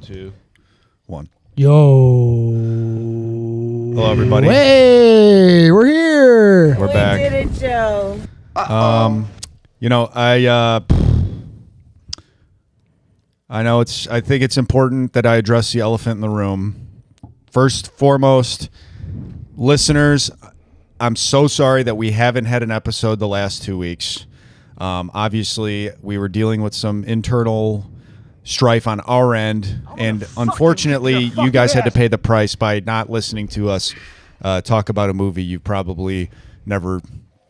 2, 1. Yo. Hello, everybody. Hey, we're here. We're back. We did it, Joe. You know, I know I think it's important that I address the elephant in the room. First, foremost, listeners, I'm so sorry that we haven't had an episode the last 2 weeks. Obviously, we were dealing with some internal strife on our end, and unfortunately, you guys had to pay the price by not listening to us talk about a movie you probably never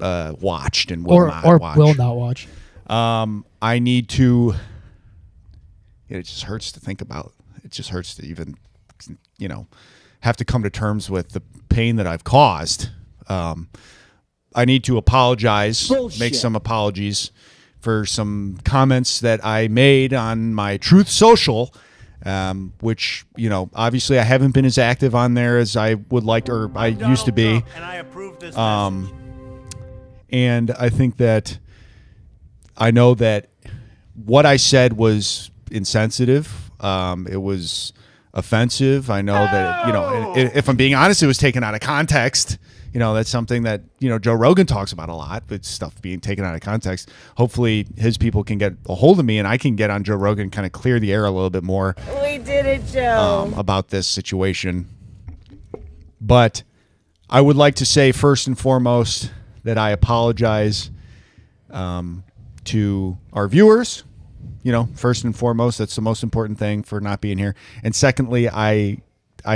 watched and will not watch. I need to. It just hurts to think about. It just hurts to even, have to come to terms with the pain that I've caused. I need to apologize, make some apologies for some comments that I made on my Truth Social, which, obviously I haven't been as active on there as I would like, or I used to be. And I approve this and I think that I know that what I said was insensitive. It was offensive. I know that, if I'm being honest, it was taken out of context. That's something that, Joe Rogan talks about a lot, but stuff being taken out of context. Hopefully his people can get a hold of me and I can get on Joe Rogan and kind of clear the air a little bit more. We did it, Joe. About this situation. But I would like to say first and foremost that I apologize to our viewers. First and foremost, that's the most important thing for not being here. And secondly, I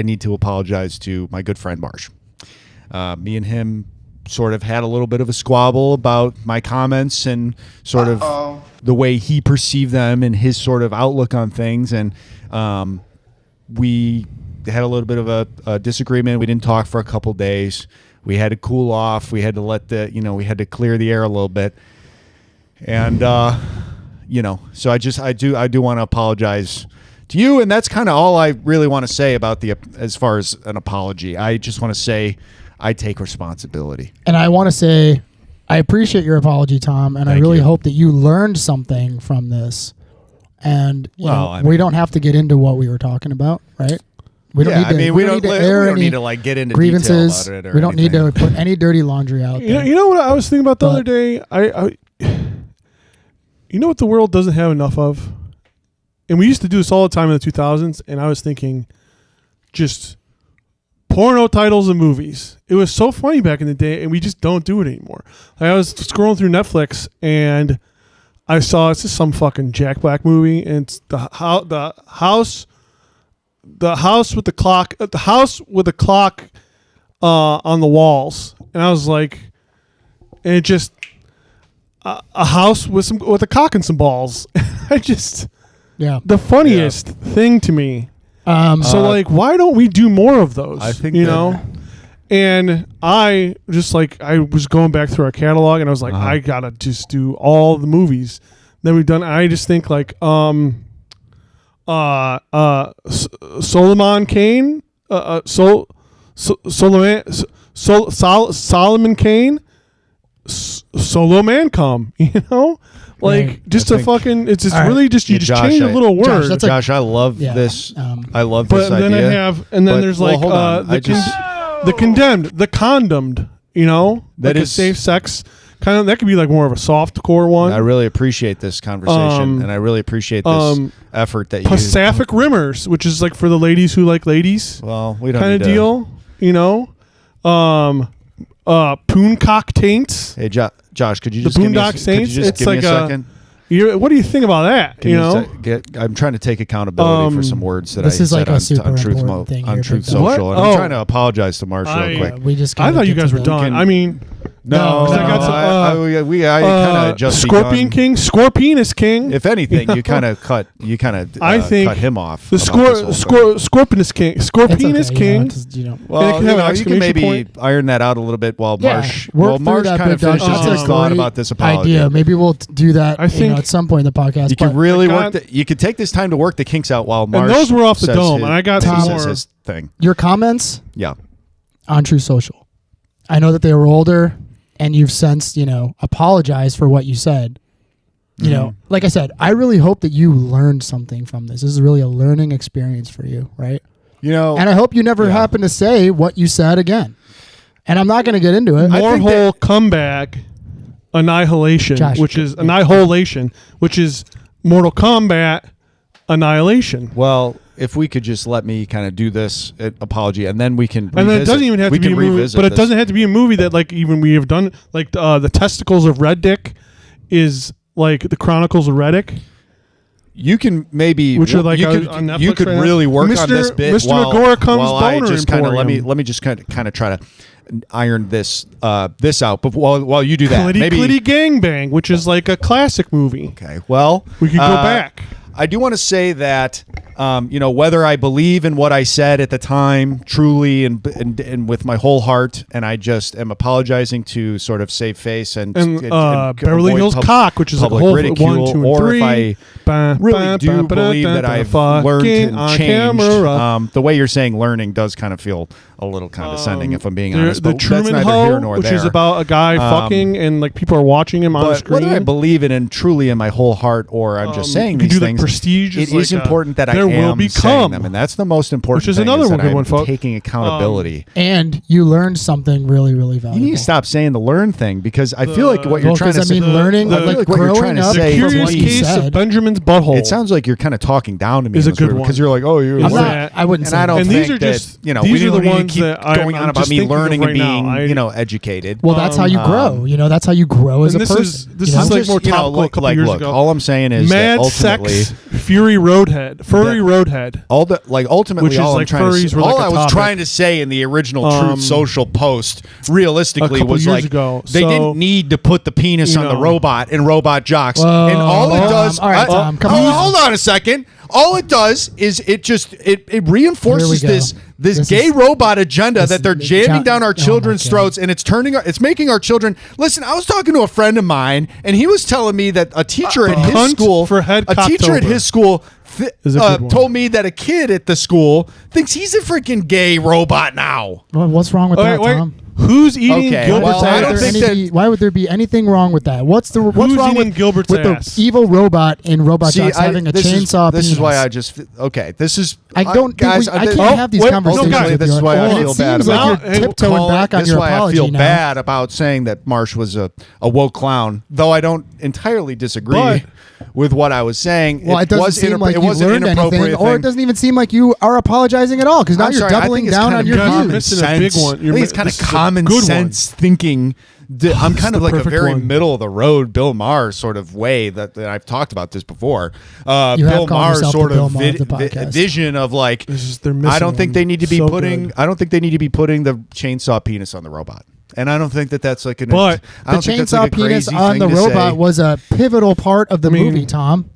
need to apologize to my good friend Marsh. Me and him sort of had a little bit of a squabble about my comments and sort of the way he perceived them and his sort of outlook on things. And we had a little bit of a disagreement. We didn't talk for a couple days. We had to cool off. We had to we had to clear the air a little bit. And, so I do want to apologize to you. And that's kind of all I really want to say about as far as an apology. I just want to say I take responsibility. And I want to say I appreciate your apology, Tom, and I really hope that you learned something from this. And we don't have to get into what we were talking about, right? We don't need to get into grievances. Detail about it. We don't need to put any dirty laundry out there. You know what I was thinking about the other day? You know what the world doesn't have enough of? And we used to do this all the time in the 2000s, and I was thinking just porno titles of movies. It was so funny back in the day, and we just don't do it anymore. I was scrolling through Netflix, and I saw it's just some fucking Jack Black movie, and it's the house with the clock on the walls, and I was like, and it just a house with a cock and some balls. The funniest thing to me. Why don't we do more of those? I think And I was going back through our catalog, and I was like, I gotta just do all the movies that we've done. I just think Solomon Kane, Solomon Kane, Solo Man Come, just a fucking. It's just really just you just Josh, change a little word. Josh, I love this. I love this idea. But then there's the condemned, the condomed. That is safe sex. Kind of that could be like more of a soft core one. I really appreciate this conversation, and I really appreciate this effort that you. Pacific Rimmers, which is like for the ladies who like ladies. Well, we don't kind of deal. Pooncock Taints. Hey, Josh, could you just give me a second? What do you think about that? I'm trying to take accountability for some words that I said on Truth Social, and I'm trying to apologize to Marsh real quick. I thought you guys were done. I mean. No, I kind of just Scorpion King, Scorpionus King. If anything, you kind of cut him off. The Scorpionus King, King. You can maybe iron that out a little bit while Marsh kind of finishes his thought about this apology. Idea. Maybe we'll do that. I think at some point in the podcast. You can really you could take this time to work the kinks out while Marsh. And those were off the dome, and I got his thing. Your comments, on True Social. I know that they were older. And you've since, apologized for what you said. you know, like I said, I really hope that you learned something from this. This is really a learning experience for you, right? You know, and I hope you never happen to say what you said again. And I'm not going to get into it. Mortal comeback, annihilation, Josh, which is annihilation, which is Mortal Kombat annihilation. Well, if we could just let me kind of do this apology, and then we can and then it doesn't even have to be a movie, but it doesn't have to be a movie that like even we have done like the Testicles of Red Dick is like the Chronicles of Riddick. You can maybe, which are like you could right really work on this bit. Mr. While, Magora comes while I boner just kind of let Emporium. me just kind of try to iron this out. But while you do that, Clitty maybe Clitty Gangbang, which is like a classic movie. Okay, well, we could go back. I do want to say that, you know, whether I believe in what I said at the time truly and with my whole heart, and I just am apologizing to sort of save face and Beverly avoid Hills Cock, which is like a public whole ridicule, 1, 2, and or 3. if I really do believe that I've learned and changed. The way you're saying learning does kind of feel a little condescending, if I'm being honest. The But Truman that's neither here Ho, nor which there. is about a guy fucking and like people are watching him on the screen. Whether I believe it in truly in my whole heart or I'm just saying these things, Prestige it is important that I There Will am Become, saying them, and that's the most important. Which is thing, another that good I'm one, folks. taking accountability. And you learned something really, really valuable. You need to stop saying the learn thing, because I feel like what you're trying to say. Learning, like what you're growing trying to up. say. The Curious from what you Case said. of Benjamin's Butthole. It sounds like you're kind of talking down to me. Is a good one. because you're like, oh, you're. I'm not- I wouldn't And say I don't that. And think these are that, just- you know, these we are the don't need to ones keep that I'm going on just about me thinking of learning right and being, now. you know, educated. Well, that's how you grow. You know, that's how you grow as a this person. is this you know? is like just, more you know, topical a couple like, years look, ago. all I'm saying is Mad that ultimately, Sex Fury Roadhead, Furry Roadhead. all the ultimately, Which is all I'm like trying to furries say, were all like a I was topic. trying to say in the original Truth Social post, realistically, a couple was years like ago. they So, didn't need to put the penis you on the know. robot in Robot Jocks, Whoa, and all it Tom, does. all right, Tom, come on. Hold on a second. All it does is it reinforces Here we go. this gay robot agenda that they're jamming down our oh children's my God. throats, and it's making our children listen. I was talking to a friend of mine, and he was telling me that a teacher at his Hunt school, for Head a teacher at Cocktober. his school. Is a good one. Told me that a kid at the school thinks he's a freaking gay robot now. Well, what's wrong with that, Wait, Tom? who's eating Okay, Gilbert's well, I Why don't would ass? there think why would there be anything wrong with that? What's wrong eating with Gilbert's with ass? the evil robot in Robot See, Jocks having a this chainsaw? This is penis? why I just okay. This is I don't guys. think I can't have these wait, conversations. no, guys, with this you. is why I And feel it bad seems about like you're tiptoeing back on this your is why I apology feel now. bad about saying that Marsh was a woke clown, though I don't entirely disagree But- with what I was saying. Well, it doesn't seem like it you was an learned inappropriate anything, or thing. it doesn't even seem like you are apologizing at all. Because now I'm you're sorry, I doubling think it's down kind on of your guys are comments. missing a big one. I think it's kind of This is a common good one. sense thinking. I'm This kind is of the like a perfect very one. middle of the road Bill Maher sort of way that I've talked about this before. You have Bill called Maher's yourself the sort Bill of Maher of the podcast. vision of like They're missing I don't think one. they need to be So putting. good. I don't think they need to be putting the chainsaw penis on the robot. And I don't think that that's like an. But I The don't think that's chainsaw like a penis crazy on thing the to robot say. was a pivotal part of the mean- movie, Tom.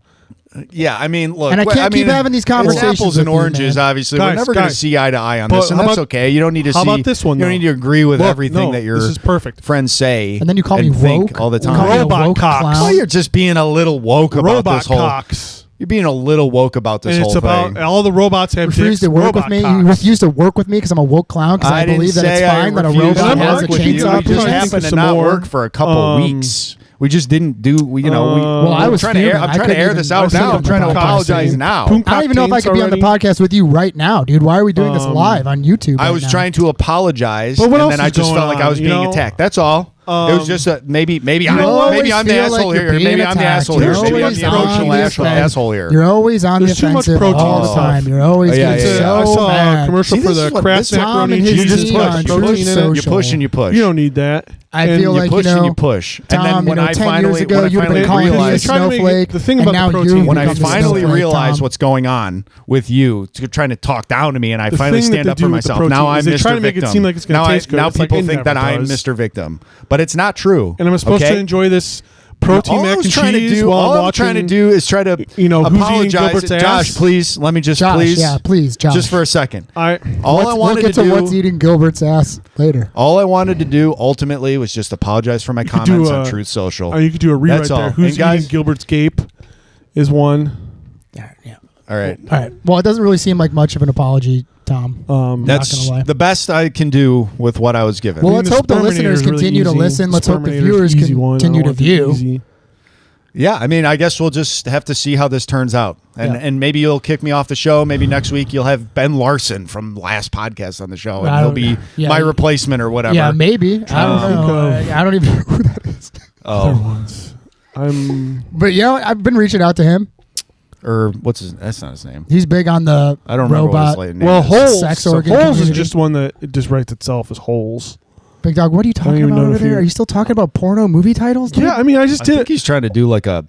Yeah, I mean, look, And I can't keep mean, having these it's conversations apples with and you, oranges. man. Obviously, Guys, we're never going to guys. see eye to eye on But this, and how that's about- okay. You don't need to how see. about this one, You don't though? need to agree with Look, everything no, that your this is perfect. friends say. And then you call me think woke all the You call me time. a Robot woke cocks. clown? Well, you're just being a little woke about Robot this whole. cocks. You're being a little woke about this And whole it's about thing. all the robots have refused dicks. to work with Robot me. cocks. You refuse to work with me because I'm a woke clown because I didn't believe that it's say I fine that a refused robot to has work a with you. chainsaw We just penis. happened to Some not more. work for a couple weeks. We just didn't do. You know, Well, I was I'm trying to fuming. air, I'm I trying to couldn't air even- this I out was now. thinking I'm trying to about the podcast. apologize now. Poon I don't even know if I could be on the podcast with you right now, dude. Why are we doing this live on YouTube? I right was now? trying to apologize, But what and else then I is just going felt like I on, was you being know? attacked. That's all. It was just a maybe I'm always the feel asshole like you're here. Maybe being I'm the attacked. asshole You're here. Maybe I'm always the on emotional the asshole here. You're always on There's the too much offensive protein all the stuff. time. You're always Yeah, getting yeah, yeah. so I saw mad. a commercial See, for this is the what- Kraft this Tom macaroni and and his cheese. You just team push. on You Truth push. Social. You push and you push. You don't need that. I And feel you like, push you know, and you push. Tom, And then when I 10 finally, years ago, when I you'd have been finally calling me a realized, Trying to make snowflake. the thing and about now the protein- you when I become the finally snowflake, realized Tom. what's going on with you, trying to talk down to me, and I The finally thing that stand they up do for with the myself. Now protein I'm is they Mr. try to make it Victim. seem like it's gonna Now taste good. Now It's like people it think that never I'm does. Mr. Victim, but it's not true. And I'm supposed okay? to enjoy this protein all mac I was and trying to cheese do, while all I'm I'm watching. trying to do is try to who's eating apologize. Gilbert's ass? Josh, please let me just Josh, please, yeah, please, Josh. just for a second. All I we'll wanted get to do. what's eating Gilbert's ass later. All I wanted to do ultimately was just apologize for my could comments do on a- Truth Social. You could do a rewrite That's there. all. Who's And guys- eating Gilbert's gape is one. Yeah. All right. All right. Well, it doesn't really seem like much of an apology, Tom. That's not gonna lie. the best I can do with what I was given. Well, I mean, let's hope the Sperminator listeners is really continue to easy. listen. Let's hope the Sperminator's viewers easy one. I continue don't to want it view. easy. Yeah, I mean, I guess we'll just have to see how this turns out. And maybe you'll kick me off the show. Maybe next week you'll have Ben Larson from last podcast on the show, and he'll be my replacement or whatever. Yeah, maybe. I don't know. I don't even know who that is. Oh. But, I've been reaching out to him. Or what's his? That's not his name. He's big on the I don't remember what his name well, is. Holes. Sex So organ Holes is community. just one that it just writes itself as Holes. Big Dog, what are you talking about over there? Are you still talking about porno movie titles? Dude? Yeah, I mean, I think he's trying to do like a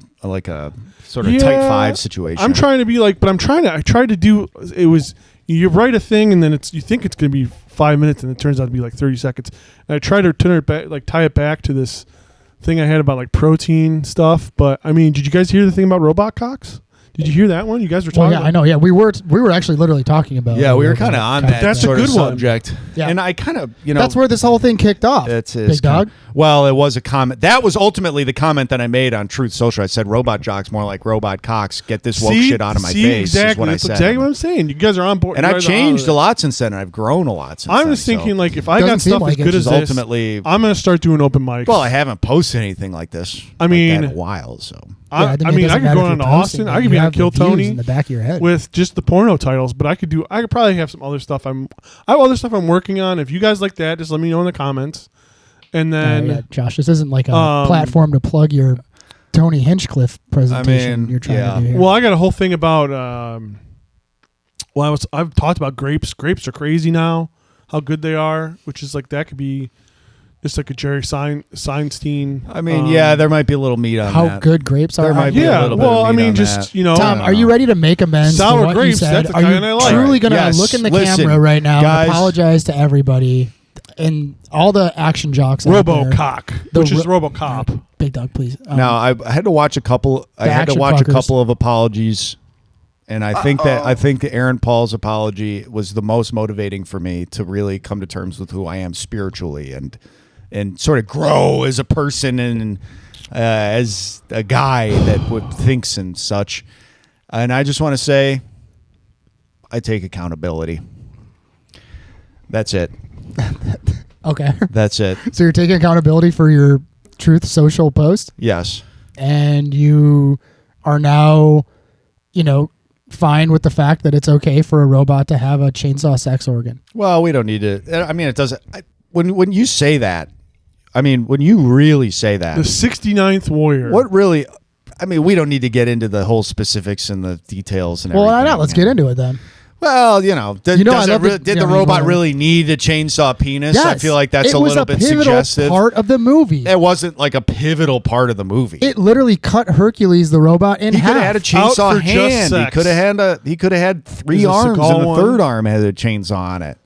sort of type 5 situation. I'm trying to be like, but I tried to do. It was you write a thing and then you think it's going to be 5 minutes and it turns out to be like 30 seconds. And I try to turn it back, like tie it back to this thing I had about like protein stuff. But I mean, did you guys hear the thing about robot cocks? Did you hear that one? You guys were talking. Yeah, I know. Yeah, we were actually literally talking about. Yeah, we were kind of on that. That's sort a good of subject. Yeah. And I kind of, that's where this whole thing kicked off. It's Big Dog. Well, it was a comment. That was ultimately the comment that I made on Truth Social. I said, "Robot jocks more like robot cocks. Get this woke shit out of my face." Exactly. Is what That's I said. exactly what I'm saying. You guys are on board. And I've changed a lot since then. And I've grown a lot since then. I'm just thinking, like, if I Doesn't got seem stuff like as good it. as this, ultimately, I'm going to start doing open mics. well, I haven't posted anything like this. I mean, like that in a while. So I it mean, I doesn't could matter go if on to you're posting Austin. it. I could You be on have the Kill views Tony in the back of your head with just the porno titles, but I could probably have some other stuff. I have other stuff I'm working on. If you guys like that, just let me know in the comments. And then Josh, this isn't like a platform to plug your Tony Hinchcliffe presentation you're trying to do here. Well, I got a whole thing about I've talked about grapes. Grapes are crazy now. How good they are, which is like that could be just like a Jerry Seinstein. I mean, there might be a little meat on how that. good grapes are. There might be a little bit of meat on that. Tom, are you ready to make amends Sour for what grapes, you said? that's the Are kind I you like. truly going to Yes, look in the listen, camera right now guys. and apologize to everybody and all the action jocks out there? RoboCock, which is RoboCop. Big Dog, please. Now I had to watch a couple. I had to watch a couple of apologies, and I think that Aaron Paul's apology was the most motivating for me to really come to terms with who I am spiritually and sort of grow as a person and as a guy that thinks and such. And I just want to say, I take accountability. That's it. Okay. That's it. So you're taking accountability for your Truth Social post? Yes. And you are now, fine with the fact that it's okay for a robot to have a chainsaw sex organ. Well, we don't need to. I mean, it doesn't. When you say that, I mean, when you really say that, The 69th Warrior. what really? I mean, we don't need to get into the whole specifics and the details and everything. Well, why not? Let's get into it then. Well, did the robot whatever. really need a chainsaw penis? Yes, I feel like that's it a was little bit pivotal suggestive. Part of the movie. It wasn't like a pivotal part of the movie. It literally cut Hercules the robot in He half. could have had a Out chainsaw for just hand. sex. He could have had 3 Is it arms, Seagal and the one? third arm had a chainsaw on it.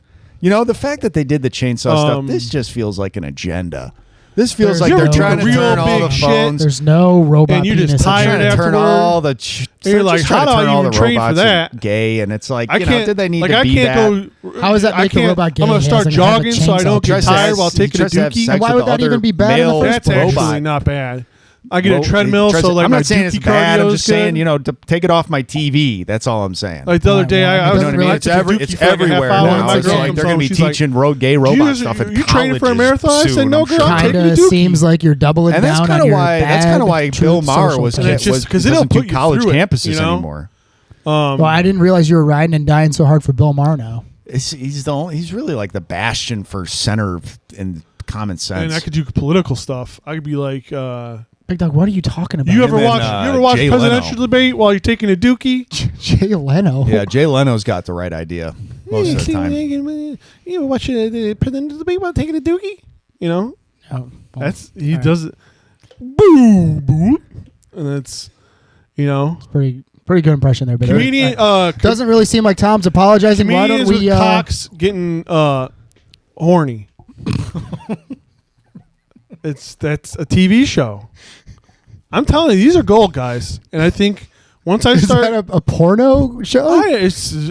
The fact that they did the chainsaw stuff, this just feels like an agenda. This feels like they're trying to real turn all the big shit. phones. There's no robot And you just penis. tired Trying to turn afterward. all the. You're like, how do I even train for that? Gay, and it's like, I can't. did they need like, to I be can't that? go. How does that I make a can't- robot gay? I'm gonna He start doesn't have a jogging so I chainsaw don't get penis. tired while taking a dookie. And why would that even be bad in the first That's place? actually not bad. I get a treadmill, so like I'm my not saying it's dookie bad. I'm cardio just is saying, good. to take it off my TV. That's all I'm saying. Like the other day, I was You know what I mean? I It's took a dookie it's for like a half everywhere hour, and now. my It's girl like comes they're home, going to be she's like, teaching gay robot stuff in you training for a colleges marathon? I said, soon, no, I'm girl, sure. I'm taking a Kinda dookie. seems like you're doubling And that's down kind on of your why. That's bad kind of why Bill Truth Maher Social was post. just 'cause it'll doesn't do put you college through it, campuses you know? anymore. Well, I didn't realize you were riding and dying so hard for Bill Maher now. He's really like the bastion for center and common sense. And I could do political stuff. I could be like, Big Dog, what are you talking about? you ever then, watch Jay presidential Leno. debate while you're taking a dookie? Jay Leno. Yeah, Jay Leno's got the right idea most of the time. You ever watch the presidential debate while taking a dookie? Oh, well, He all does it. Boo, boo, and it's pretty good impression there. But comedian. doesn't really seem like Tom's apologizing. Why don't Comedians we? with cocks getting horny. That's a TV show. I'm telling you, these are gold, guys. And I think once I Is start, that a porno show?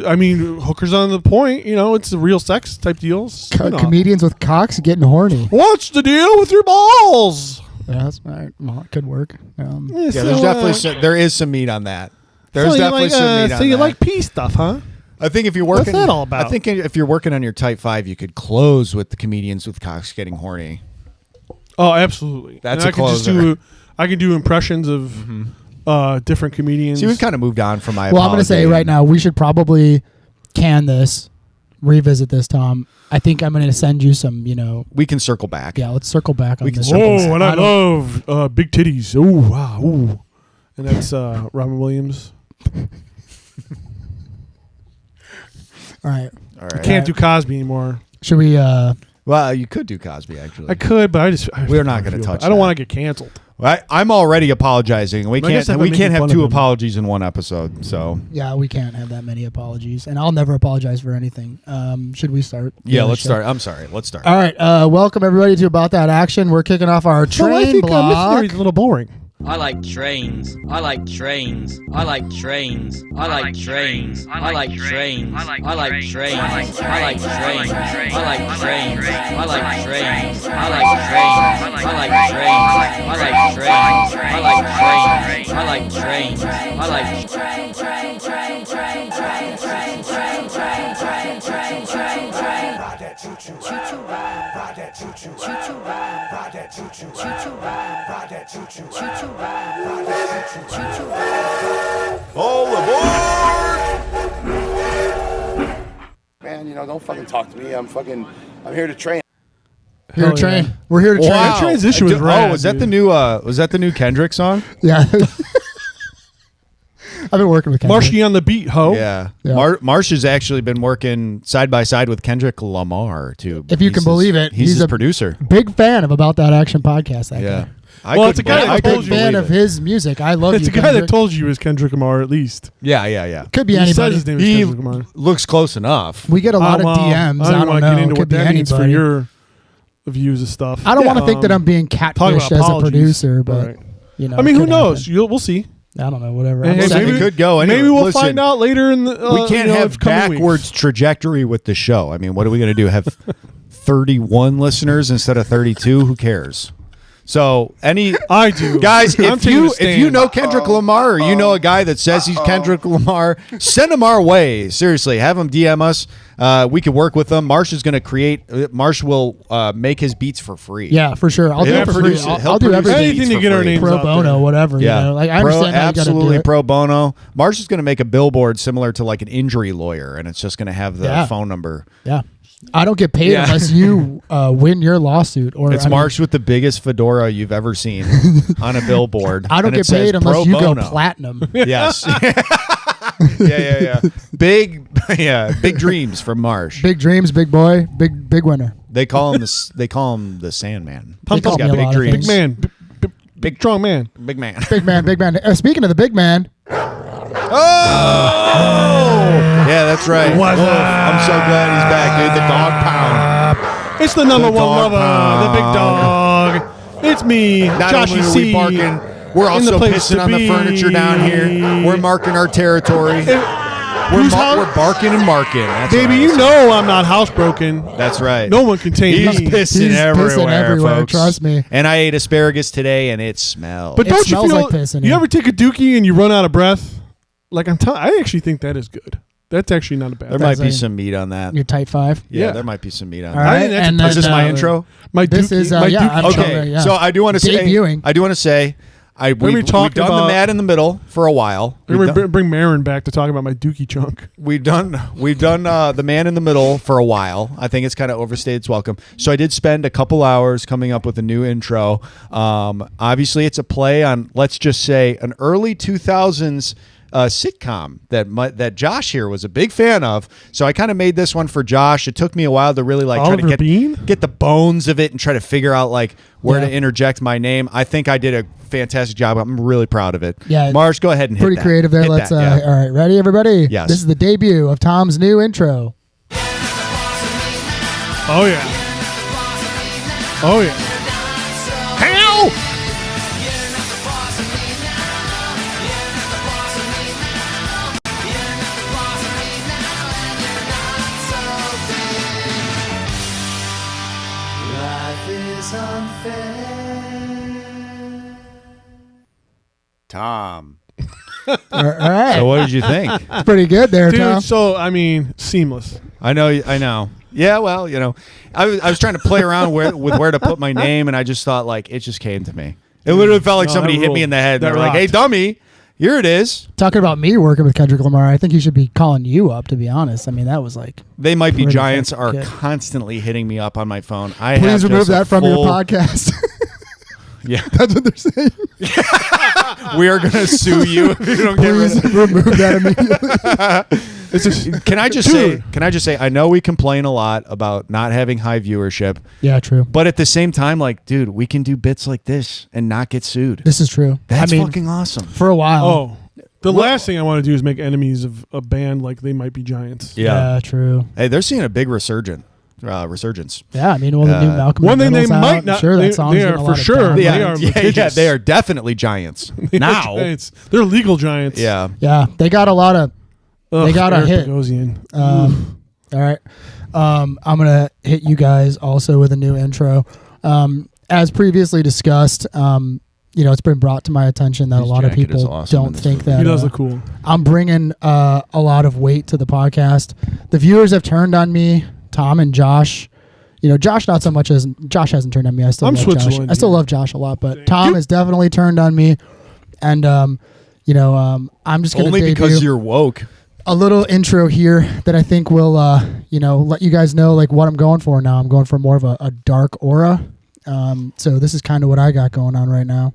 I mean, hookers on the point. It's a real sex type deal. Comedians with cocks getting horny. What's the deal with your balls? Yeah, that's all right. Well, it could work. Yeah, there's definitely there is some meat on that. There's so definitely some meat on that. So you like pee stuff, huh? I think if you're working, What's that all about? I think if you're working on your type 5, you could close with the comedians with cocks getting horny. Oh, absolutely. That's and a closer. I can do impressions of different comedians. See, we've kind of moved on from my. Well, I'm going to say right now we should probably can this, revisit this, Tom. I think I'm going to send you some. We can circle back. Yeah, let's circle back on this. Oh, and I love big titties. Oh wow. Ooh. And that's Robin Williams. All right. I can't do Cosby anymore. Should we? Well, you could do Cosby, actually. I could, but we're not going to touch. I don't want to get canceled. I'm already apologizing. We can't have two apologies in one episode. So yeah, we can't have that many apologies, and I'll never apologize for anything. Should we start? Yeah, let's start. I'm sorry. Let's start. All right. Welcome everybody to About That Action. We're kicking off our train block. Missionary's a little boring. I like trains. I like trains. I like trains. I like trains. I like trains. I like trains. I like trains. I like trains. I like trains. I like trains. I like trains. I like trains. I like trains. I like trains. I like trains. I like ride that choo-choo, choo-choo ride, ride that choo-choo, choo-choo ride, ride that choo-choo, choo-choo ride, ride that choo-choo, choo-choo ride, ride that choo-choo, choo-choo ride. All aboard! Man, don't fucking talk to me. I'm here to train. Here to train. Yeah. We're here to train. Wow. That transition was rad, was that the new? Was that the new Kendrick song? Yeah. I've been working with Kendrick. Marshy on the beat, ho. Yeah. Marsh has actually been working side by side with Kendrick Lamar too. If you can believe it, he's a producer. Big fan of About That Action podcast. That guy. It's a guy that told you. Fan of his music. I love. It's a guy that told you he was Kendrick Lamar at least. Yeah. Could be he anybody. Says his name is Kendrick Lamar. Looks close enough. We get a lot of DMs. I don't want to get into what that means anybody. for your views and stuff. I don't want to think that I'm being catfished as a producer, but I mean, who knows? We'll see. I don't know. Whatever. Maybe it could go. Anyway, maybe we'll find out later in the. We can't have backwards trajectory with the show. I mean, what are we going to do? Have 31 listeners instead of 32? Who cares? So I do, guys. If you know Kendrick Lamar, or you know a guy that says he's Kendrick Lamar, send him our way. Seriously, have him DM us. We could work with them. Marsh is going to create. Marsh will make his beats for free. Yeah, for sure. I'll do it for free. I'll do everything. Anything to get our names pro bono, whatever. Yeah, I understand absolutely pro bono. Marsh is going to make a billboard similar to like an injury lawyer, and it's just going to have the phone number. Yeah. I don't get paid unless you win your lawsuit. It's Marsh with the biggest fedora you've ever seen on a billboard. I don't get paid unless you go platinum. Yes. Yeah. Big dreams from Marsh. Big dreams, big boy, big winner. They call him the Sandman. He's got big dreams. Big man. Big strong man. Big man. Big man. Speaking of the big man. Yeah, that's right. I'm so glad he's back, dude. The dog pound. It's the number one lover, the big dog. It's me, Joshy C. Barking. We're also pissing on the furniture down here. We're marking our territory. We're barking and marking. That's baby, you know I'm not housebroken. That's right. No one can tame me. He's pissing everywhere, folks. Trust me. And I ate asparagus today, and it smells. But don't you feel like pissing? You ever take a dookie and you run out of breath? Like I actually think that is good. That's actually not a bad. There might be some meat on that. Your type 5. Yeah, there might be some meat on that. All right, and is this my intro? This is okay. So I do want to say. We've done the Mad in the Middle for a while. Bring Marin back to talk about my dookie chunk. We've done the Man in the Middle for a while. I think it's kind of overstayed its welcome. So I did spend a couple hours coming up with a new intro. Obviously, it's a play on, let's just say, an early 2000s sitcom that Josh here was a big fan of. So I kind of made this one for Josh. It took me a while to really try to get the bones of it and try to figure out where to interject my name. I think I did a fantastic job. I'm really proud of it. Yeah, Marsh, go ahead and hit pretty creative there. Let's all right, ready everybody? Yes. This is the debut of Tom's new intro. Oh yeah. Oh yeah. How? Tom. All right. So what did you think? It's pretty good there, dude, Tom. So I mean, seamless. I know. Yeah, well, I was trying to play around with where to put my name, and I just thought it just came to me. It literally felt like somebody hit me in the head. They're like, "Hey, dummy, here it is." Talking about me working with Kendrick Lamar, I think he should be calling you up, to be honest. I mean, that was like... They Might Be Giants are constantly hitting me up on my phone. Please remove that from your podcast. Yeah. That's what they're saying. We are going to sue you if you don't Please remove that immediately. Can I just say, I know we complain a lot about not having high viewership. Yeah, true. But at the same time, like, dude, we can do bits like this and not get sued. This is true. That's fucking awesome. For a while. Oh, the last thing I want to do is make enemies of a band like They Might Be Giants. Yeah, true. Hey, they're seeing a big resurgence. Yeah, I mean, well, the new Malcolm. One thing they might not. Sure, that song's they are for sure. They are litigious. They are definitely giants now. Giants. They're legal giants. Yeah, yeah. They got a lot of. They got a hit. All right, I'm gonna hit you guys also with a new intro. As previously discussed, it's been brought to my attention that a lot of people don't think that he does look cool. I'm bringing a lot of weight to the podcast. The viewers have turned on me. Tom and Josh, Josh not so much as Josh hasn't turned on me. I still love Josh. I still love Josh a lot, but Tom has definitely turned on me, and I'm just gonna only because you're woke. A little intro here that I think will let you guys know like what I'm going for now. I'm going for more of a dark aura. So this is kind of what I got going on right now.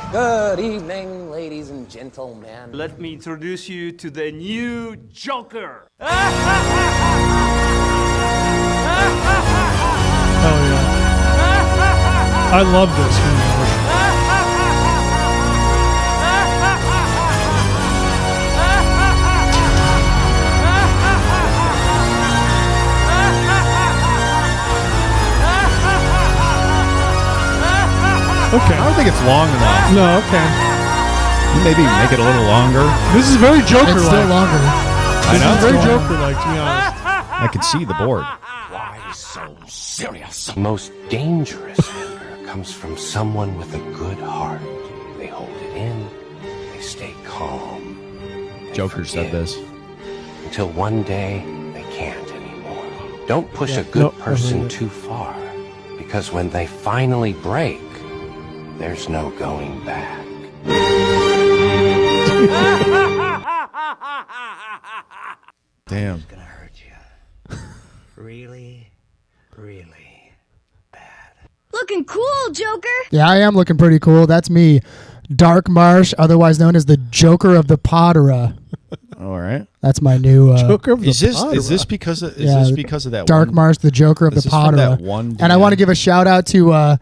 Good evening, ladies and gentlemen. Let me introduce you to the new Joker. Hell yeah. I love this. Okay. I don't think it's long enough. No, okay. You maybe make it a little longer. This is very Joker-like. It's still longer. I know. This is very Joker-like, to be honest. I can see the board. Why so serious? Most dangerous anger comes from someone with a good heart. They hold it in, they stay calm. They Joker said this. Until one day, they can't anymore. Don't push a good person too far, because when they finally break, there's no going back. Damn. It's gonna hurt you. Really, really bad. Looking cool, Joker. Yeah, I am looking pretty cool. That's me, Dark Marsh, otherwise known as the Joker of the Podera. All right. That's my new Joker of the Podera. Is this because of that Dark Marsh, the Joker of the Podera? And I want to give a shout out to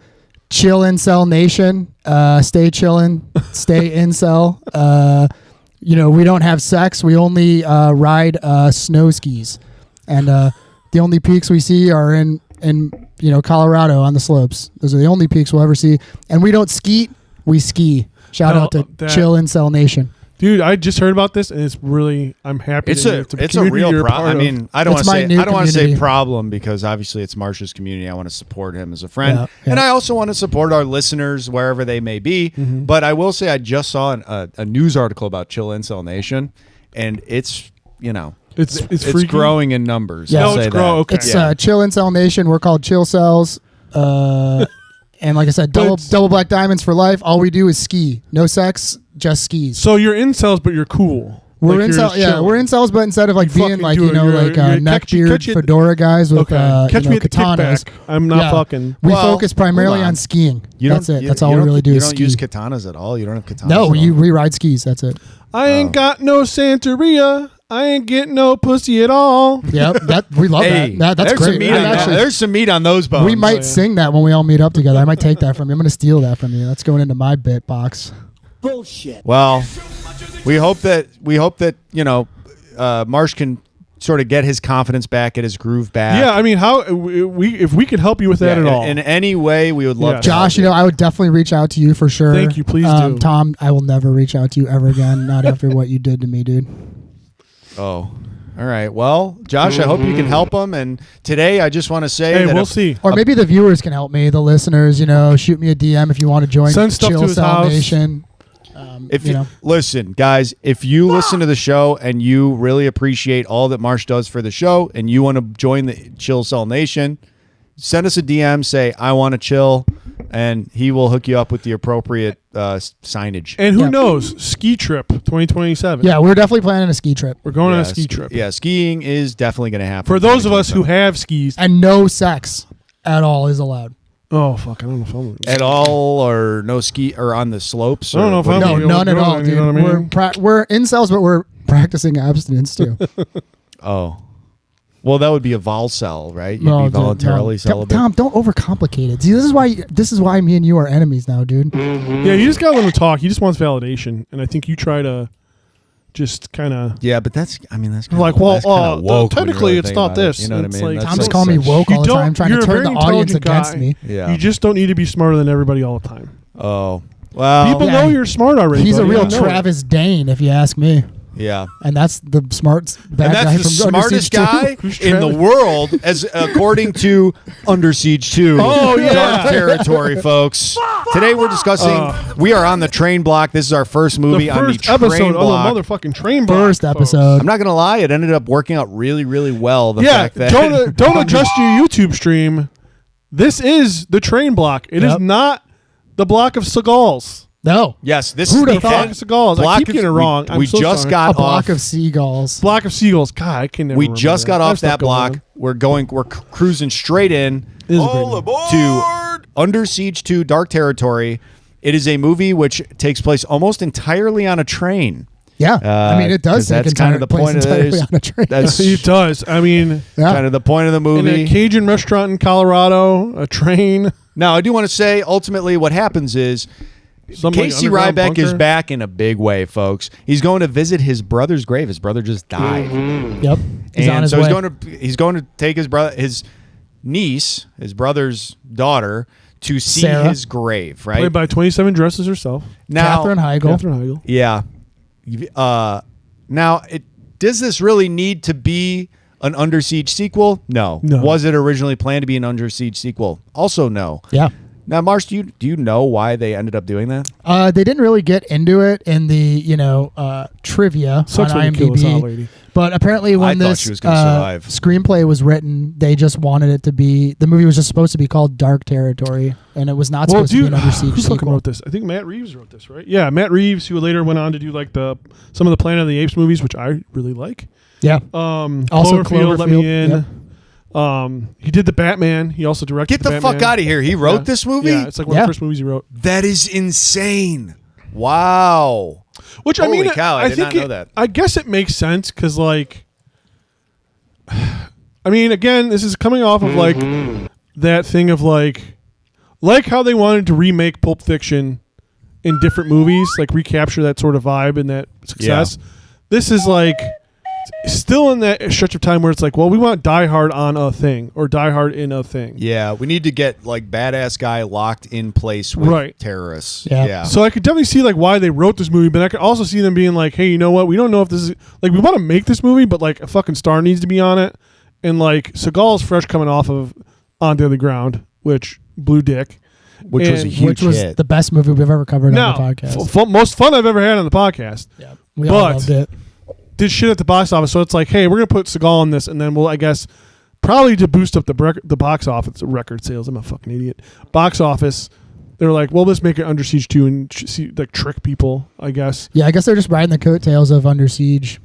Chill Incel Nation. Stay chillin', stay incel. We don't have sex. We only ride snow skis, and the only peaks we see are in Colorado on the slopes. Those are the only peaks we'll ever see. And we don't skeet. We ski. Shout out to Chill Incel Nation. Dude, I just heard about this, and it's really, I'm happy. It's a real problem. I mean, I don't want to say problem because obviously it's Marsh's community. I want to support him as a friend, and I also want to support our listeners wherever they may be. Mm-hmm. But I will say, I just saw a news article about Chill Incel Nation, and it's it's growing in numbers. Yeah, it's Chill Incel Nation. We're called Chill Cells. And like I said, double black diamonds for life. All we do is ski. No sex, just skis. So you're incels, but you're cool. We're incels, we're incels, but instead of like being like neckbeard fedora guys with catch me at the katanas. Kickback. I'm not fucking. We focus primarily on skiing. That's it. That's all we really do. You is don't ski. use katanas at all. You don't have katanas. No, we ride skis. That's it. I ain't got no Santeria. I ain't getting no pussy at all. Yep, we love that. That's great. There's some meat on those bones. We might sing that when we all meet up together. I might take that from you. I'm going to steal that from you. That's going into my bit box. Bullshit. Well, we hope that Marsh can sort of get his confidence back, get his groove back. Yeah, I mean, if we could help you with that at all in any way, we would love to. Josh, I would definitely reach out to you for sure. Thank you, please do. Tom, I will never reach out to you ever again. Not after what you did to me, dude. Oh, all right. Well, Josh, I hope you can help them. And today, I just want to say that we'll see. Or maybe the viewers can help me. The listeners, shoot me a DM if you want to join. Send stuff Chill to his Cell house. Nation. Listen, guys, if you listen to the show and you really appreciate all that Marsh does for the show and you want to join the Chill Cell Nation, send us a DM, say, I want to chill, and he will hook you up with the appropriate signage. And who knows? Ski trip 2027. Yeah, we're definitely planning a ski trip. We're going on a ski trip. Yeah, skiing is definitely going to happen. For those of us who have skis. And no sex at all is allowed. Oh, fuck. I don't know if I'm... At all, or no ski, or on the slopes? I don't know if I'm... No, none at all, dude. You know what I mean? We're incels, but we're practicing abstinence, too. Oh. Well, that would be a vol-cell, right? You'd be voluntarily celibate. Tom, don't overcomplicate it. See, this is why me and you are enemies now, dude. Yeah, you just got to let him talk. He just wants validation. And I think you try to just kind of... Yeah, but that's kind like, of woke technically it's not this. You know what I mean? Tom just called me woke all the time, trying to turn the audience against me. Yeah. You just don't need to be smarter than everybody all the time. Oh. Well... People know you're smart already. He's a real Travis Dane, if you ask me. Yeah, and that's the smartest bad guy and that's the smartest guy in the world, as according to Under Siege 2. Oh yeah, Dark Territory, folks. Today we're discussing. We are on the train block. This is our first movie on the train episode block. On the motherfucking train block. First episode. I'm not gonna lie, it ended up working out really, really well. The fact that don't adjust your YouTube stream. This is the train block. It is not the block of Seagulls. No. Yes, this Who'd is have the thought? Seagulls. I keep getting it wrong. We just got a block of seagulls. Block of seagulls. God, I can never. We just got off that block. We're cruising straight in to Under Siege 2 Dark Territory. It is a movie which takes place almost entirely on a train. Yeah, I mean it does. That's kind of the point of this. It does. I mean, kind of the point of the movie. In a Cajun restaurant in Colorado, a train. Now, I do want to say, ultimately, what happens is. Casey Ryback is back in a big way, folks. He's going to visit his brother's grave. His brother just died. Yep. He's going to take his niece, his brother's daughter, to see Sarah. his grave. Right. Played by 27 Dresses herself. Now, Katherine Heigl. Yeah. Now, does this really need to be an Under Siege sequel? No. Was it originally planned to be an Under Siege sequel? Also, no. Yeah. Now, Marsh, do you know why they ended up doing that? They didn't really get into it in the trivia Sucks on when you kill us all, IMDb. lady. But apparently, when this screenplay was written, they just wanted it to be. The movie was just supposed to be called Dark Territory, and it was not supposed to be an Under Siege who sequel. fucking wrote this? I think Matt Reeves wrote this, right? Yeah, Matt Reeves, who later went on to do like some of the Planet of the Apes movies, which I really like. Yeah. Also, Cloverfield, Let Me In. Yep. He did the Batman. He also directed. Get the fuck out of here! He wrote this movie. Yeah, it's like one of the first movies he wrote. That is insane! Wow. Which Holy I mean, cow! I did not know that. I guess it makes sense because, like, I mean, again, this is coming off of like that thing of like how they wanted to remake Pulp Fiction in different movies, like recapture that sort of vibe and that success. Yeah. This is like. Still in that stretch of time where it's like, well, we want Die Hard on a thing or Die Hard in a thing. Yeah, we need to get like badass guy locked in place with terrorists. Yeah. So I could definitely see like why they wrote this movie, but I could also see them being like, hey, you know what? We don't know if this is like we want to make this movie, but like a fucking star needs to be on it. And like Seagal's fresh coming off of On the Other Ground, which blew dick. Which was a huge hit. Which was the best movie we've ever covered on the podcast. Most fun I've ever had on the podcast. Yeah, we all loved it. Did shit at the box office, so it's like, hey, we're gonna put Seagal on this, and then we'll, I guess, probably to boost up the box office record sales. I'm a fucking idiot. Box office. They're like, well, let's make it Under Siege 2 and like trick people, I guess. Yeah, I guess they're just riding the coattails of Under Siege,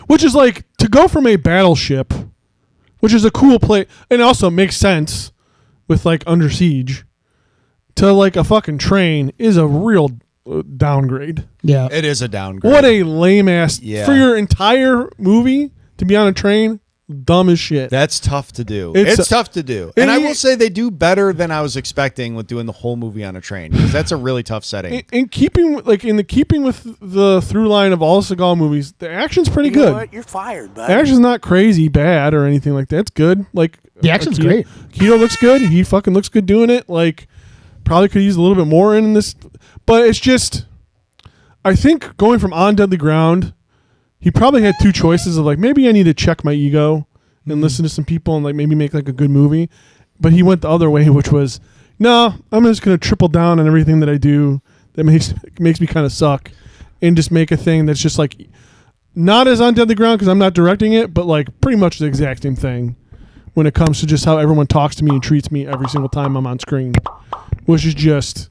which is like to go from a battleship, which is a cool play, and also makes sense with like Under Siege, to like a fucking train is a real downgrade. Yeah, it is a downgrade. What a lame ass for your entire movie to be on a train. Dumb as shit. That's tough to do. It's tough to do. And I will say they do better than I was expecting with doing the whole movie on a train, because that's a really tough setting. In keeping with the through line of all Seagal movies, the action's pretty good. Know what? You're fired, bud. The action's not crazy bad or anything like that. It's good. Like the action's great. Keto looks good. He fucking looks good doing it. Like probably could use a little bit more in this. But it's just, I think going from On Deadly Ground, he probably had two choices of like, maybe I need to check my ego and listen to some people and like maybe make like a good movie. But he went the other way, which was, no, I'm just going to triple down on everything that I do that makes me kind of suck, and just make a thing that's just like not as on Deadly Ground because I'm not directing it, but like pretty much the exact same thing when it comes to just how everyone talks to me and treats me every single time I'm on screen, which is just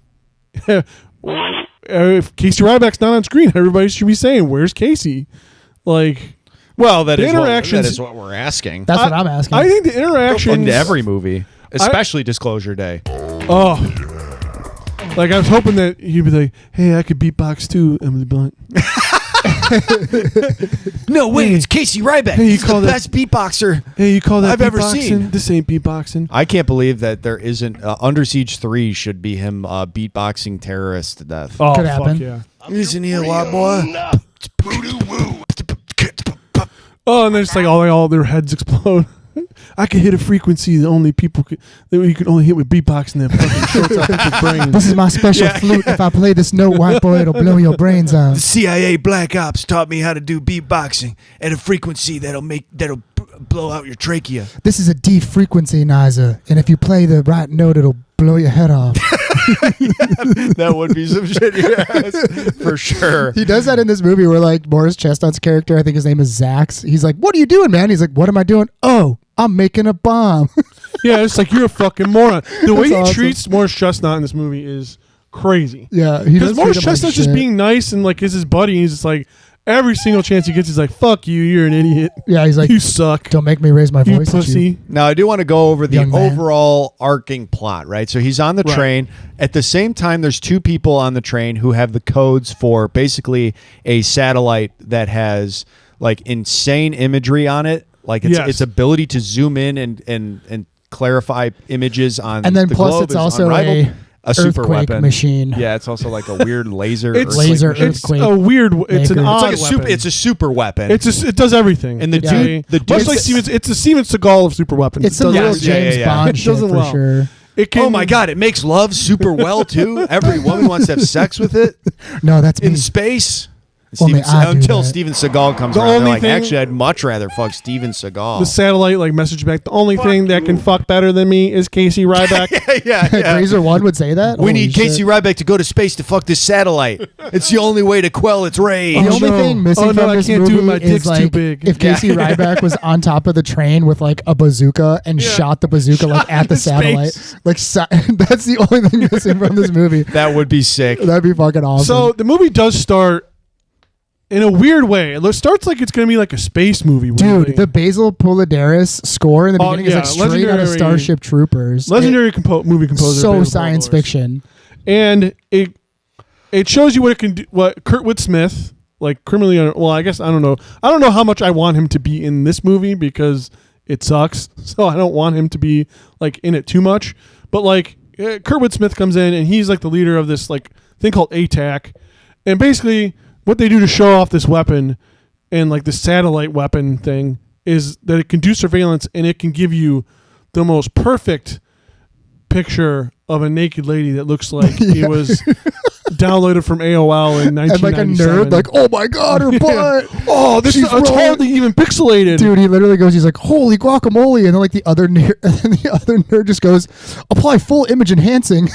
if Casey Ryback's not on screen, everybody should be saying, "Where's Casey?" Like, well, that is what we're asking. That's what I'm asking. I think the interactions into every movie, especially Disclosure Day. Oh, like I was hoping that he'd be like, "Hey, I could beatbox too, Emily Blunt." No way, it's Casey Ryback. Hey, He's the best beatboxer. Hey, you call that I've ever seen? This ain't beatboxing. I can't believe that there isn't Under Siege 3 should be him beatboxing terrorists to death. Oh, Could fuck happen. yeah. Isn't he a lot, boy? Oh, and then it's like all their heads explode. I can hit a frequency that you can only hit with beatboxing that fucking shorts out people's brains. This is my special flute. If I play this note, white boy, it'll blow your brains out. The CIA Black Ops taught me how to do beatboxing at a frequency that'll blow out your trachea. This is a D frequencynizer, and if you play the right note, it'll blow your head off. That would be some shit, yes, for sure. He does that in this movie where, like, Morris Chestnut's character, I think his name is Zax. He's like, "What are you doing, man?" He's like, "What am I doing? Oh, I'm making a bomb." Yeah, it's like, you're a fucking moron. The way he awesome. treats Morris Chestnut in this movie is crazy. Yeah, he Because does Morris treat him like Chestnut's just shit. being nice and like is his buddy. And he's just like, every single chance he gets, he's like, "Fuck you, you're an idiot. Yeah, he's like, You suck. "Don't make me raise my You voice at pussy." you." Now, I do want to go over the Young man. overall arcing plot, right? So he's on the Right. train. At the same time, there's two people on the train who have the codes for basically a satellite that has like insane imagery on it. Like its ability to zoom in and clarify images on And then the plus globe it's is also unrivaled. A super earthquake weapon machine. Yeah, it's also like a weird laser. It's Laser machine. It's earthquake a weird. It's an maker. odd It's like weapon. it's a super weapon. It does everything. And the Yeah. dude, Much like Steven, it's a Steven Seagal of super weapons. It's It some does real everything. James yeah. Bond It shit does it for well. sure. It can, oh my god, it makes love super well too. Every woman wants to have sex with it No, that's me. in space. Only I do Until that. Steven Seagal comes The around, they're only like, thing- actually, I'd much rather fuck Steven Seagal. The satellite like message back. The only thing that can fuck better than me is Casey Ryback. yeah. Razor One would say that. We Holy need Casey shit. Ryback to go to space to fuck this satellite. It's the only way to quell its rage. The only no. thing missing Oh, no, from I this can't do it. movie My is dick's too like big. if Casey Ryback was on top of the train with like a bazooka and shot the bazooka like at the satellite. space. Like that's the only thing missing from this movie. That would be sick. That'd be fucking awesome. So the movie does start in a weird way. It starts like it's going to be like a space movie. weirdly. dude, the Basil Polidaris score in the beginning is like straight out of legendary- Starship Troopers. legendary movie composer. So Basil science Polidaris. fiction. And it shows you what it can do. What Kurtwood Smith, like criminally. Well, I guess I don't know. I don't know how much I want him to be in this movie because it sucks. So I don't want him to be like in it too much. But like Kurtwood Smith comes in and he's like the leader of this like thing called ATAC, and basically what they do to show off this weapon and like the satellite weapon thing is that it can do surveillance and it can give you the most perfect picture of a naked lady that looks like it was downloaded from AOL in 1997. And like a nerd, like, oh my god, her butt. Oh, this is She's it's rolling. hardly even pixelated. Dude, he literally goes, he's like, holy guacamole. And then like the other nerd just goes, apply full image enhancing.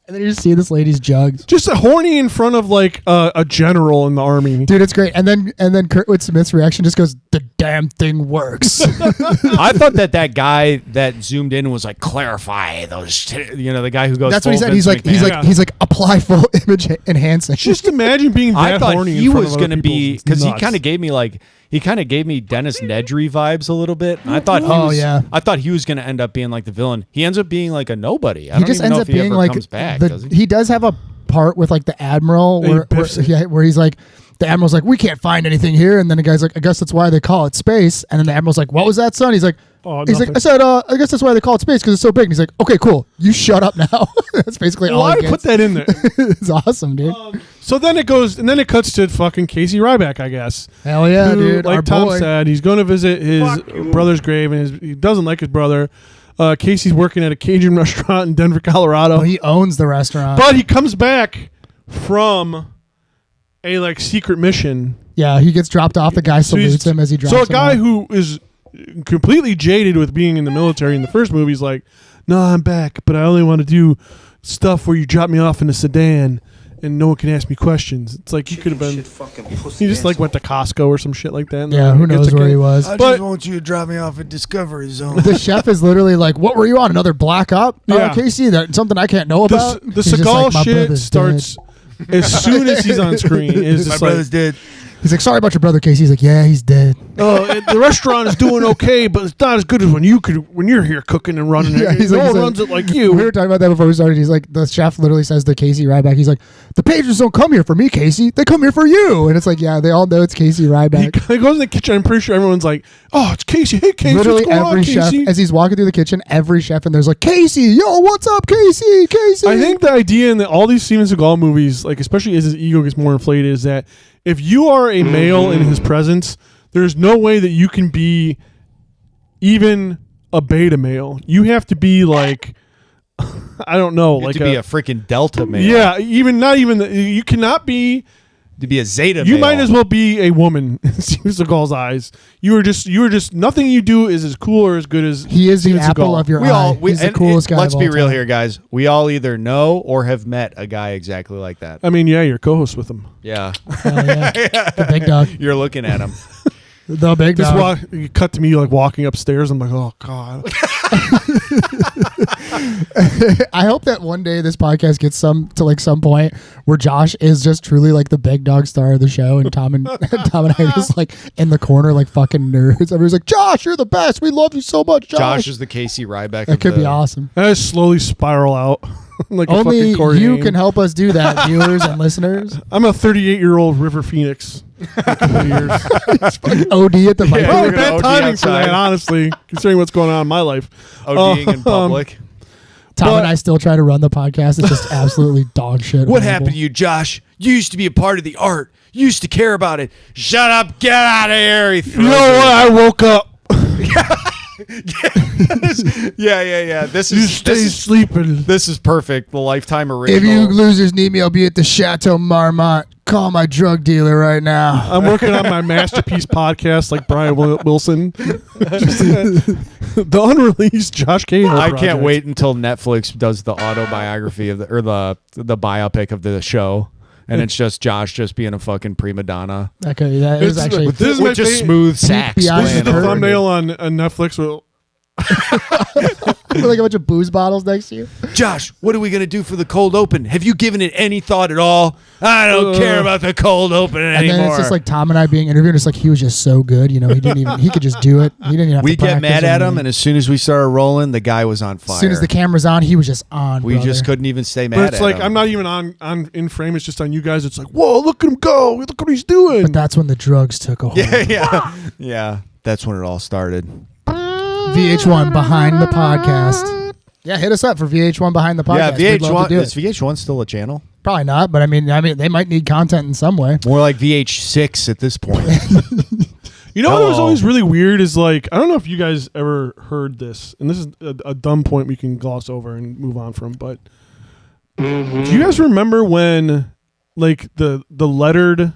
And then you just see this lady's jugs. Just a horny in front of like a general in the army. Dude, it's great. And then Kurtwood Smith's reaction just goes, the damn thing works. I thought that guy that zoomed in was like, clarify those, the guy who goes. That's what he full said. Vince He's McMahon. like, apply full image enhancing. Just imagine being that I thought horny he in front was of going to other be people. because he Nuts. kind of gave me Dennis Nedry vibes a little bit. And I thought I thought he was going to end up being like the villain. He ends up being like a nobody. I He don't just even ends know up if he being ever like comes back. the, Does he? he does have a part with like the admiral He where biffs it. where he's like, the admiral's like, we can't find anything here, and then the guy's like, I guess that's why they call it space. And then the admiral's like, what was that, son? He's like, Oh, he's like, nothing. I said, I guess that's why they call it space because it's so big. And he's like, okay, cool, you shut up now. That's basically all. Why he put gets. that in there? It's awesome, dude. So then it goes, and then it cuts to fucking Casey Ryback, I guess. Hell yeah, who, dude. Like Our Tom boy. said, he's going to visit his brother's grave, and he doesn't like his brother. Casey's working at a Cajun restaurant in Denver, Colorado. Oh, he owns the restaurant. But he comes back from a like secret mission. Yeah, he gets dropped off. The guy salutes him as he drops So a him guy off. who is completely jaded with being in the military in the first movie is like, no, I'm back, but I only want to do stuff where you drop me off in a sedan and no one can ask me questions. It's like you could have been. He just like went to Costco or some shit like that. Yeah, who knows where he was? I just want you to drop me off at Discovery Zone. The chef is literally like, "What were you on? Another Black Op? Yeah. Casey, that's something I can't know about." The Seagal like, shit starts as soon as he's on screen. Is my brother's dead. He's like, "Sorry about your brother, Casey." He's like, "Yeah, he's dead." The restaurant is doing okay, but it's not as good as when you're here cooking and running it. He's no like, one runs it like you. We were talking about that before we started. He's like, the chef literally says to Casey Ryback, he's like, "The patrons don't come here for me, Casey. They come here for you." And it's like, yeah, they all know it's Casey Ryback. He goes in the kitchen. I'm pretty sure everyone's like, "Oh, it's Casey. Hey, Casey, Literally what's going every on, chef, Casey?" as he's walking through the kitchen, every chef in there's like, "Casey, yo, what's up, Casey? Casey." I think the idea in all these Steven Seagal movies, like especially as his ego gets more inflated, is that if you are a male in his presence, there's no way that you can be even a beta male. You have to be like, I don't know, You like have to be a freaking delta male. Yeah, you cannot be. To be a zeta You male. might as well be a woman in Steven Seagal's eyes. You are just nothing you do is as cool or as good as he is the Steven apple Seagal. of your eye. He's the coolest guy. Let's of be all real time. here, guys. We all either know or have met a guy exactly like that. I mean, yeah, you're co-host with him. Yeah. Hell yeah. The big dog. You're looking at him. The big dog. You cut to me like walking upstairs. I'm like, oh god. I hope that one day this podcast gets some point where Josh is just truly like the big dog star of the show, and Tom and I are just like in the corner like fucking nerds. Everybody's like, "Josh, you're the best. We love you so much, Josh." Josh is the Casey Ryback. That could be awesome. I just slowly spiral out. Like Only a fucking Corey you Haim. can help us do that, viewers and listeners. I'm a 38-year-old River Phoenix. A couple of years. OD at the mic. Probably we're gonna bad OD timing for outside. that, honestly, considering what's going on in my life. ODing in public. Tom and I still try to run the podcast. It's just absolutely dog shit. What horrible. happened to you, Josh? You used to be a part of the art. You used to care about it. Shut up. Get out of here. He You know what? I woke up. Yeah. This You is stay sleeping. This is perfect. The Lifetime original. If you losers need me, I'll be at the Chateau Marmont. Call my drug dealer right now. I'm working on my masterpiece podcast like Brian Wilson. Just, the unreleased Josh Cahill I project. can't wait until Netflix does the autobiography of the biopic of the show, and it's just Josh just being a fucking prima donna Okay, that is This is- actually. this is with my just fa- smooth sax. beyond This is playing the Curtain. over thumbnail on Netflix. With, with like a bunch of booze bottles next to you. it. Josh, what are we gonna do for the cold open? Have you given it any thought at all? I don't care about the cold open And anymore. then it's just like Tom and I being interviewed. It's like he was just so good, he could just do it. He didn't even have we to get mad practice at him, anything. and as soon as we started rolling, the guy was on fire. As soon as the camera's on, he was just on. we brother. just couldn't even stay mad. but it's at like him. I'm not even on in frame. It's just on you guys. It's like, whoa, look at him go! Look what he's doing. But that's when the drugs took a hold. Yeah. That's when it all started. VH1 behind the podcast. Yeah, hit us up for VH1 behind the podcast. Yeah, We'd love to VH1 do is it. VH1 still a channel? Probably not, but I mean, they might need content in some way. More like VH6 at this point. You know what was Hello. always really weird is like, I don't know if you guys ever heard this, and this is a dumb point we can gloss over and move on from, but do you guys remember when like the lettered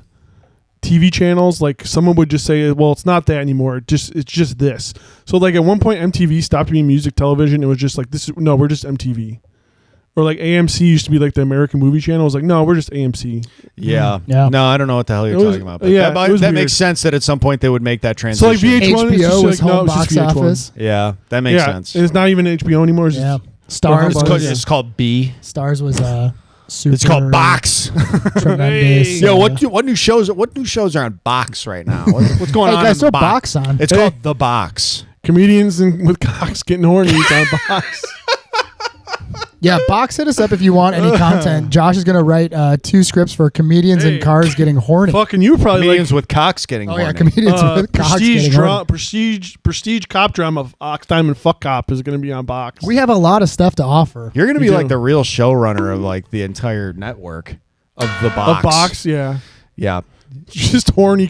TV channels, like someone would just say, well, it's not that anymore. It's just this. So like at one point MTV stopped being music television. It was just like, we're just MTV. Or like AMC used to be like the American movie channel. It was like, no, we're just AMC. Yeah. Yeah. No, I don't know what the hell you're It was- talking about. But yeah, that, it was that weird. makes sense that at some point they would make that So transition. like VH1 is HBO just was like, no, home it's just box VH1. office. Yeah, that makes Yeah, sense. and it's not even HBO anymore. It's Yeah. just, Stars It's was, It's called B. Stars was super. It's called Box. Tremendous. Yo, what new shows are on Box right now? What's going Hey on? guys, on throw Box on. It's Hey. called The Box. comedians with cocks getting horny on Box. Yeah, Box, hit us up if you want any content. Josh is gonna write 2 scripts for comedians Hey. in cars getting horny. Fucking you probably Comedians like with cocks getting Oh yeah, horny. comedians with cocks prestige getting horny. prestige cop drama of Ox Diamond Fuck Cop is going to be on Box. We have a lot of stuff to offer. You're gonna We be do. like the real showrunner of like the entire network of The Box. a Box, yeah, Yeah. just horny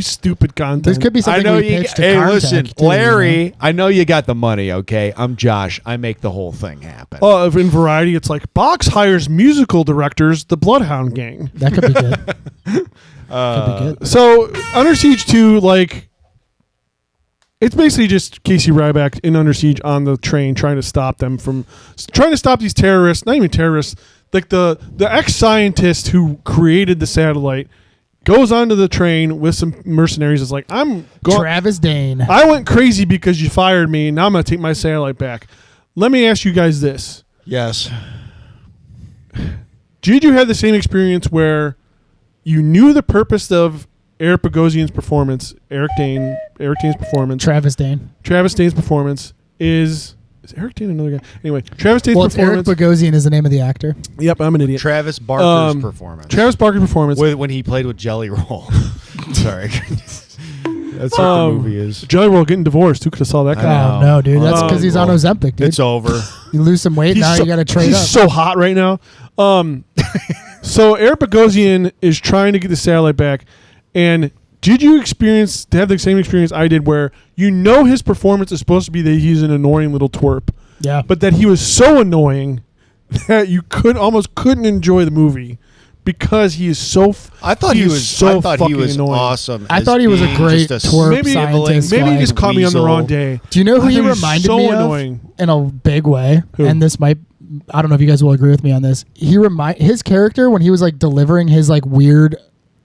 stupid content. This could be I something know we you. pitch to Hey, Cartech, listen, too, you Larry. know? I know you got the money. Okay, I'm Josh. I make the whole thing happen. Oh, if in Variety, it's like Box hires musical directors, the Bloodhound Gang. That could be good. Could be good. So Under Siege 2, like, It's basically just Casey Ryback in Under Siege on the train trying to stop these terrorists, not even terrorists, like the ex-scientist who created the satellite goes onto the train with some mercenaries. It's like, Travis Dane. I went crazy because you fired me, and now I'm going to take my satellite back. Let me ask you guys this. Yes. Did you have the same experience where you knew the purpose of Eric Bogosian's performance, Travis Dane's performance is Eric Dane another guy? Anyway, Travis Dane's performance. Eric Bogosian is the name of the actor. Yep, I'm an idiot. Travis Barker's performance. Travis Barker's performance. When he played with Jelly Roll. Sorry. That's what the movie is. Jelly Roll getting divorced. Who could have saw that guy? Oh, no, dude. That's because he's on Ozempic, dude. It's over. You lose some weight, now you got to trade up. He's so hot right now. So Eric Bogosian is trying to get the satellite back. And did you have the same experience I did where his performance is supposed to be that he's an annoying little twerp? Yeah. But that he was so annoying that you almost couldn't enjoy the movie because he is so I thought he was annoying. Awesome. I thought he was a great twerp scientist. Maybe he just caught me on the wrong day. Do you know who he reminded me of in a big way? Who? And this might, I don't know if you guys will agree with me on this. His character when he was like delivering his like weird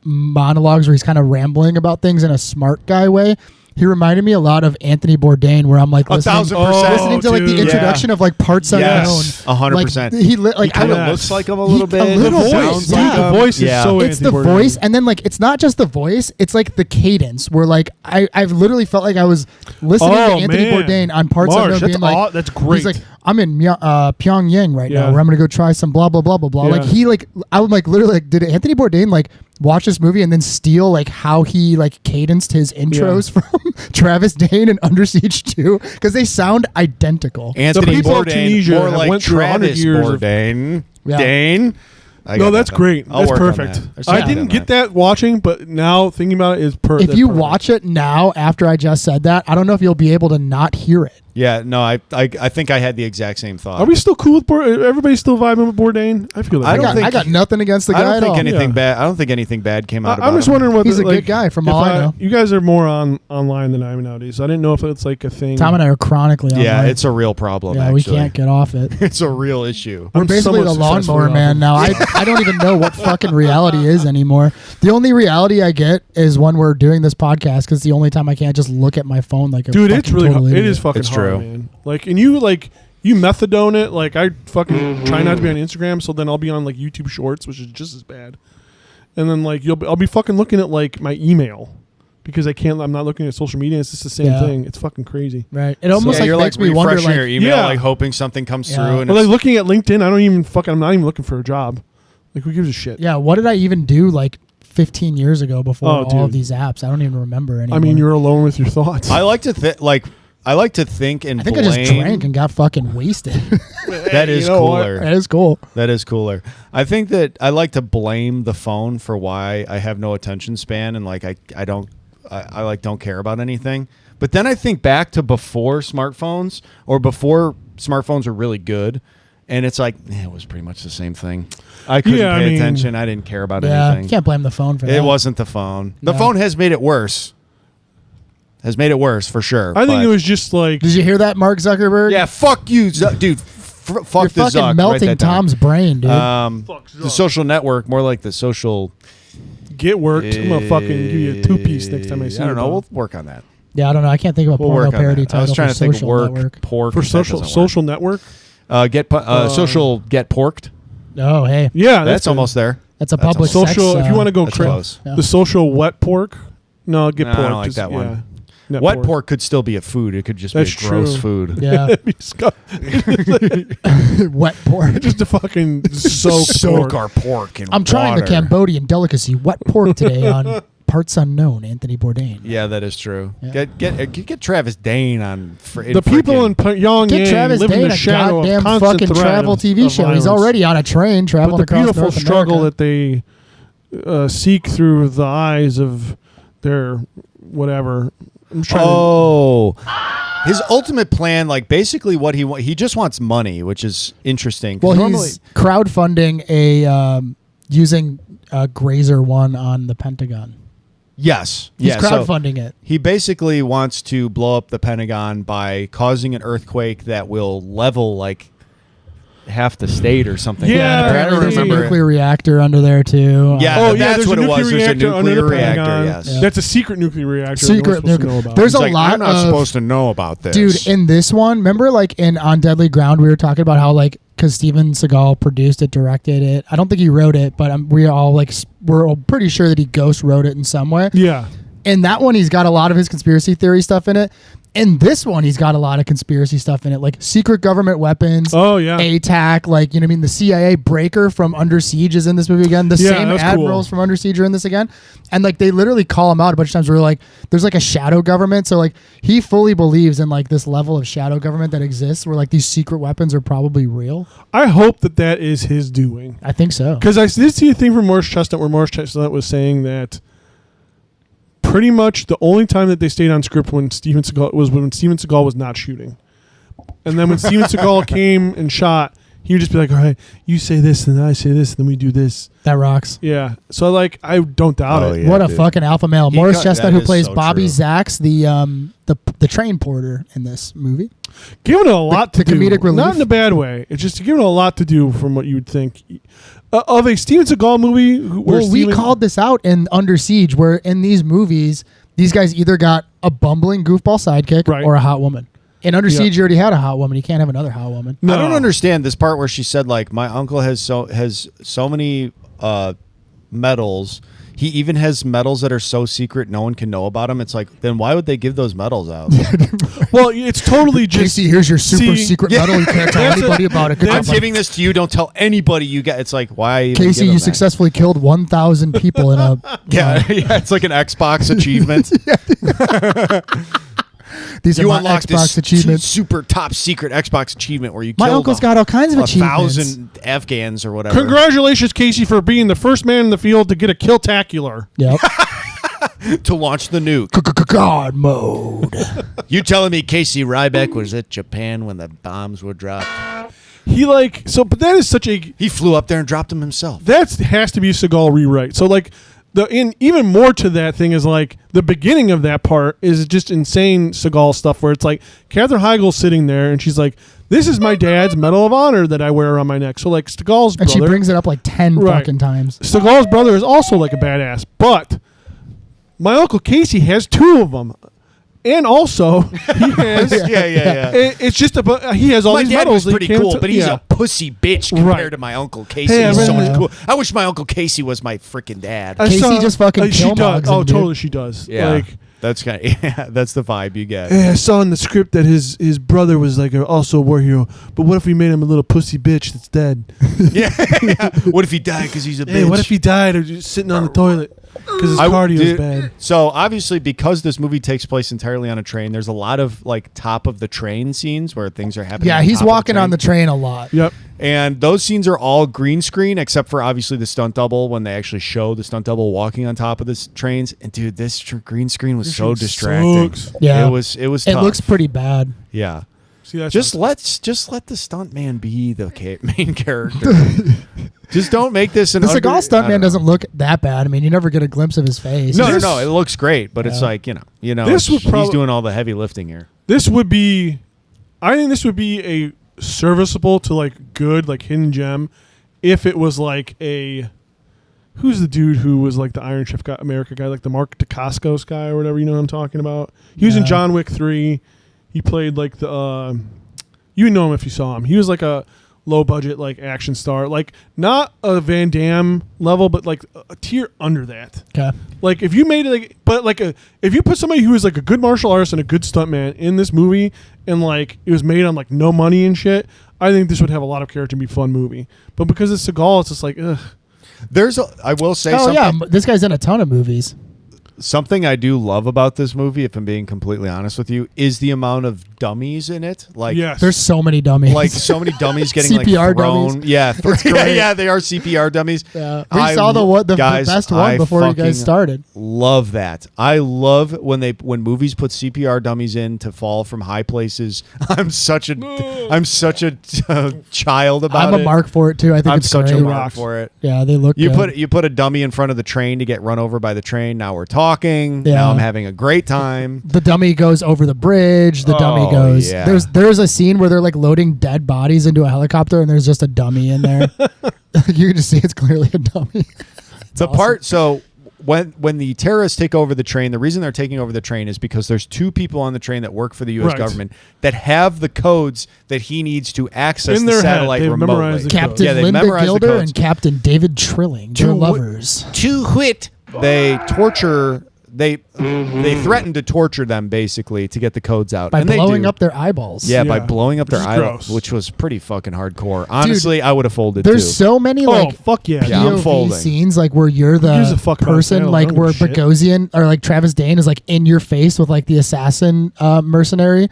monologues where he's kind of rambling about things in a smart guy way. He reminded me a lot of Anthony Bourdain, where I'm like listening to like the introduction of like Parts Unknown. 100%. He kind of looks like him a little bit. The voice is so. It's the voice, and then like it's not just the voice; it's like the cadence. Where like I've literally felt like I was listening to Anthony Bourdain on Parts Unknown, being like, that's great. He's like, I'm in Pyongyang right now, where I'm gonna go try some blah blah blah blah blah. Yeah. I would like literally like, did Anthony Bourdain like watch this movie and then steal like how he like cadenced his intros from Travis Dane and Under Siege 2 because they sound identical. Anthony Bourdain, more like went through 100 Travis years Bourdain. Yeah. Dane. No, that's great. That's perfect. I didn't get that watching, but now thinking about it is perfect. If you watch it now after I just said that, I don't know if you'll be able to not hear it. Yeah, no, I think I had the exact same thought. Are we still cool with Bourdain? Everybody's still vibing with Bourdain? I feel like I got nothing against the guy at all. I don't think anything bad came out. I'm just wondering what he's a good guy from all I know. You guys are more online than I am nowadays. I didn't know if it's like a thing. Tom and I are chronically online. Yeah, it's a real problem. Yeah, actually. we can't get off it. It's a real issue. We're basically the lawnmower man now. I don't even know what fucking reality is anymore. The only reality I get is when we're doing this podcast because it's the only time I can't just look at my phone like a dude. It's really hard. It is fucking it's hard, true. Man. Like, and you methadone it. Like, I fucking try not to be on Instagram, so then I'll be on like YouTube Shorts, which is just as bad. And then like I'll be fucking looking at like my email because I'm not looking at social media. It's just the same thing. It's fucking crazy. Right. It almost you're makes like me wonder, like, your email, like hoping something comes through. And like looking at LinkedIn, I'm not even looking for a job. Like, who gives a shit? Yeah. What did I even do like 15 years ago before all of these apps? I don't even remember anymore. I mean, you're alone with your thoughts. I like to think and I think blame. I just drank and got fucking wasted. That is cooler. That is cool. That is cooler. I think that I like to blame the phone for why I have no attention span and like I don't care about anything. But then I think back to before smartphones or before smartphones were really good. And it's like, it was pretty much the same thing. I couldn't pay attention. I didn't care about anything. You can't blame the phone for that. It wasn't the phone. The phone has made it worse. Has made it worse for sure. I think it was just like. Did you hear that, Mark Zuckerberg? Yeah, fuck you, dude. Fuck You're the Zuck. fucking melting Tom's brain, dude. The social network, more like the social. Get worked. I'm gonna fucking give you a 2-piece next time I see you. I don't know. We'll work on that. Yeah, I don't know. I can't think of a porno parody title. I was trying to think of work, network. pork. For social network? Social get porked. Oh, hey. Yeah, that's almost there. That's a public social. sex, if you want to go close. The social wet pork. No, get pork. I don't like that one. Yeah. Wet pork could still be a food. It could just be a gross food. Yeah. Wet pork. Just to fucking soak our pork in I'm trying water. the Cambodian delicacy wet pork today on Parts Unknown, Anthony Bourdain. Yeah, that is true. Yeah. Get Travis Dane on. The people in Pyongyang get Travis live in Dane the a shadow goddamn of constant fucking threat travel of TV show. violence. He's already on a train traveling but the across beautiful North struggle America. that they seek through the eyes of their whatever. His ultimate plan, like basically what he just wants money, which is interesting. Well, he's crowdfunding a using Grazer 1 on the Pentagon. Yes. He's crowdfunding it. He basically wants to blow up the Pentagon by causing an earthquake that will level like half the state or something. Yeah, apparently there's a remember. nuclear reactor under there too. Yeah, there's that's what it was. There's a nuclear reactor. Pentagon. Yes, Yeah. That's a secret nuclear reactor. Secret no one's supposed to nuclear. know about. There's He's a like, lot I'm not of supposed to know about this, dude. In this one, remember, like on Deadly Ground, we were talking about how like because Steven Seagal produced it, directed it. I don't think he wrote it, but we're all pretty sure that he ghost wrote it in some way. Yeah. In that one, he's got a lot of his conspiracy theory stuff in it. In this one, he's got a lot of conspiracy stuff in it, like secret government weapons. Oh yeah. ATAC, like, you know what I mean? The CIA breaker from Under Siege is in this movie again. The same admirals from Under Siege are in this again. And like they literally call him out a bunch of times where like there's like a shadow government. So like he fully believes in like this level of shadow government that exists where like these secret weapons are probably real. I hope that is his doing. I think so. Because I did see a thing from Morris Chestnut where Morris Chestnut was saying that pretty much the only time that they stayed on script when Steven Seagal was not shooting. And then when Steven Seagal came and shot, he would just be like, all right, you say this, and then I say this, and then we do this. That rocks. Yeah. So like I don't doubt it. Yeah, what a fucking alpha male. Morris Chestnut, who plays so Bobby true. Zacks, the train porter in this movie. Giving it a lot to the do. comedic relief. Not in a bad way. It's just giving it a lot to do from what you would think. Of a Steven Seagal movie where we called this out in Under Siege, where in these movies, these guys either got a bumbling goofball sidekick or a hot woman. In Under Siege, you already had a hot woman. You can't have another hot woman. No. I don't understand this part where she said like my uncle has so many medals. He even has medals that are so secret no one can know about him. It's like, then why would they give those medals out? Well, it's totally just. Casey, here's your super secret medal. You can't tell anybody about it. I'm giving this to you. Don't tell anybody you got. It's like, why? Casey, you successfully killed 1,000 people in a. Yeah, it's like an Xbox achievement. These you are my unlocked Xbox this achievements. super top secret Xbox achievement where you my killed uncle's got all kinds of achievements. 1,000 Afghans or whatever. Congratulations, Casey, for being the first man in the field to get a killtacular. Yep. To launch the nuke. God mode. You telling me Casey Ryback was at Japan when the bombs were dropped? But that is such a. He flew up there and dropped them himself. That has to be a Seagal rewrite. So like. Even more to that thing is like the beginning of that part is just insane Seagal stuff where it's like Katherine Heigl's sitting there and she's like, "This is my dad's Medal of Honor that I wear around my neck." So like Seagal's brother, and she brings it up like 10 fucking times. Seagal's brother is also like a badass, but my Uncle Casey has 2 of them. And also, he has It's just he has all my these dad medals. Was pretty cool, but he's a pussy bitch compared to my Uncle Casey. Hey, he's so much cool. I wish my Uncle Casey was my freaking dad. Casey just fucking she does. Him, dude. Totally, she does. Yeah, like, that's kind of that's the vibe you get. Hey, I saw in the script that his brother was like also a war hero, but what if we made him a little pussy bitch that's dead? yeah. What if he died because he's a bitch? Hey, what if he died or just sitting on the toilet? Because his cardio is bad. So obviously, because this movie takes place entirely on a train, there's a lot of like top of the train scenes where things are happening. Yeah, he's walking on the train a lot. Yep. And those scenes are all green screen, except for obviously the stunt double when they actually show the stunt double walking on top of the trains. And dude, this green screen was so distracting. Yeah, it was. It tough. Looks pretty bad. Yeah. See, just let the stunt man be the main character. Just don't make this an. The Seagal stuntman doesn't look that bad. I mean, you never get a glimpse of his face. No. It looks great, but it's like you know, this he's doing all the heavy lifting here. This would be, I think this would be a serviceable to like good like hidden gem, if it was like a. Who's the dude who was like the Iron Chef guy, America guy, like the Mark Dacascos guy or whatever? You know what I'm talking about? He was in John Wick 3. He played like the. You know him if you saw him. He was like a low budget like action star, like not a Van Damme level, but like a tier under that. Okay. Like if you made it if you put somebody who is like a good martial artist and a good stuntman in this movie, and like it was made on like no money and shit, I think this would have a lot of character and be a fun movie. But because it's Seagal, it's just like ugh. I will say something. Yeah, this guy's in a ton of movies. Something I do love about this movie, if I'm being completely honest with you, is the amount of dummies in it. Like, yes. There's so many dummies. Like so many dummies getting CPR like thrown. dummies. Yeah, yeah, they are CPR dummies. Yeah. We saw the best one before you guys started. Love that. I love when movies put CPR dummies in to fall from high places. I'm such a child about it. I'm a mark for it too. I think I'm it's such great. a mark for it. Yeah, they look. You put a dummy in front of the train to get run over by the train. Now we're talking. talking. Yeah. Now I'm having a great time. The dummy goes over the bridge. The dummy goes. Yeah. There's a scene where they're like loading dead bodies into a helicopter, and there's just a dummy in there. You can just see it's clearly a dummy. So when the terrorists take over the train, the reason they're taking over the train is because there's two people on the train that work for the U.S. government that have the codes that he needs to access the satellite remotely. Captain Linda Gilder and Captain David Trilling, they're lovers. To wit, they torture. They threaten to torture them basically to get the codes out by and blowing up their eyeballs. Yeah, by blowing up their eyeballs, which was pretty fucking hardcore. Honestly, Dude, I would have folded. There's too. so many like POV scenes like where you're the person, like where Bogosian or like Travis Dane is like in your face with like the assassin mercenary.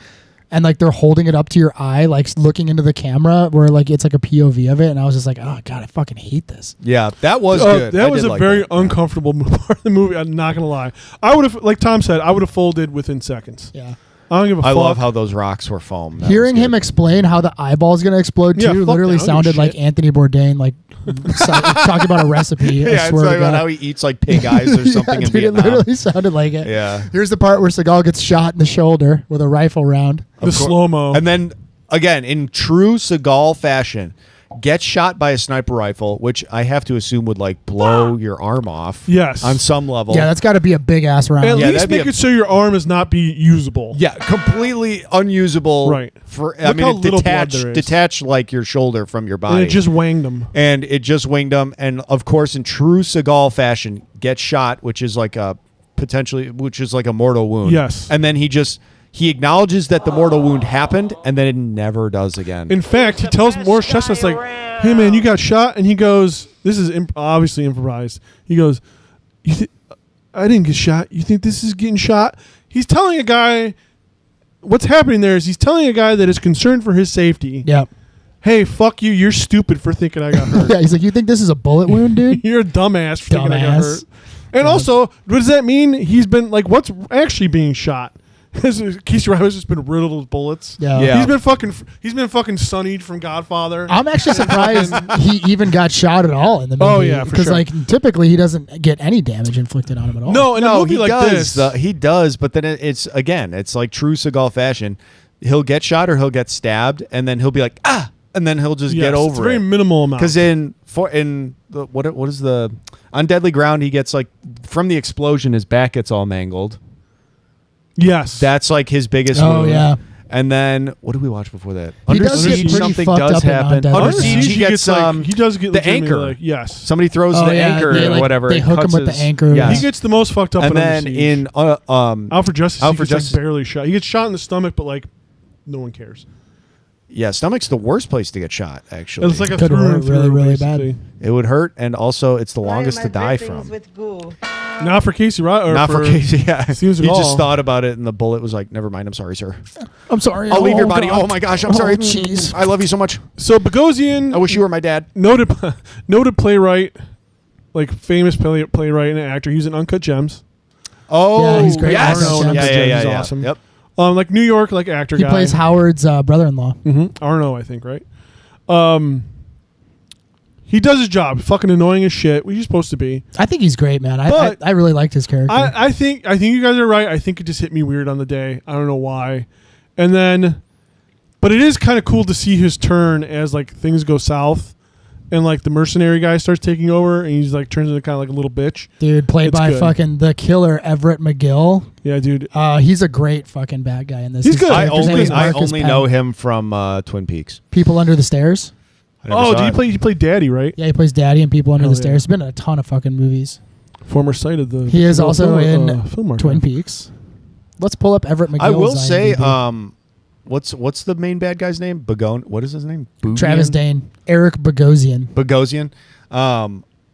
And like they're holding it up to your eye, like looking into the camera, where like it's like a POV of it, and I was just like, "Oh God, I fucking hate this." Yeah, that was good. That was a very uncomfortable part of the movie. I'm not gonna lie. I would have, like Tom said, I would have folded within seconds. Yeah, I don't give a fuck. I love how those rocks were foam. Hearing him explain how the eyeball is gonna explode too literally sounded like Anthony Bourdain, like talking about a recipe. Yeah, I swear it's to God. about how he eats like pig eyes or something in dude, Vietnam. It literally sounded like it. Yeah. Here's the part where Seagal gets shot in the shoulder with a rifle round. The slow-mo. And then, again, in true Seagal fashion, gets shot by a sniper rifle, which I have to assume would like blow your arm off. Yes. On some level. Yeah, that's got to be a big ass round. At least make it so your arm is not be usable. Yeah, completely unusable. Right. I mean, it detached like your shoulder from your body. And it just winged him. And of course, in true Seagal fashion, gets shot, which is like a mortal wound. Yes. And then he acknowledges that the mortal wound happened, and then it never does again. In fact, he tells Morris Chestnut's like, "Hey man, you got shot," and he goes, "This is obviously improvised." He goes, "I didn't get shot. You think this is getting shot?" He's telling a guy. What's happening there is he's telling a guy that is concerned for his safety. Yeah. Hey, fuck you. You're stupid for thinking I got hurt. Yeah, he's like, "You think this is a bullet wound, dude? You're a dumbass for thinking I got hurt." And also, what does that mean? He's been like, what's actually being shot? Casey Ryback's just been riddled with bullets. Yeah. He's been fucking sunnied from Godfather. I'm actually surprised he even got shot at all in the movie. Oh yeah, because like typically he doesn't get any damage inflicted on him at all. No, in a movie like does, this, he does. But then it's like true Seagal fashion. He'll get shot or he'll get stabbed, and then he'll be like and then he'll just get over it's a very minimal amount. Because what is the on Deadly Ground, he gets like from the explosion, his back gets all mangled. Yes, that's like his biggest wound. Yeah. And then what did we watch before that? He does get pretty something fucked does up happen. Under Siege, he gets the anchor. Like, yes, somebody throws the anchor or whatever. They hook him with the anchor. Yes. He gets the most fucked up. And then in Alfred Justice, he gets Justice, like barely shot. He gets shot in the stomach, but like no one cares. Yeah, stomach's the worst place to get shot. Actually, it's like a could hurt really bad. It would hurt, and also it's the longest to die from. Not for Casey, right? Not for Casey. Yeah, he just thought about it, and the bullet was like, "Never mind. I'm sorry, sir. I'm sorry. I'll leave your body. God. Oh my gosh, I'm sorry. Jeez, I love you so much." So Bogosian, I wish you were my dad. Noted playwright, like famous playwright and actor. He was in Uncut Gems. Oh, yeah, he's great. Yes. Yeah. He's awesome. Yep. Like New York, like actor. He plays Howard's brother-in-law. Arno, I think, right? He does his job. Fucking annoying as shit. What he's supposed to be. I think he's great, man. I really liked his character. I think you guys are right. I think it just hit me weird on the day. I don't know why. And then, but it is kind of cool to see his turn as like things go south, and like the mercenary guy starts taking over, and he's like turns into kind of like a little bitch. Dude, played by fucking the killer Everett McGill. Yeah, dude. He's a great fucking bad guy in this. He's good. I only know him from Twin Peaks. People Under the Stairs. Oh, he played Daddy, right? Yeah, he plays Daddy in People Under the Stairs. He's been in a ton of fucking movies. Former site of the. He is also in Film Twin Peaks. Let's pull up Everett McGill's I will say, IMDb. what's the main bad guy's name? What is his name? Travis Dane. Eric Bogosian.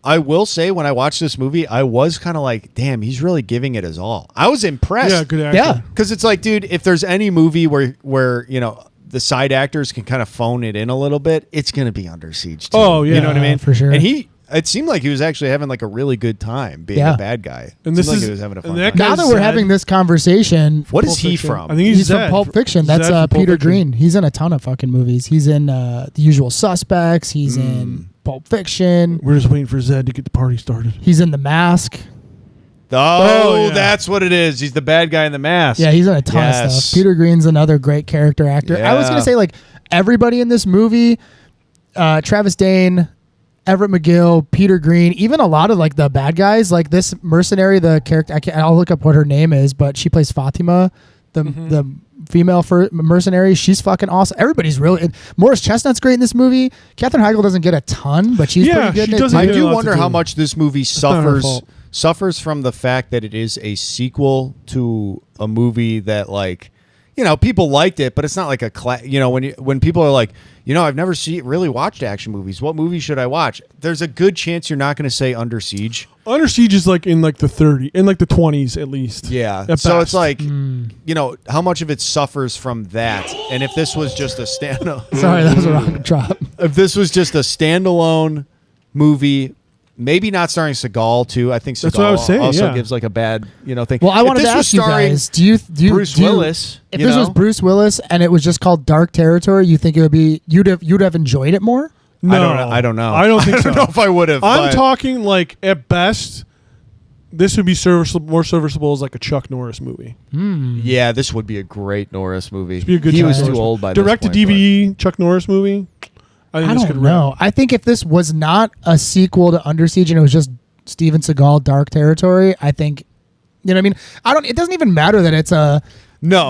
I will say, when I watched this movie, I was kind of like, damn, he's really giving it his all. I was impressed. Yeah, good actor. Yeah. Because it's like, dude, if there's any movie where you know, the side actors can kind of phone it in a little bit, it's going to be Under Siege too. Oh, yeah. You know what I mean? For sure. And it seemed like he was actually having like a really good time being a bad guy. And this like he was having a fun time. Now that we're having this conversation, what is he from? I think he's from Pulp Fiction. That's Peter Green. He's in a ton of fucking movies. He's in The Usual Suspects. He's in Pulp Fiction. We're just waiting for Zed to get the party started. He's in The Mask. Oh, that's what it is. He's the bad guy in the mask. Yeah, he's in a ton of stuff. Peter Green's another great character actor. Yeah. I was going to say, like, everybody in this movie, Travis Dane, Everett McGill, Peter Green, even a lot of, like, the bad guys, like this mercenary, the character, I'll look up what her name is, but she plays Fatima, the female mercenary. She's fucking awesome. Everybody's really... Morris Chestnut's great in this movie. Katherine Heigl doesn't get a ton, but she's pretty good in it. I do wonder how much this movie suffers from the fact that it is a sequel to a movie that, like, you know, people liked it, but it's not like a you know, when people are like, you know, I've never really watched action movies. What movie should I watch? There's a good chance you're not going to say Under Siege. Under Siege is like in like the 20s at least. Yeah. At so best. it's like, you know, how much of it suffers from that? And if this was just a standalone... Sorry, that was a wrong drop. If this was just a standalone movie... Maybe not starring Seagal too. I think Seagal That's what I was saying, also yeah. gives like a bad, you know, thing. Well, I wanted to ask you guys: Do you Bruce Willis? If this was Bruce Willis and it was just called Dark Territory, you think it would be you'd have enjoyed it more? No, I don't know. I don't think I don't know if I would have. I'm talking like at best, this would be more serviceable as like a Chuck Norris movie. Yeah, this would be a great Norris movie. Be a good he was Norris too old by direct this to DVD Chuck Norris movie. I don't know. I think if this was not a sequel to Under Siege and it was just Steven Seagal Dark Territory, I think, you know what I mean? It doesn't even matter that it's a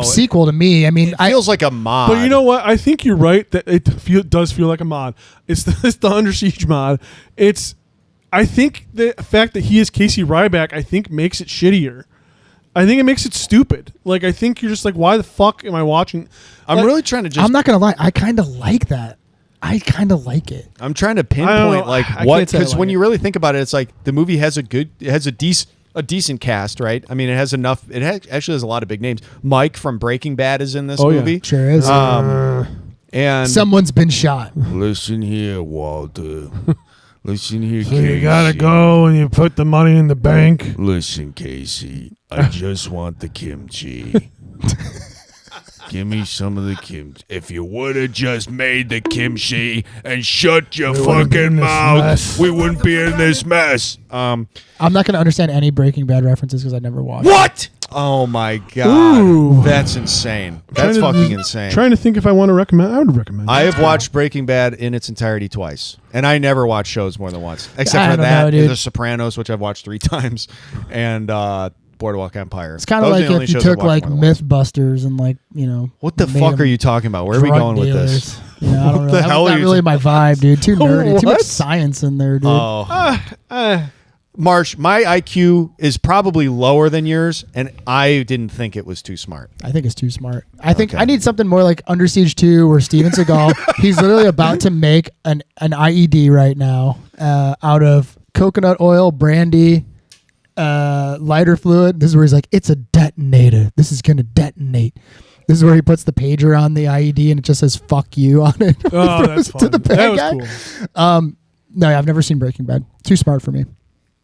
sequel to me. I mean, it feels like a mod. But you know what? I think you're right that it does feel like a mod. It's the Under Siege mod. I think the fact that he is Casey Ryback, I think makes it shittier. I think it makes it stupid. Like, I think you're just like, why the fuck am I watching? I'm really trying to I'm not going to lie. I kind of like that. I kind of like it. I'm trying to pinpoint like what, because when you really think about it, it's like the movie has a decent cast, right? I mean, it has enough. Actually has a lot of big names. Mike from Breaking Bad is in this movie. Yeah. Sure is. And someone's been shot. Listen here, Walter. Listen here, so Casey. You gotta go and you put the money in the bank. Listen, Casey. I just want the kimchi. Give me some of the kimchi. If you would have just made the kimchi and shut your fucking mouth, we wouldn't be in this mess. I'm not going to understand any Breaking Bad references because I never watched. What? Oh my god, Ooh. That's insane. That's fucking insane. Trying to think if I want to recommend. I would recommend. I have watched Breaking Bad in its entirety twice, and I never watch shows more than once, except for that, The Sopranos, which I've watched 3 times, and Boardwalk Empire. It's kind of like if you took like Mythbusters and like, you know, what the fuck are you talking about? Where are we going with this? You know, I don't know. That's not really my vibe, dude. Too nerdy. Too much science in there, dude. Marsh, my IQ is probably lower than yours, and I didn't think it was too smart. I think it's too smart. I think I need something more like Under Siege 2 or Steven Seagal. He's literally about to make an IED right now out of coconut oil, brandy, lighter fluid. This is where he's like, it's a detonator. This is going to detonate. This is where he puts the pager on the IED and it just says "fuck you" on it. Oh, that's fun. To the bad that was guy. Cool. No, I've never seen Breaking Bad. Too smart for me.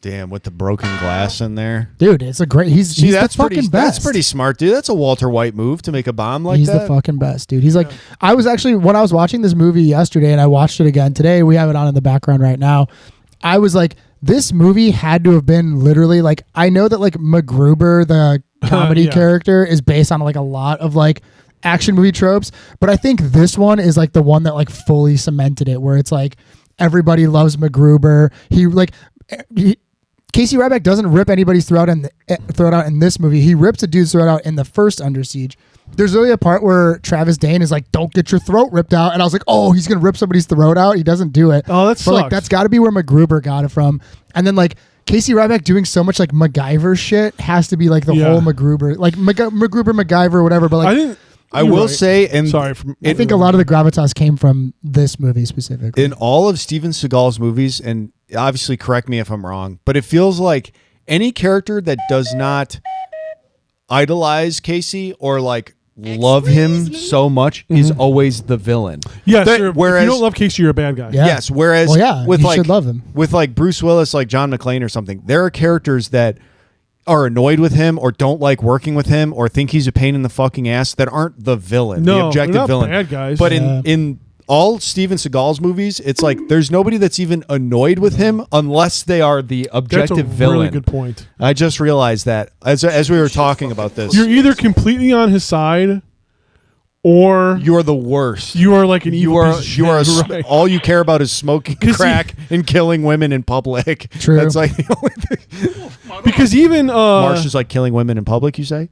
Damn, with the broken glass in there, dude. It's a great. He's the fucking best. That's pretty smart, dude. That's a Walter White move to make a bomb like he's that. He's the fucking best, dude. He's like, I was actually when I was watching this movie yesterday, and I watched it again today. We have it on in the background right now. I was like, this movie had to have been literally like. I know that like MacGruber, the comedy character, is based on like a lot of like action movie tropes, but I think this one is like the one that like fully cemented it, where it's like everybody loves MacGruber. Casey Ryback doesn't rip anybody's throat out in this movie. He rips a dude's throat out in the first Under Siege. There's really a part where Travis Dane is like, "Don't get your throat ripped out," and I was like, "Oh, he's gonna rip somebody's throat out." He doesn't do it. Oh, that sucks. But like, that's got to be where MacGruber got it from. And then like Casey Ryback doing so much like MacGyver shit has to be like the whole MacGruber, like MacGruber, MacGyver, whatever. But like, I will say, and I think a lot of the gravitas came from this movie specifically. In all of Steven Seagal's movies, and obviously correct me if I'm wrong, but it feels like any character that does not idolize Casey or like love him so much is always the villain. Yes, whereas if you don't love Casey, you're a bad guy. Yeah. Yes, whereas with you like should love him. With like Bruce Willis, like John McClane or something, there are characters that are annoyed with him or don't like working with him or think he's a pain in the fucking ass that aren't the villain, the objective they're not villain. bad guys. But in all Steven Seagal's movies, it's like there's nobody that's even annoyed with him unless they are the objective That's a villain. really good point. I just realized that as we were talking about this. You're either completely on his side, or you're the worst. You are like an evil piece of shit. Right. All you care about is smoking crack and killing women in public. True. That's like the only thing. Because even Marsh is like killing women in public. You say?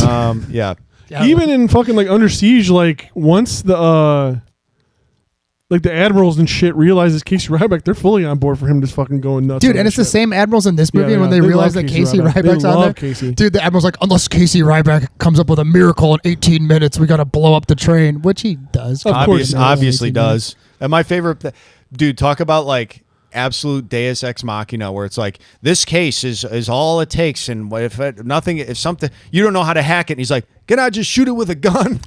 Yeah. Even in fucking like Under Siege, like once the like the admirals and shit realizes Casey Ryback, they're fully on board for him just fucking going nuts. Dude, and it's the same admirals in this movie. And when they realize that Casey Ryback's on there, Casey. dude, the admiral's like, unless Casey Ryback comes up with a miracle in 18 minutes, we got to blow up the train, which he does. Obviously does. And my favorite, dude, talk about like absolute Deus Ex Machina, where it's like this case is all it takes, and if something you don't know how to hack it, and he's like, can I just shoot it with a gun?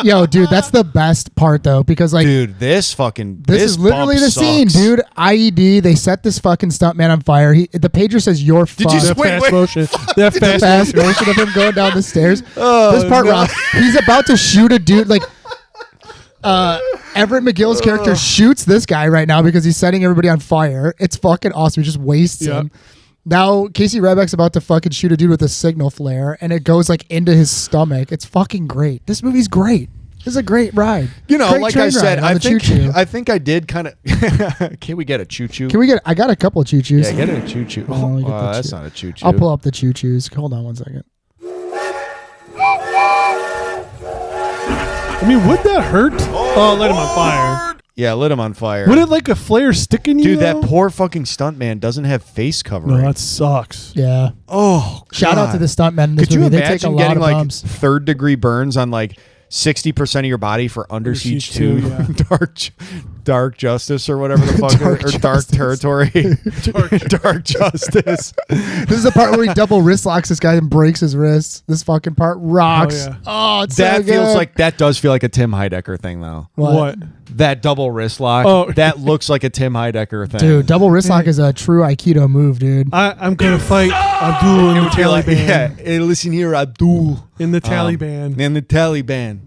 Yo, dude, that's the best part though, because like, dude, this is literally the scene, dude. IED, they set this fucking stuntman on fire. The pager says you're fucked. Did you fast motion? That fast motion of him going down the stairs. This part, Rob, he's about to shoot a dude like. Everett McGill's character shoots this guy right now because he's setting everybody on fire. It's fucking awesome. He just wastes him. Now Casey Ryback's about to fucking shoot a dude with a signal flare, and it goes like into his stomach. It's fucking great. This movie's great. This is a great ride. You know, great like I said, I think I did kind of. Can we get a choo choo? Can we get? I got a couple choo choos. Yeah, get a choo choo. Oh, that's not a choo choo. I'll pull up the choo choos. Hold on one second. I mean, would that hurt? Oh, lit him on fire. Yeah, lit him on fire. Would it like a flare stick in you? Dude, though? that poor fucking stuntman doesn't have face covering. No, that sucks. Yeah. Oh, shout out to the stuntmen in this Could movie. you They take a imagine lot getting of like bumps. 3rd-degree burns on like 60% of your body for Under Siege 2, yeah. dark Justice or whatever the fuck, or Dark Territory, dark Justice. This is the part where he double wrist locks this guy and breaks his wrists. This fucking part rocks. It's that so feels good. like that does feel like a Tim Heidecker thing though. What? That double wrist lock. Oh. That looks like a Tim Heidecker thing. Dude, double wrist lock is a true Aikido move, dude. I'm gonna fight Abdul in the Taliban. Yeah, hey, listen here, Abdul. In the Taliban. In the Taliban.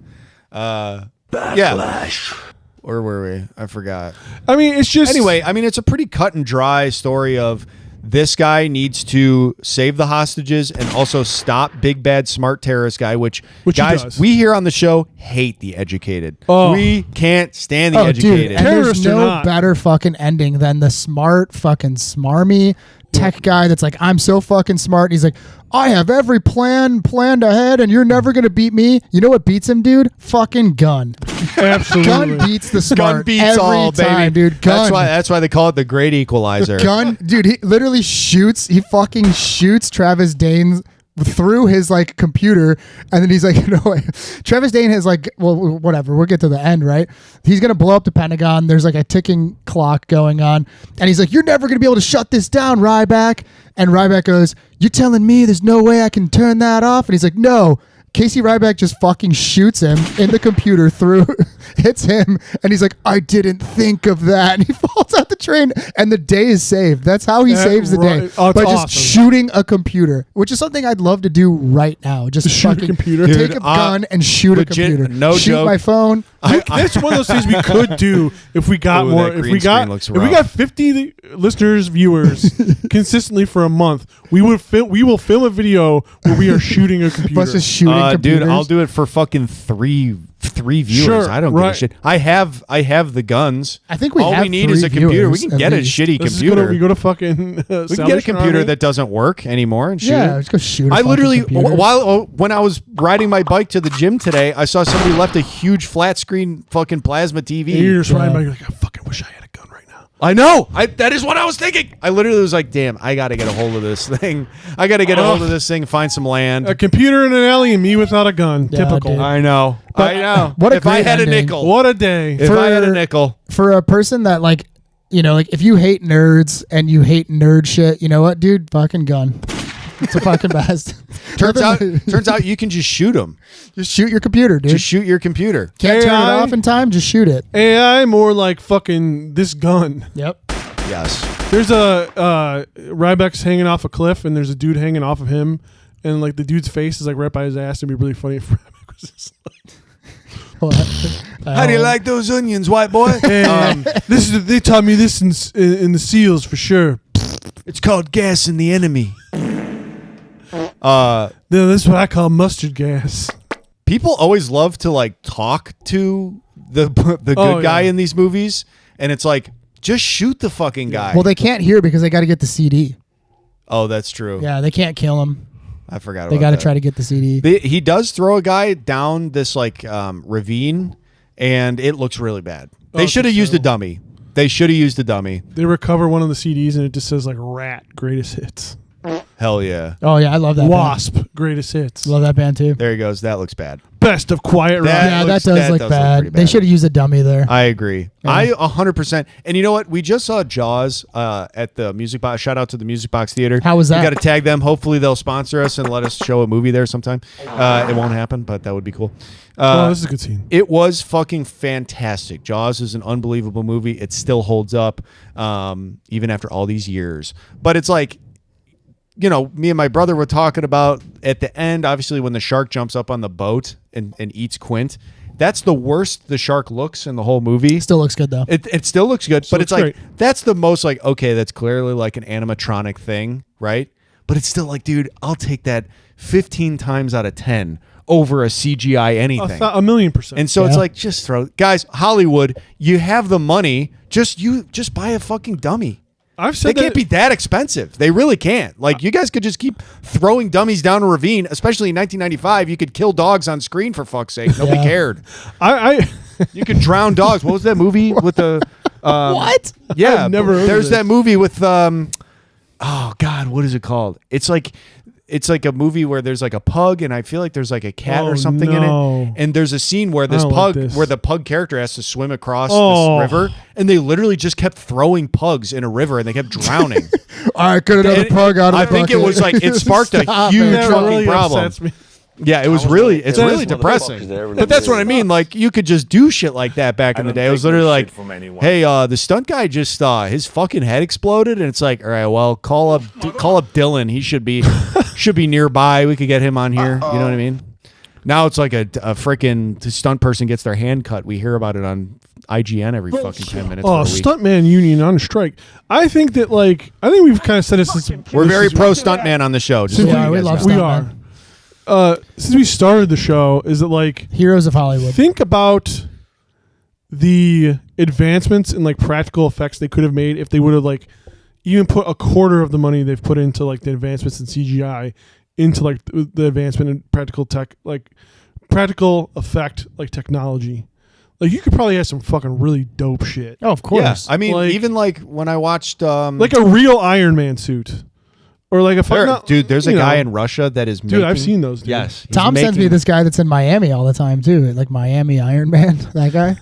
Backlash. Where were we? I forgot. I mean, it's just... Anyway, I mean, it's a pretty cut and dry story of this guy needs to save the hostages and also stop big bad smart terrorist guy, which guys, we here on the show hate the educated. We can't stand the educated. Dude, and there's no better fucking ending than the smart fucking smarmy tech guy that's like, I'm so fucking smart. He's like, I have every plan planned ahead and you're never going to beat me. You know what beats him, dude? Fucking gun. Absolutely. Gun beats the smart. Gun beats every all, time, baby. Dude. Gun. That's why they call it the great equalizer. Gun, dude, he literally shoots. He fucking shoots Travis Danes through his like computer, and then he's like, you know, Travis Dane has like, well, whatever. We'll get to the end, right? He's gonna blow up the Pentagon. There's like a ticking clock going on, and he's like, "You're never gonna be able to shut this down, Ryback." And Ryback goes, "You're telling me there's no way I can turn that off?" And he's like, "No." Casey Ryback just fucking shoots him in the computer through, hits him, and he's like, I didn't think of that. And he falls out the train, and the day is saved. That's how he saves the day. By just shooting a computer, which is something I'd love to do right now. Just shoot a computer. Take a gun and shoot a computer. No shoot joke. my phone. That's one of those things we could do if we got more. If we got 50 listeners, viewers consistently for a month, we will film a video where we are shooting a computer. Let's just shooting computers. Dude, I'll do it for fucking three viewers. Sure, I don't give a shit. I have the guns. I think all we need is a computer. We can get a shitty computer. We go to fucking. We can get a computer that doesn't work anymore and shoot. Yeah, let's go shoot. I literally when I was riding my bike to the gym today, I saw somebody left a huge flat screen fucking plasma TV. And you're just riding by. You're like, I fucking wish I had a gun right now. I know. That is what I was thinking. I literally was like, damn, I got to get a hold of this thing. I got to get a hold of this thing, find some land. A computer in an alley and me without a gun. Yeah, typical. dude. I know. But, I know. What a if I great had ending. a nickel. What a day. If I had a nickel. For a person that like, you know, like if you hate nerds and you hate nerd shit, you know what, dude? Fucking gun. It's the fucking best. Turns out you can just shoot them. Just shoot your computer, dude. Just shoot your computer. Can't turn it off in time, just shoot it. AI more like fucking this gun. Yep. Yes. There's a Ryback's hanging off a cliff and there's a dude hanging off of him and like the dude's face is like right by his ass. It'd be really funny if Ryback was just like How do you like those onions, white boy? They taught me this in the SEALs for sure. It's called gas in the enemy. This is what I call mustard gas. People always love to like talk to the good guy in these movies, and it's like, just shoot the fucking guy. Well, they can't hear because they got to get the CD. Oh, that's true. Yeah, they can't kill him. I forgot. They got to try to get the CD. He does throw a guy down this like ravine, and it looks really bad. They should have used a dummy. They should have used a dummy. They recover one of the CDs, and it just says like "Rat Greatest Hits." Hell yeah. Oh yeah, I love that. Wasp Greatest Hits. Love that band too. There he goes. That looks bad. Best of Quiet Riot. Yeah, that does look bad. They should have used a dummy there. I agree. Yeah. I 100%. And you know what? We just saw Jaws at the Music Box. Shout out to the Music Box Theater. How was that? We got to tag them. Hopefully they'll sponsor us and let us show a movie there sometime. It won't happen, but that would be cool. This is a good scene. It was fucking fantastic. Jaws is an unbelievable movie. It still holds up even after all these years. But it's like, you know, me and my brother were talking about at the end, obviously, when the shark jumps up on the boat and eats Quint. That's the worst the shark looks in the whole movie. Still looks good, though. It still looks good, but it's like, great. that's the most like, okay, that's clearly like an animatronic thing, right? But it's still like, dude, I'll take that 15 times out of 10 over a CGI anything. 1,000,000%. And so it's like, just throw, guys, Hollywood, you have the money, just buy a fucking dummy. I've said they can't be that expensive. They really can't. Like, you guys could just keep throwing dummies down a ravine, especially in 1995. You could kill dogs on screen, for fuck's sake. Nobody cared. You could drown dogs. What was that movie with the... what? Yeah. I've never heard there's of that movie with... oh, God, what is it called? It's like a movie where there's like a pug, and I feel like there's like a cat or something in it. And there's a scene where this pug, where the pug character has to swim across this river, and they literally just kept throwing pugs in a river, and they kept drowning. All right, get another pug out of I the think it bucket. was like, it sparked a huge fucking really problem. upsets me. Yeah, it's really depressing. But that's what I mean. Like, you could just do shit like that back in the day. It was literally like, hey, the stunt guy just his fucking head exploded, and it's like, all right, well, call up Dylan. He should be nearby. We could get him on here. You know what I mean? Now it's like a freaking stunt person gets their hand cut. We hear about it on IGN every fucking 10 minutes. Oh, stuntman union on strike. I think we've kind of said it since we're very pro stuntman on the show. Just yeah, we love stuntman. Since we started the show, is it like Heroes of Hollywood? Think about the advancements in like practical effects they could have made if they would have like even put a quarter of the money they've put into like the advancements in CGI into like the advancement in practical tech, like practical effect, like technology. Like, you could probably have some fucking really dope shit. Oh, of course. Yeah. I mean, even like when I watched like a real Iron Man suit. Or like dude, there's a guy in Russia that is making... Dude, I've seen those, dude. Yes. Tom sends me this guy that's in Miami all the time, too. Like Miami Iron Man, that guy.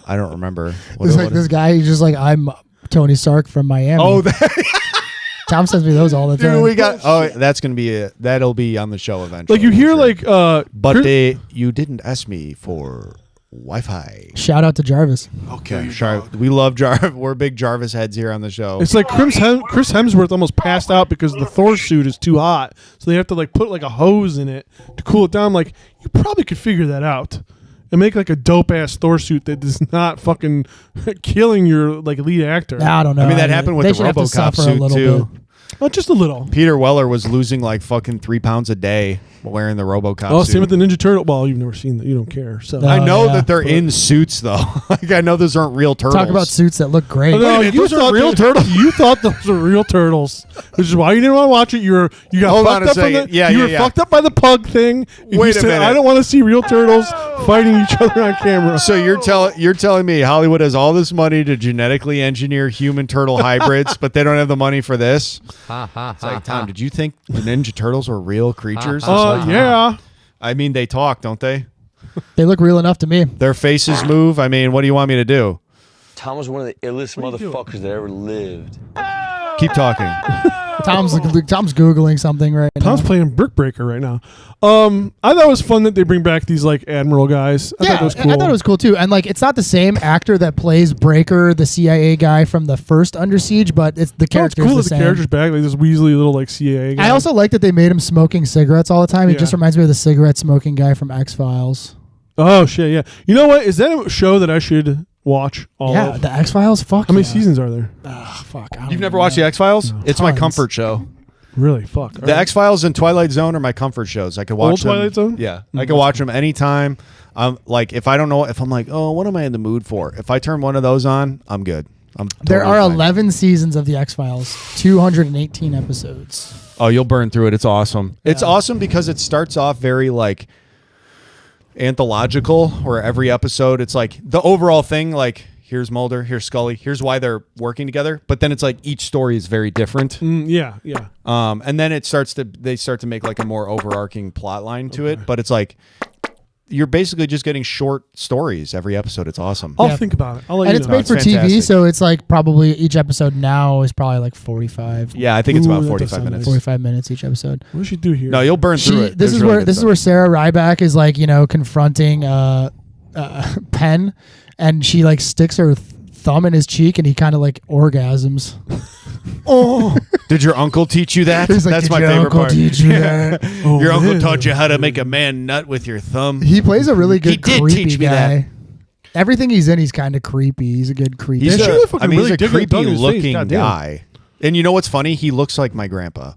I don't remember. This guy, he's just like, I'm Tony Stark from Miami. Oh, Tom sends me those all the time. Dude, we got... Oh, that's going to be... That'll be on the show eventually. Like, you hear like... but you didn't ask me for... Wi-Fi. Shout out to Jarvis. Okay, we love Jarvis. We're big Jarvis heads here on the show. It's like Chris Hemsworth almost passed out because the Thor suit is too hot, so they have to like put like a hose in it to cool it down. Like, you probably could figure that out and make like a dope ass Thor suit that is not fucking killing your like lead actor. I don't know. I mean, that happened with the RoboCop suit too. Well, just a little. Peter Weller was losing like fucking 3 pounds a day wearing the RoboCop suit. Same with the Ninja Turtle. Well, you've never seen that. You don't care. So I know that they're in suits though. Like, I know those aren't real turtles. Talk about suits that look great. You thought real turtles. You thought those were real turtles, which is why you didn't want to watch it. You got fucked up from you were fucked up by the pug thing. Wait a minute. I don't want to see real turtles fighting each other on camera. So you're telling me Hollywood has all this money to genetically engineer human turtle hybrids, but they don't have the money for this? It's like, Tom, did you think the Ninja Turtles were real creatures? Yeah. I mean, they talk, don't they? They look real enough to me. Their faces move. I mean, what do you want me to do? Tom was one of the illest motherfuckers that ever lived. Keep talking. Tom's Googling something right now. Tom's playing Brick Breaker right now. I thought it was fun that they bring back these like Admiral guys. I thought it was cool. I thought it was cool too. And like, it's not the same actor that plays Breaker, the CIA guy from the first Under Siege, but it's the character's cool the that same. the character's back, like this Weasley little like CIA guy. I also like that they made him smoking cigarettes all the time. He just reminds me of the cigarette smoking guy from X-Files. Oh shit, yeah. You know what? Is that a show that I should watch? Yeah, the X-Files. Fuck. How many seasons are there? Fuck. You've never watched the X-Files? No. It's my comfort show. Really? Fuck. The X-Files and Twilight Zone are my comfort shows. I could watch them. Twilight Zone? Yeah, I can watch them anytime. Like if I don't know, if I'm like, oh, what am I in the mood for? If I turn one of those on, I'm good. There are 11 seasons of the X-Files, 218 episodes. Oh, you'll burn through it. It's awesome. Yeah. It's awesome because it starts off very like anthological, where every episode it's like the overall thing, like here's Mulder, here's Scully, here's why they're working together, but then it's like each story is very different. Yeah. And then they start to make like a more overarching plot line to it, but it's like you're basically just getting short stories every episode. It's awesome. I'll think about it. I'll let you know. And it's made for TV, so it's like probably each episode now is probably like 45. Yeah, I think it's about 45 minutes. 45 minutes each episode. What does she do here? No, you'll burn through it. This is where Sarah Ryback is like, confronting Penn, and she like sticks her thumb in his cheek, and he kind of like orgasms. Oh, did your uncle teach you that? Like, that's my favorite part. Teach you that? Your uncle taught you how to make a man nut with your thumb. He plays a really good He did creepy teach me guy. that. Everything he's in, he's kind of creepy. He's a good creepy. He's really he's a digging creepy his face. looking Goddamn. guy. And you know what's funny? He looks like my grandpa.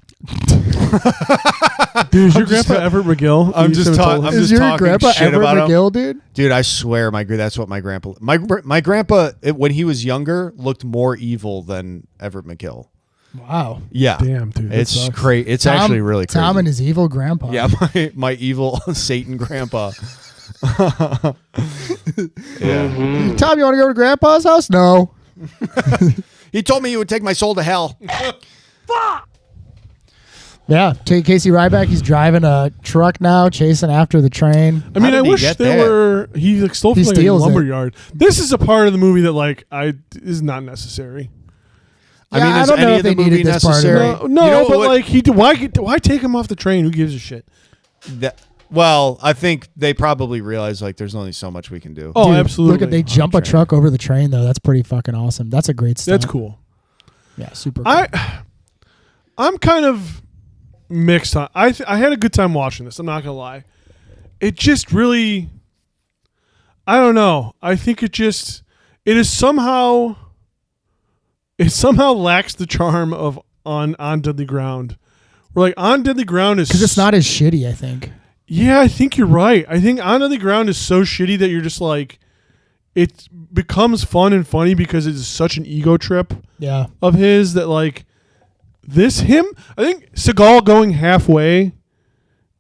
Dude, is your grandpa Everett McGill? I'm just talking. Is your grandpa shit Everett about McGill, dude? Dude, I swear, that's what my grandpa. My grandpa, when he was younger, looked more evil than Everett McGill. Wow. Yeah. Damn, dude. It's crazy. It's actually really crazy. Tom and his evil grandpa. Yeah, my evil Satan grandpa. Yeah. Tom, you want to go to Grandpa's house? No. He told me he would take my soul to hell. Fuck! Yeah, Casey Ryback, he's driving a truck now, chasing after the train. I mean, I wish he like stole from like a lumberyard. This is a part of the movie that like is not necessary. Yeah, I don't know if they needed this necessary? Part of it. No, but like why take him off the train? Who gives a shit? Well, I think they probably realize like there's only so much we can do. Oh, dude, absolutely. Look at they jump a truck over the train though. That's pretty fucking awesome. That's a great stunt. That's cool. Yeah, super cool. I'm kind of mixed on. I had a good time watching this. I'm not gonna lie. It just really, I don't know. I think it somehow lacks the charm of on Deadly Ground. Where like On Deadly Ground is because it's not as shitty. I think. Yeah, I think you're right. I think On Deadly Ground is so shitty that you're just like, it becomes fun and funny because it's such an ego trip. Yeah. Of his that like. I think Seagal going halfway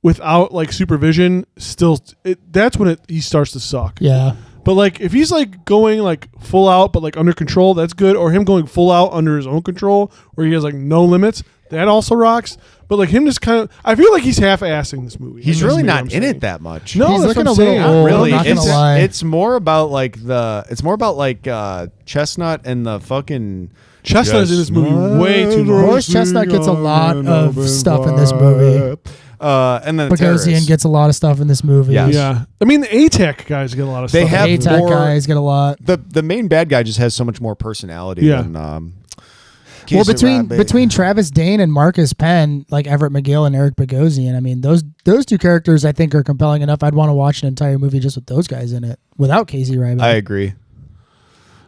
without like supervision that's when he starts to suck. Yeah. But like if he's like going like full out but like under control, that's good. Or him going full out under his own control where he has like no limits, that also rocks. But like him just kind of, I feel like he's half-assing this movie. He's really not in it that much. No, he's that's looking what I'm a little saying. old. Really, I'm not gonna lie. it's more about like Chestnut and the fucking. Chestnut's in this movie way too much. Morris Chestnut gets a lot of stuff in this movie. And then Bogosian gets a lot of stuff in this movie. Yes. Yeah. I mean, the ATAC guys get a lot of stuff. They have ATAC more, guys get a lot. The main bad guy just has so much more personality than well, between Travis Dane and Marcus Penn, like Everett McGill and Eric Bogosian, I mean, those two characters I think are compelling enough. I'd want to watch an entire movie just with those guys in it without Casey Ryback. I agree.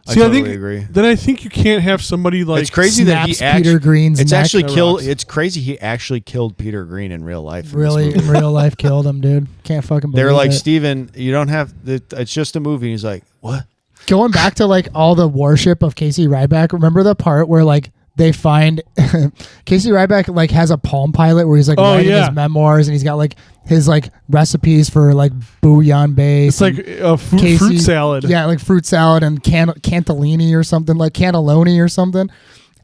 See, I totally agree. Then I think you can't have somebody like it's crazy that he Peter Green's it's neck. actually killed. It's crazy he actually killed Peter Green in real life. Really, in real life, killed him, dude. Can't fucking believe They're like, it. Steven, you don't have. It's just a movie. And he's like, what? Going back to like all the worship of Casey Ryback. Remember the part where like they find Casey Ryback like has a Palm Pilot where he's like writing his memoirs and he's got like his like recipes for like bouillon base. It's like a fruit salad. Yeah, like fruit salad and cantellini or something, like cannelloni or something.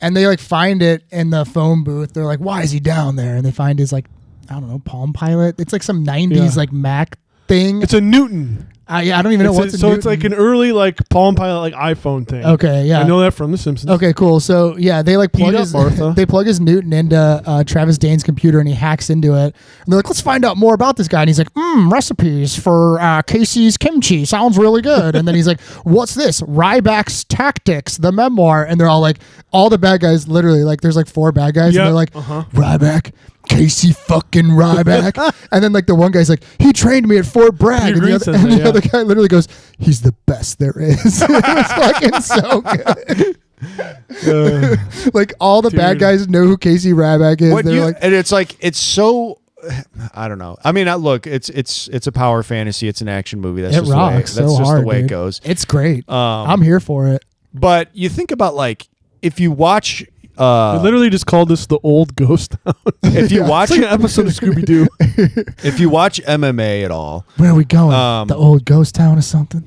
And they like find it in the phone booth. They're like, why is he down there? And they find his like, I don't know, Palm Pilot. It's like some 90s like Mac thing. It's a Newton. I don't even know what's so it's like an early like Palm Pilot like iPhone thing. Okay, yeah, I know that from The Simpsons. Okay, cool. So yeah, they like plug his Newton into Travis Dane's computer and he hacks into it. And they're like, let's find out more about this guy. And he's like, recipes for Casey's kimchi sounds really good. And then he's like, what's this? Ryback's Tactics, the memoir. And they're all like, all the bad guys, literally like, there's like 4 bad guys, and they're like, Ryback, Casey fucking Ryback. And then like the one guy's like, he trained me at Fort Bragg. And the other guy literally goes, he's the best there is. It was fucking so good. Like all the bad guys know who Casey Ryback is. And it's like, it's so, I don't know. I mean, look, it's a power fantasy. It's an action movie. That's just rocks the way it goes. It's great. I'm here for it. But you think about like, if you watch, they literally just called this the old ghost town. If you watch it's like an episode of Scooby Doo. If you watch MMA at all, where are we going? The old ghost town or something?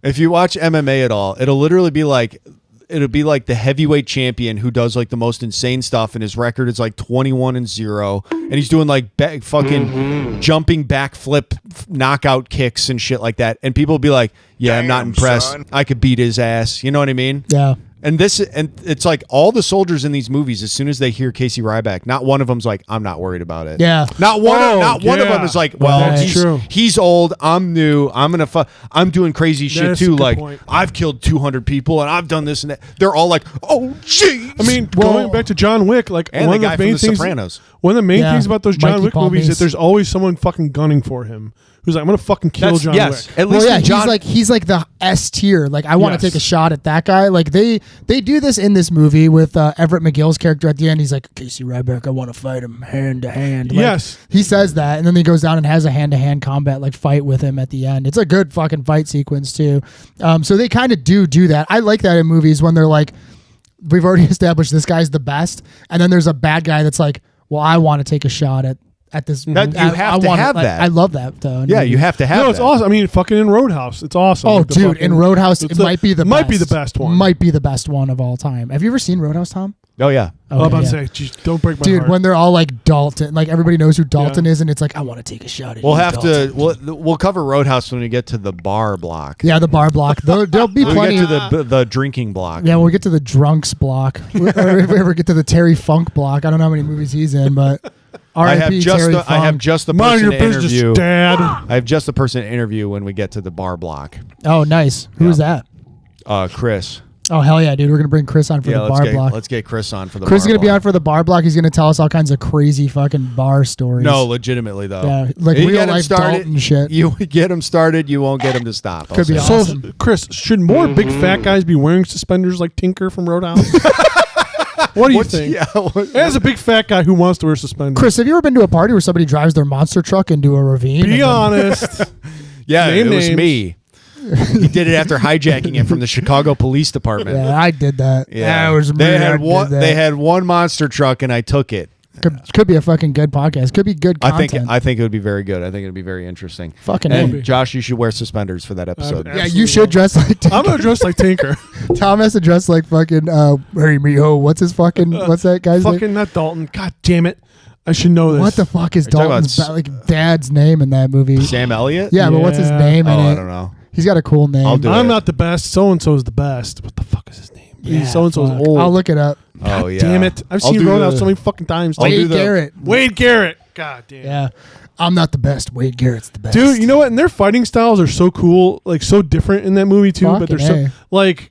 If you watch MMA at all, it'll be like the heavyweight champion who does like the most insane stuff, and his record is like 21-0, and he's doing like fucking jumping backflip knockout kicks and shit like that, and people will be like, "Yeah, I'm not impressed. Son. I could beat his ass." You know what I mean? Yeah. And it's like all the soldiers in these movies, as soon as they hear Casey Ryback, not one of them's like, I'm not worried about it. Yeah. Not one of them is like, well, he's old, I'm new, I'm doing crazy shit too. Like, I've killed 200 people and I've done this and that. They're all like, oh, jeez. I mean, going back to John Wick, like, and one of the main things, Sopranos. One of the main things about those John Wick movies is that there's always someone fucking gunning for him. Who's like, I'm gonna fucking kill John Wick. At least he's like the S tier. Like, I want to take a shot at that guy. Like they do this in this movie with Everett McGill's character at the end. He's like, Casey Ryback, I want to fight him hand to hand. Yes, he says that, and then he goes down and has a hand to hand combat like fight with him at the end. It's a good fucking fight sequence too. So they kind of do that. I like that in movies when they're like, we've already established this guy's the best, and then there's a bad guy that's like, well, I want to take a shot at this. You have to have that. I love that though. Yeah, you have to have that. No, it's awesome. I mean, fucking in Roadhouse, it's awesome. Oh, dude, in Roadhouse, it might be the best. Might be the best one. Might be the best one of all time. Have you ever seen Roadhouse, Tom? Oh yeah. Okay, I'm about to say, geez, don't break my heart. Dude, when they're all like Dalton, like everybody knows who Dalton is, and it's like, I want to take a shot at We'll you, have Dalton. we'll cover Roadhouse when we get to the bar block. Yeah, the bar block. There'll be plenty. We get to the drinking block. Yeah, we'll get to the drunks block. Or if we ever get to the Terry Funk block. I don't know how many movies he's in, but I have just the person to interview. Dad. I have just the person to interview when we get to the bar block. Oh, nice. Who's that? Chris. Oh, hell yeah, dude. We're going to bring Chris on for the bar block. Let's get Chris on for the bar block. Chris is going to be on for the bar block. He's going to tell us all kinds of crazy fucking bar stories. No, legitimately, though. Yeah, like real life Dalton shit. You get him started, you won't get him to stop. Could be awesome. So, Chris, should more big fat guys be wearing suspenders like Tinker from Roadhouse? What do you think? As a big fat guy who wants to wear suspenders. Chris, have you ever been to a party where somebody drives their monster truck into a ravine? Be honest. Yeah, it was me. He did it after hijacking it from the Chicago Police Department. Yeah, I did that. Yeah, it was me. They had one monster truck, and I took it. Could be a fucking good podcast. Could be good content. I think it would be very good. I think it would be very interesting. Fucking and Josh, you should wear suspenders for that episode. Yeah, you should dress like Tinker. I'm gonna dress like Tinker. Tom has to dress like fucking Harry Miho. What's his fucking what's that guy's name? Fucking not Dalton. God damn it. I should know this. What the fuck is Dalton's dad's name in that movie? Sam Elliott? Yeah, but what's his name in it? I don't know. He's got a cool name. I'm not the best. So and so is the best. What the fuck is his name? Yeah, so and so is old. I'll look it up. God damn it! I've seen Roadhouse so many fucking times. Wade Garrett. Wade Garrett. God damn. Yeah, I'm not the best. Wade Garrett's the best. Dude, you know what? And their fighting styles are so cool, like so different in that movie too. But they're so like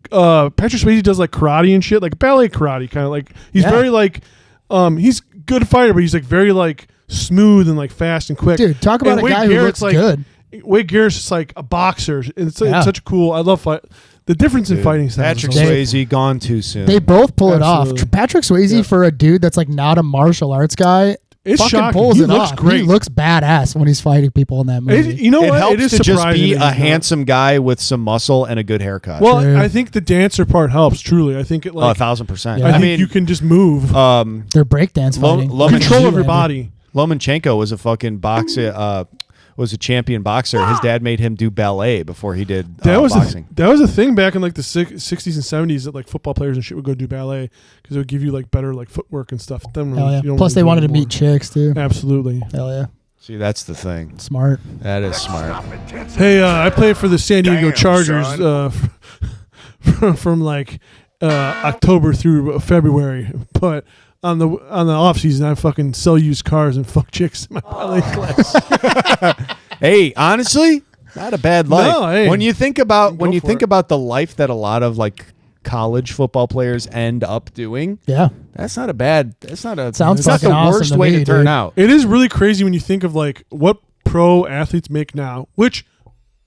Patrick Swayze does like karate and shit, like ballet karate, kind of like he's very like he's good fighter, but he's like very like smooth and like fast and quick. Dude, talk about a guy who looks like, good. Wade Garrett's just like a boxer. It's such a cool. I love fight. The difference in fighting styles. Patrick Swayze gone too soon. They both pull it off. Patrick Swayze for a dude that's like not a martial arts guy. It's fucking shocking. Pulls He it looks off. great. He looks badass when he's fighting people in that movie. You know it what? helps It is to just be surprising a handsome guy with some muscle and a good haircut. Well, I think the dancer part helps. Truly, I think it like 1,000%. Yeah. I think you can just move. They're breakdance fighting. Control of your body. Lomachenko was a fucking boxer. Was a champion boxer. His dad made him do ballet before he did boxing. That was a thing back in like the 60s and 70s that like football players and shit would go do ballet because it would give you like better like footwork and stuff. Hell yeah. Plus they wanted to meet chicks too. Absolutely. Hell yeah. See, that's the thing. Smart. That is smart. Hey, I played for the San Diego Chargers from like October through February, but on the off season, I fucking sell used cars and fuck chicks in my ballet class. Hey, honestly, not a bad life. No, hey, when you think about the life that a lot of like college football players end up doing. Yeah, that's not a bad. That's not a. Sounds it's not the awesome worst to way me, to turn dude. out. It is really crazy when you think of like what pro athletes make now, which,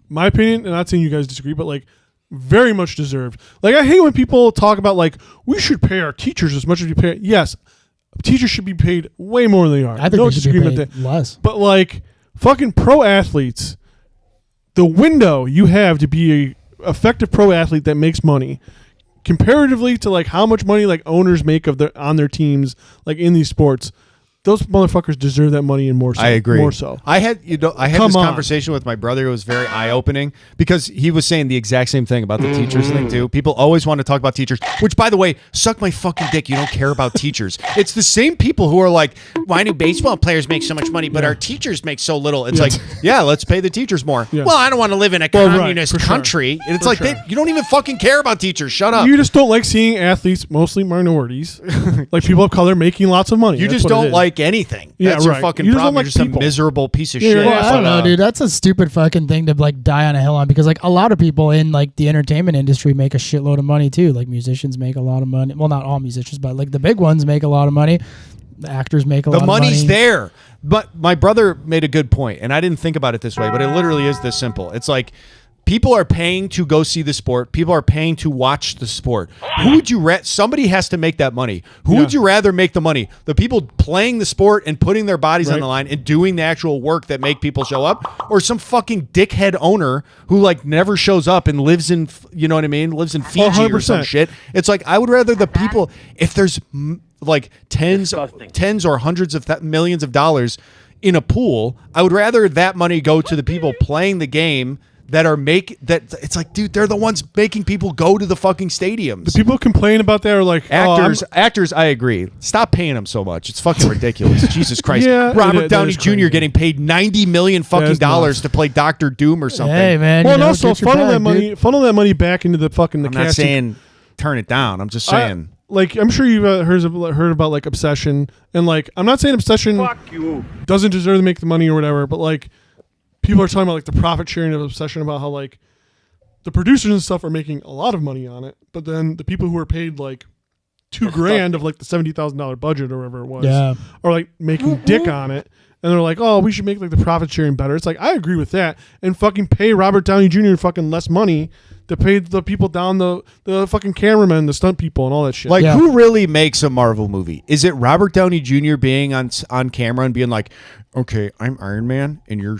my opinion, and I'm not saying you guys disagree, but like very much deserved. Like I hate when people talk about like we should pay our teachers as much as we pay. Yes, teachers should be paid way more than they are. I think no they should be disagreement paid less. But like fucking pro athletes, the window you have to be a effective pro athlete that makes money comparatively to like how much money like owners make of on their teams like in these sports, those motherfuckers deserve that money and more so. I agree. More so. I had this conversation with my brother. It was very eye-opening because he was saying the exact same thing about the teachers thing too. People always want to talk about teachers, which by the way, suck my fucking dick. You don't care about teachers. It's the same people who are like, why do baseball players make so much money, but our teachers make so little? It's like, yeah, let's pay the teachers more. Yeah. Well, I don't want to live in a communist country. And it's like, you don't even fucking care about teachers. Shut up. You just don't like seeing athletes, mostly minorities, like people of color, making lots of money. You just don't like anything. That's your fucking problem. You're just a miserable piece of shit. Well, I don't know, dude. That's a stupid fucking thing to like die on a hill on because like a lot of people in like the entertainment industry make a shitload of money too. Like musicians make a lot of money. Well, not all musicians, but like the big ones make a lot of money. The actors make a lot of money. The money's there. But my brother made a good point, and I didn't think about it this way, but it literally is this simple. It's like people are paying to go see the sport. People are paying to watch the sport. Who would you somebody has to make that money. Who would you rather make the money? The people playing the sport and putting their bodies on the line and doing the actual work that make people show up, or some fucking dickhead owner who like never shows up and lives in, you know what I mean? Lives in Fiji 100%. Or some shit. It's like I would rather the people, if there's like tens or hundreds of millions of dollars in a pool, I would rather that money go to the people playing the game that are it's like, dude, they're the ones making people go to the fucking stadiums. The people who complain about that are like actors. I agree. Stop paying them so much. It's fucking ridiculous. Jesus Christ. Robert Downey Jr. getting paid $90 million fucking dollars to play Dr. Doom or something. Hey man. Well, and also funnel that money back into the fucking. I'm not saying turn it down. I'm just saying. Like I'm sure you've heard about like Obsession, and like I'm not saying Obsession doesn't deserve to make the money or whatever, but like people are talking about like the profit sharing of Obsession, about how like the producers and stuff are making a lot of money on it, but then the people who are paid like $2,000 of like the $70,000 budget or whatever it was, are like making dick on it, and they're like, oh, we should make like the profit sharing better. It's like I agree with that, and fucking pay Robert Downey Jr. fucking less money to pay the people down, the fucking cameramen, the stunt people, and all that shit. Like, who really makes a Marvel movie? Is it Robert Downey Jr. being on camera and being like, okay, I'm Iron Man and you're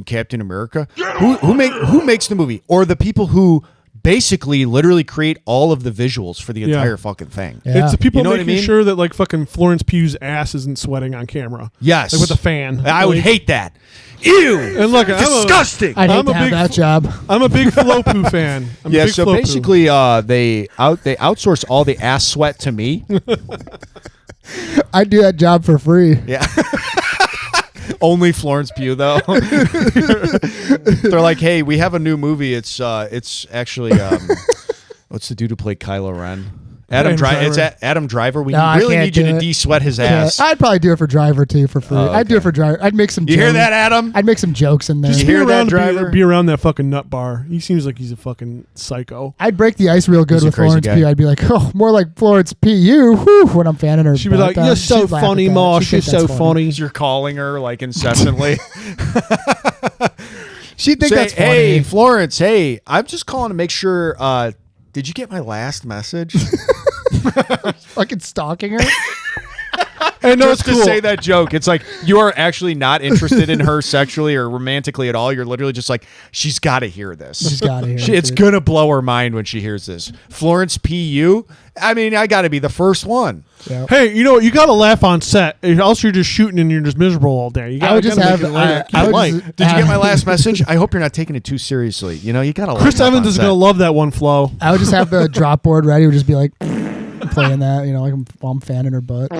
Captain America? Who makes the movie? Or the people who basically literally create all of the visuals for the entire fucking thing? It's the people making sure that like fucking Florence Pugh's ass isn't sweating on camera. Yes. Like with a fan. I would hate that. Ew! And look, disgusting. I'd hate to have that job. I'm a big Flo Poo fan. So basically, they outsource all the ass sweat to me. I'd do that job for free. Yeah. Only Florence Pugh though. They're like, hey, we have a new movie. It's actually what's the dude who played Kylo Ren? Adam Driver. It's Adam Driver. We really need you to de-sweat his ass. I'd probably do it for Driver too for free. I'd do it for Driver. I'd make some. You hear that, Adam? I'd make some jokes in there. Just hear that, Driver. Be around that fucking nut bar. He seems like he's a fucking psycho. I'd break the ice real good with Florence Pugh. I'd be like, oh, more like Florence P.U. when I'm fanning her. She'd be like, you're so funny, Marsh. You're so funny. You're calling her like incessantly. She'd think that's funny. Hey, Florence. Hey, I'm just calling to make sure. Did you get my last message? Fucking stalking her. And just to say that joke, it's like you are actually not interested in her sexually or romantically at all. You're literally just like, she's got to hear this. She's got to hear it. It's gonna blow her mind when she hears this. Florence P.U. I mean, I got to be the first one. Yep. Hey, you know you got to laugh on set. Else you're just shooting and you're just miserable all day. You gotta, Did you get my last message? I hope you're not taking it too seriously. You know, you got to. Chris Evans is gonna love that one, Flo. I would just have the drop board ready. Would just be like playing that. You know, like while I'm fanning her butt.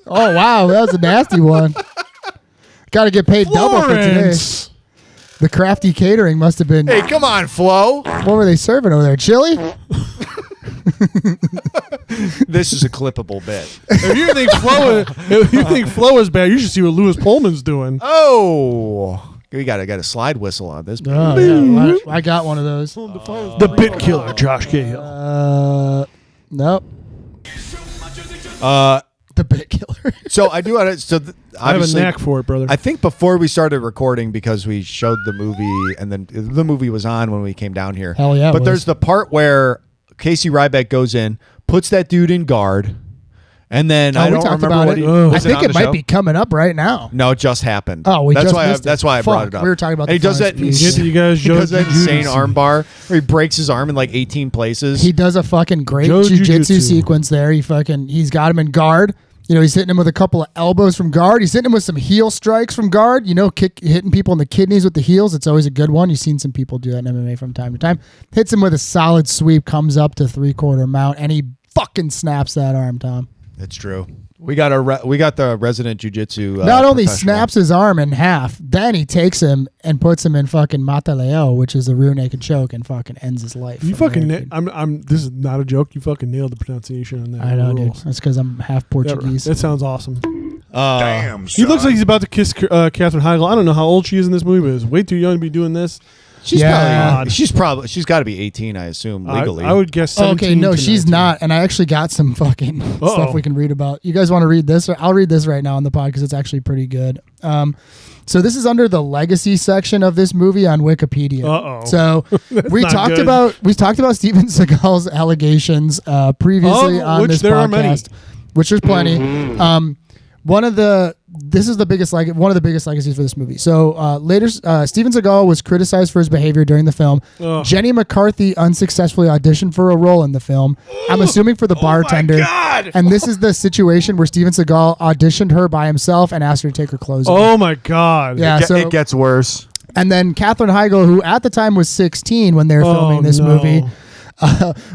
Oh wow, that was a nasty one. Got to get paid double for today. The crafty catering must have been. Hey, come on, Flo. What were they serving over there? Chili? This is a clippable bit. If you think Flo is bad, you should see what Lewis Pullman's doing. Oh, We got a slide whistle on this. Oh, yeah, I got one of those. The bit killer, Josh Cahill. Nope. The bit killer. So I do. I have a knack for it, brother. I think before we started recording, because we showed the movie, and then the movie was on when we came down here. Hell yeah! But there's the part where Casey Ryback goes in, puts that dude in guard, and then I don't remember what he. I think it might be coming up right now. No, it just happened. Oh, that's why I brought it up. We were talking about. And he does that. You guys, he does that insane arm bar where he breaks his arm in like 18 places. He does a fucking great jiu-jitsu sequence there. He's got him in guard. You know, he's hitting him with a couple of elbows from guard. He's hitting him with some heel strikes from guard. You know, hitting people in the kidneys with the heels. It's always a good one. You've seen some people do that in MMA from time to time. Hits him with a solid sweep, comes up to 3/4 mount, and he fucking snaps that arm, Tom. It's true. We got the resident jiu-jitsu. Not only snaps his arm in half, then he takes him and puts him in fucking mataleo, which is a rear naked choke, and fucking ends his life. You fucking. This is not a joke. You fucking nailed the pronunciation on that. I know, dude. That's because I'm half Portuguese. That sounds awesome. Damn. He looks like he's about to kiss Katherine Heigl. I don't know how old she is in this movie, but is way too young to be doing this. She's got to be 18, I assume, legally. I would guess 17. Okay, no, she's not. And I actually got some fucking stuff we can read about. You guys want to read this? I'll read this right now on the pod because it's actually pretty good. So this is under the legacy section of this movie on Wikipedia. Uh-oh. So we talked about Steven Seagal's allegations previously on this podcast, which there's plenty. This is one of the biggest legacies for this movie. So later, Steven Seagal was criticized for his behavior during the film. Jenny McCarthy unsuccessfully auditioned for a role in the film. I'm assuming for the bartender. God. And this is the situation where Steven Seagal auditioned her by himself and asked her to take her clothes off. Oh my God! Yeah, it gets worse. And then Katherine Heigl, who at the time was 16 when they were filming this movie.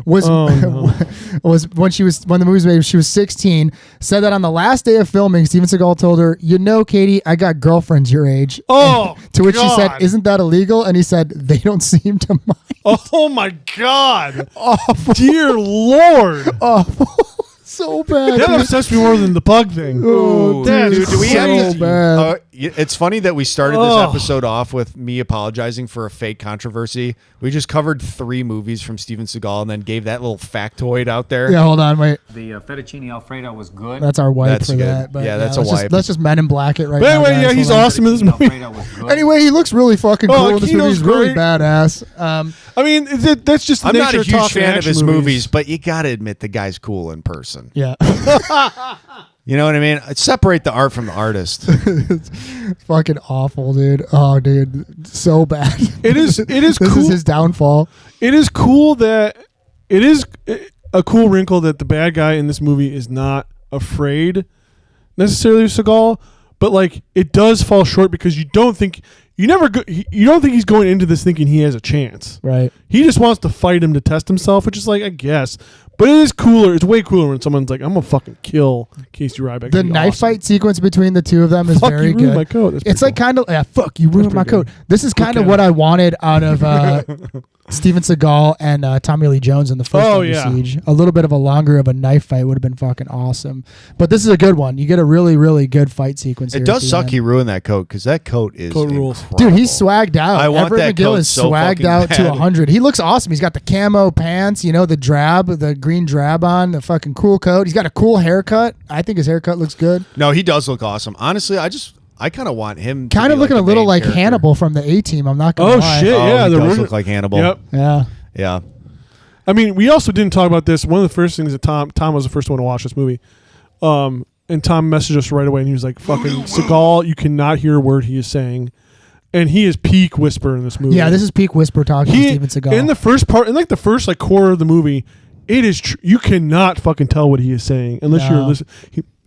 When the movie was made, she was 16. Said that on the last day of filming, Steven Seagal told her, "You know, Katie, I got girlfriends your age." Oh, to which she said, "Isn't that illegal?" And he said, "They don't seem to mind." Oh my God! Awful. Dear Lord! Awful. So bad. That upsets me more than the bug thing. Oh, dude, do we have so bad. It's funny that we started this episode off with me apologizing for a fake controversy. We just covered 3 movies from Steven Seagal and then gave that little factoid out there. Yeah, hold on, wait. The fettuccine Alfredo was good. That's our wipe for good. that. But yeah, that's a wipe. Let's just Men in Black it right but now. Anyway, yeah, he's awesome in this movie. Anyway, he looks really fucking cool in this movie. He's really great. badass. I mean, that's just the I'm not a nature of huge fan of his movies. movies, but you got to admit the guy's cool in person. Yeah. You know what I mean? Separate the art from the artist. It's fucking awful, dude. Oh, dude, so bad. It is This cool. is his downfall. It is cool that it is a cool wrinkle that the bad guy in this movie is not afraid necessarily of Seagal, but like it does fall short because you don't think he's going into this thinking he has a chance. Right. He just wants to fight him to test himself, which is like, I guess. But it is cooler. It's way cooler when someone's like, I'm going to fucking kill Casey Ryback. The knife fight sequence between the two of them is very good. My coat. That's it's like cool. kind of, fuck, you ruined my coat. This is kind of what I wanted out of Steven Seagal and Tommy Lee Jones in the first Under Siege. A little bit of a longer of a knife fight would have been fucking awesome. But this is a good one. You get a really, really good fight sequence here. It does suck he ruined that coat because that coat is rules. Dude, he's swagged out. I want Everett that McGill coat is so swagged fucking out bad. to 100. He looks awesome. He's got the camo pants, the green drab on, the fucking cool coat. He's got a cool haircut. I think his haircut looks good. No, he does look awesome. Honestly, I kind of want him kind of looking a little like Hannibal from the A-Team. I'm not going to lie. Oh, shit, yeah. He does look like Hannibal. Yep. Yeah. Yeah. I mean, we also didn't talk about this. One of the first things that Tom was the first one to watch this movie. And Tom messaged us right away, and he was like, fucking Seagal, you cannot hear a word he is saying. And he is peak whisper in this movie. Yeah, this is peak whisper talking to Steven Seagal. In the first part, in like the first like core of the movie, it is you cannot fucking tell what he is saying unless you're listening.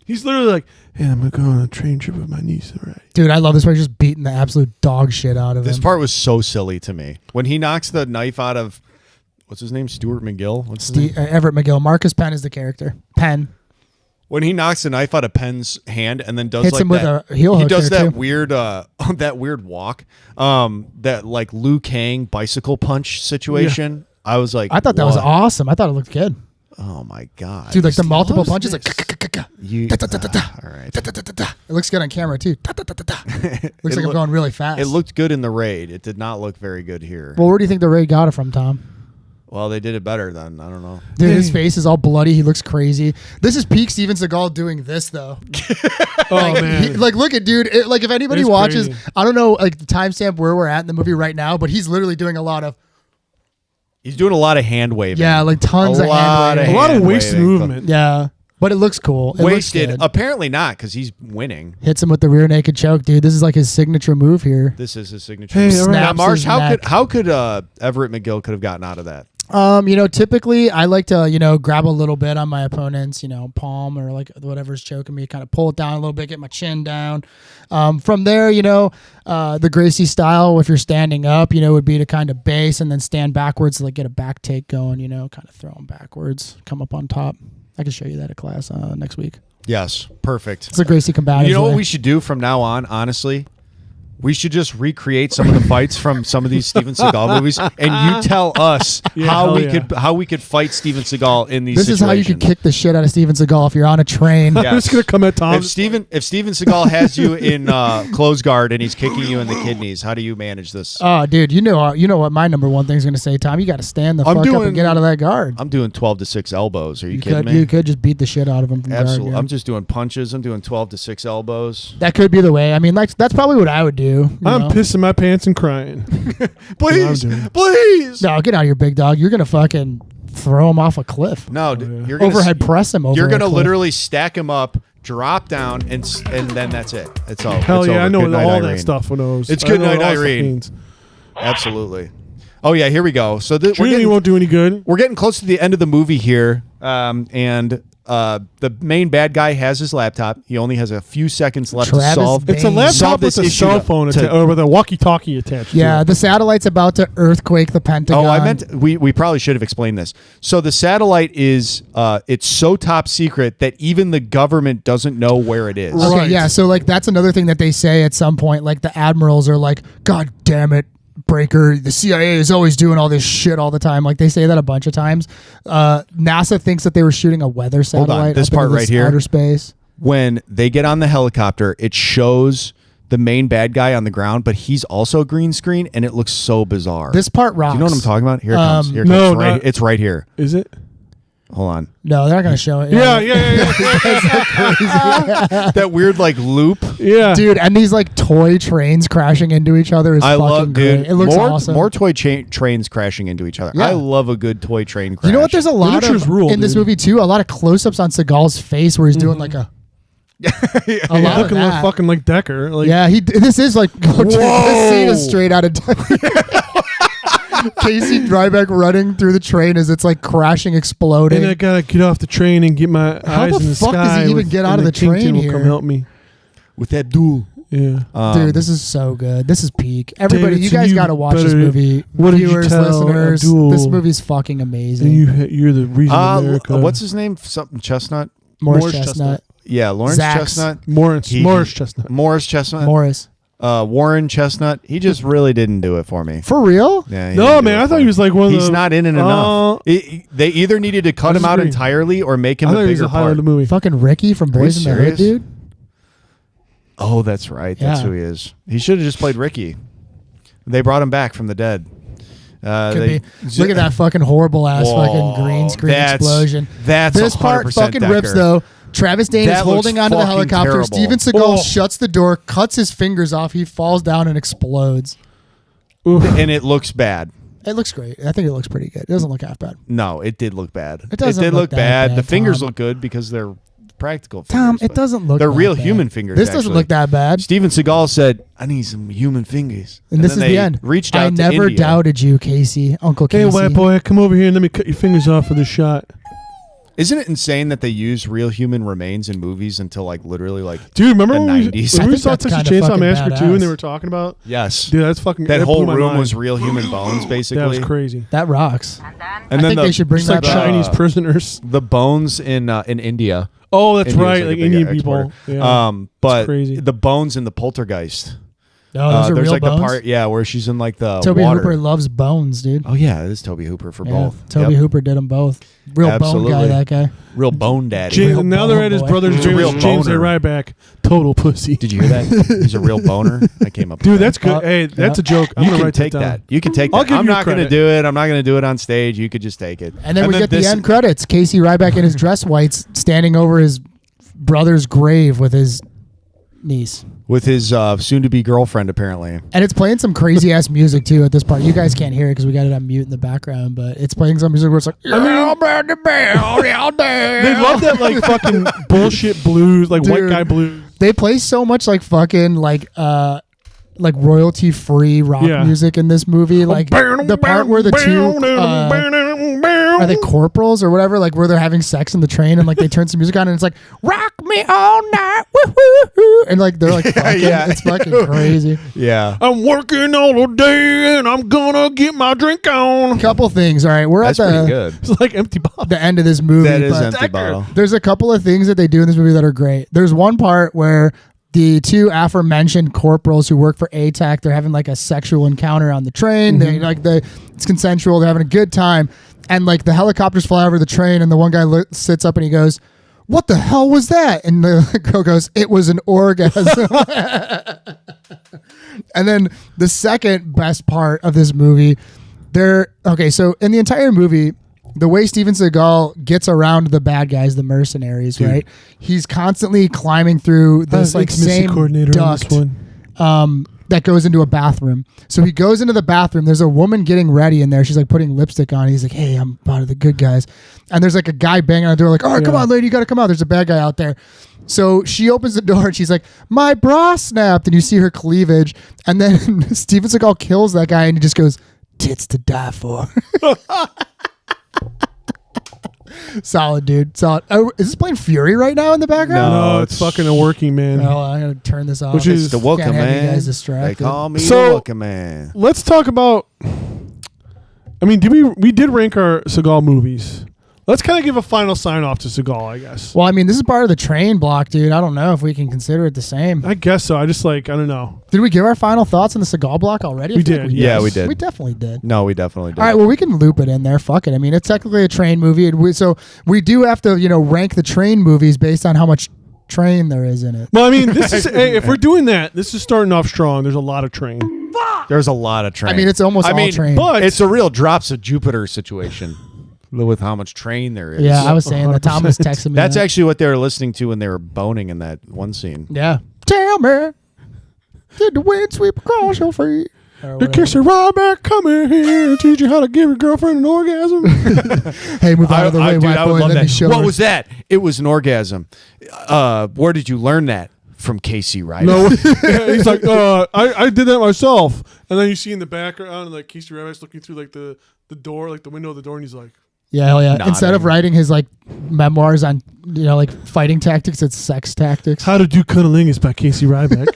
He's literally like, "Hey, I'm gonna go on a train trip with my niece." All right, dude, I love this part. He's just beating the absolute dog shit out of him. This part was so silly to me when he knocks the knife out of what's his name, Stuart McGill. What's his name? Everett McGill. Marcus Penn is the character. Penn. When he knocks the knife out of Penn's hand and then does hits like him with that, a heel hook. He does there that too. weird, that weird walk, that like Liu Kang bicycle punch situation. I was like, I thought that was awesome. I thought it looked good. Oh my god, dude! Like the multiple loves punches, this. like You, all right. it looks good on camera too. Looks like I'm going really fast. It looked good in the raid. It did not look very good here. Well, where do you think the raid got it from, Tom? Well, they did it better then. I don't know. Dude, his face is all bloody. He looks crazy. This is peak Steven Seagal doing this though. Man, look at dude. Like if anybody It's watches, crazy. I don't know like the timestamp where we're at in the movie right now, but he's literally doing a lot of He's doing a lot of hand waving. yeah, like tons of hand waving. a lot of wasted movement. Yeah, but it looks cool. It Wasted. looks good. Apparently not, because he's winning. Hits him with the rear naked choke, dude. This is like his signature move here. This is his signature. Hey, Now, snaps Marsh, his how neck. could Everett McGill could have gotten out of that? Typically I like to, grab a little bit on my opponent's, palm or like whatever's choking me, kind of pull it down a little bit, get my chin down. From there, the Gracie style, if you're standing up, would be to kind of base and then stand backwards to like get a back take going, kind of throw them backwards, come up on top. I can show you that at class next week. Yes, perfect. It's a Gracie combative. You know what way. we should do from now on, honestly? We should just recreate some of the fights from some of these Steven Seagal movies, and you tell us how we could fight Steven Seagal in these. This is how you could kick the shit out of Steven Seagal if you're on a train. Yes. I'm just gonna come at Tom. If Steven Seagal has you in close guard and he's kicking you in the kidneys, how do you manage this? Oh, dude, you know what my number one thing is going to say, Tom? You got to stand the fuck up and get out of that guard. I'm doing 12 to 6 elbows. Are you kidding me? You could just beat the shit out of him from Absolutely. guard. I'm just doing punches. I'm doing 12 to 6 elbows. That could be the way. I mean, that's probably what I would do. I'm pissing my pants and crying. Please. Please. No, get out of here, big dog. You're going to fucking throw him off a cliff. No, you're gonna Overhead press him over You're a gonna cliff. literally stack him up, drop down, and then that's it. It's all. Hell it's yeah, over. I know Good night, all Irene. that stuff when I was. It's I good know night, what all stuff Irene. means. Absolutely. Oh yeah, here we go. So Dreaming won't do any good. we're getting close to the end of the movie here, and the main bad guy has his laptop. He only has a few seconds left Travis to solve. Bain. It's a solve laptop this with a issue cell phone or with a walkie-talkie attached. Yeah, to it. the satellite's about to earthquake the Pentagon. Oh, I meant we probably should have explained this. So the satellite is it's so top secret that even the government doesn't know where it is. Okay, Right. yeah. So like that's another thing that they say at some point. Like the admirals are like, "God damn it, Breaker! The CIA is always doing all this shit all the time." Like they say that a bunch of times. NASA thinks that they were shooting a weather satellite. this up into part right here. outer space. When they get on the helicopter, it shows the main bad guy on the ground, but he's also green screen, and it looks so bizarre. This part rocks. Do you know what I'm talking about? Here it comes. Here it no, comes. not- It's right here. Is it? Hold on. No, they're not gonna show it. Yeah. That weird like loop. Yeah. Dude, and these like toy trains crashing into each other is I fucking love, great. dude. It looks more, awesome. More toy trains crashing into each other. Yeah. I love a good toy train crash. You know what? There's a lot Miniatures of rule, in this dude. movie too. A lot of close-ups on Seagal's face where he's doing like a lot of Looking like that. fucking like Decker. Like, Yeah, this is like this scene is straight out of Casey Ryback running through the train as it's like crashing, exploding. And I gotta get off the train and get my How eyes the in the fuck sky. does he even with- get out and of the train Kingpin will here? come help me. with Abdul. Yeah. Dude, this is so good. This is peak. Everybody, David, you so guys you got to watch this better- movie. what did you Viewers, tell listeners, Abdul? this movie's fucking amazing. You're the reason America. What's his name? Something Chestnut. Morris Chestnut. Yeah, Lawrence Zax. Chestnut. Morris Chestnut. Morris Chestnut. Morris. Warren Chestnut. He just really didn't do it for me. For real? Yeah. he No, didn't do man, it I thought for he me. was like one of the. He's not in it enough. They either needed to cut him out disagree. entirely or make him I a thought he was bigger the highlight of part. the movie. Fucking Ricky from Are you Boys in the Hood, serious? dude. Oh, that's right. That's Yeah. who he is. He should have just played Ricky. They brought him back from the dead. Could be. Look at that fucking horrible ass Whoa, fucking green screen that's- explosion. that's this part 100% fucking rips Decker. though. Travis Dane That is looks holding onto the fucking helicopter. terrible. Steven Seagal Oh. shuts the door, cuts his fingers off. He falls down and explodes. And it looks bad. It looks great. I think it looks pretty good. It doesn't look half bad. No, it did look bad. It doesn't did look look that bad. bad, The fingers Tom. look good because they're practical fingers. Tom, it but doesn't look They're that real bad. human fingers. This doesn't actually. look that bad. Steven Seagal said, "I need some human fingers." And this is then the they end. Reached out I to never India. doubted you, Casey. Uncle Hey, Casey. white boy, come over here and let me cut your fingers off for this shot. Isn't it insane that they use real human remains in movies until like literally like Dude, remember the when we 90s? when I we think saw that's Texas kinda Chainsaw fucking Massacre 2 and they badass. were talking about? Yes. Dude, that's fucking. That blew whole my room mind. was real human bones, basically. That was crazy. That rocks. And I think they should bring Just that like back. Chinese prisoners. the bones in India. Oh, that's India's right, a like big Indian exporter. people. Yeah. But crazy. the bones in the Poltergeist. Oh, there's real like bones? the part, where she's in like the Toby water. Hooper loves bones, dude. Oh yeah, it is Toby Hooper for both. Toby Hooper did them both. Real bone guy, that guy. Real bone daddy. Now they're at his brother's James A. Ryback. Total pussy. Did you hear that? He's a real boner. I came up with Dude, that. that's good. Hey, that's a joke. I'm You gonna can write take that. You can take that. I'll give I'm you not going to credit. do it. I'm not going to do it on stage. You could just take it. And then we get the end credits. Casey Ryback in his dress whites standing over his brother's grave with his niece. With his soon-to-be girlfriend, apparently. And it's playing some crazy-ass music, too, at this part. You guys can't hear it because we got it on mute in the background, but it's playing some music where it's like, They love that, like, fucking bullshit blues, like white guy blues. They play so much, like, fucking, like royalty-free rock music in this movie. Like, the part where the two... are they corporals or whatever? Like where they're having sex in the train and like they turn some music on and it's like rock me all night, woo-hoo-hoo. And like they're like fucking, it's fucking crazy. Yeah, I'm working all day and I'm gonna get my drink on. Couple things. All right, we're That's at pretty good. It's like Empty Bottle. The end of this movie. That is Empty Bottle. There's a couple of things that they do in this movie that are great. There's one part where the two aforementioned corporals who work for ATAC, they're having like a sexual encounter on the train. It's consensual. They're having a good time. And like the helicopters fly over the train and the one guy sits up and he goes, "What the hell was that?" And the girl goes, "It was an orgasm." And then the second best part of this movie, so in the entire movie, the way Steven Seagal gets around the bad guys, the mercenaries, right? He's constantly climbing through this like same duct that goes into a bathroom. So he goes into the bathroom. There's a woman getting ready in there. She's like putting lipstick on. He's like, "Hey, I'm part of the good guys." And there's like a guy banging on the door like, "All right, come on, lady, you got to come out. There's a bad guy out there." So she opens the door and she's like, "My bra snapped." And you see her cleavage. And then Steven Seagal kills that guy and he just goes, "Tits to die for." Solid, dude. Solid. Oh, is this playing Fury right now in the background? No, it's fucking a working man. Oh, I'm gonna turn this off. Which is the Wooka Can't have Man. you guys distracted. They call me So, the Wooka Man. Let's talk about. I mean, we did rank our Seagal movies. Let's kind of give a final sign off to Seagal, I guess. Well, I mean, this is part of the train block, dude. I don't know if we can consider it the same. I guess so. I don't know. Did we give our final thoughts on the Seagal block already? We did. Yeah, we did. We definitely did. No, we definitely did. All right, well, we can loop it in there. Fuck it. I mean, it's technically a train movie. So we do have to, rank the train movies based on how much train there is in it. Well, I mean, this is if we're doing that, this is starting off strong. There's a lot of train. There's a lot of train. I mean, it's almost all train. But it's a real drops of Jupiter situation with how much train there is. Yeah, I was saying that. Tom was texting me. That's actually what they were listening to when they were boning in that one scene. Yeah. Tell me, did the wind sweep across your feet? The kisser Ryback coming here and teach you how to give your girlfriend an orgasm. Hey, move out of the way, dude, white I would boy. love Let me that. show What her. was that? It was an orgasm. Where did you learn that? From Casey Ryback. No, he's like, I did that myself. And then you see in the background, like Casey Ryback's looking through like the door, like the window of the door, and he's like, Yeah, hell yeah. Nodding. Instead of writing his like memoirs on like fighting tactics, it's sex tactics. "How to Do Cunnilingus" by Casey Ryback.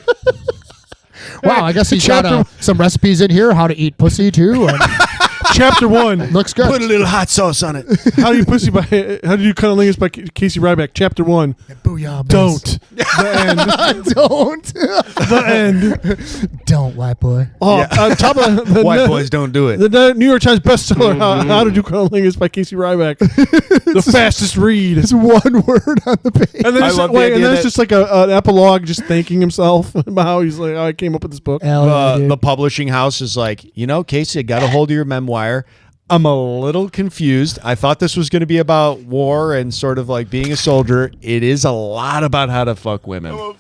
Wow, I guess he's got some recipes in here. How to eat pussy too. Chapter 1. Looks good. Put a little hot sauce on it. How to Do Cunnilingus by Casey Ryback. Chapter 1. Booyah, Don't. The end. Don't. The end. Don't, white boy. Oh, on top of the White boys don't do it. The New York Times bestseller, How to Do Cunnilingus by Casey Ryback. The fastest read. It's one word on the page. And then I it's, love the and idea then it's that- just like an epilogue just thanking himself about how he's like, "Oh, I came up with this book." Hell yeah, dude. The publishing house is like, Casey, I got a hold of your memoir. I'm a little confused. I thought this was going to be about war and sort of like being a soldier. It is a lot about how to fuck women.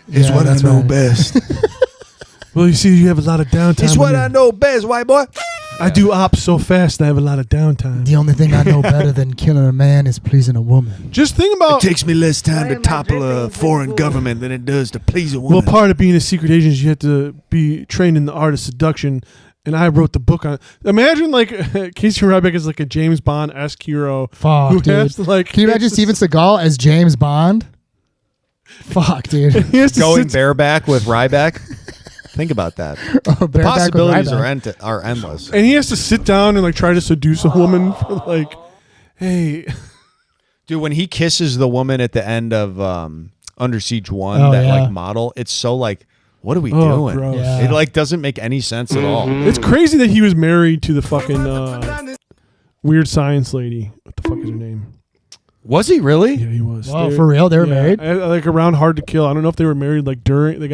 It's what I know best. Well, you see, you have a lot of downtime. It's what I know best, white boy. I do ops so fast, and I have a lot of downtime. The only thing I know better than killing a man is pleasing a woman. Just think about. It takes me less time to topple a foreign government than it does to please a woman. Well, part of being a secret agent is you have to be trained in the art of seduction. And I wrote the book on it. Imagine like Casey Ryback is like a James Bond-esque hero. Fuck, who dude. has to, like, Can you imagine Steven Seagal as James Bond? Fuck, dude. He has to going sit- bareback with Ryback. Think about that. Oh, The possibilities are endless. And he has to sit down and like try to seduce a woman for like, hey. Dude, when he kisses the woman at the end of Under Siege 1, Oh, that yeah. like model, it's so like what are we doing? Gross. Yeah. It like doesn't make any sense at all. It's crazy that he was married to the fucking weird science lady. What the fuck is her name? Was he really? Yeah, he was. Whoa, for real? They were married? Like around Hard to Kill. I don't know if they were married like during they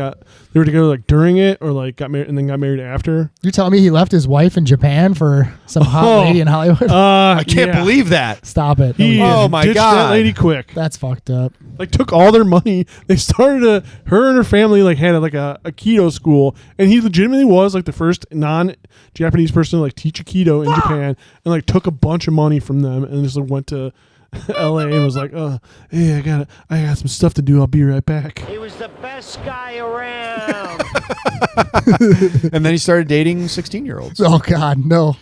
were together like during it or like got married and then got married after. You telling me he left his wife in Japan for some hot lady in Hollywood? I can't believe that. Stop it. Oh my ditched God. that lady quick. That's fucked up. Like took all their money. They started her and her family like had like a keto school, and he legitimately was like the first non-Japanese person to like teach a keto in Japan, and like took a bunch of money from them and just like went to LA and was like, hey, I got some stuff to do. I'll be right back. He was the best guy around. And then he started dating 16-year-olds. Oh God, no.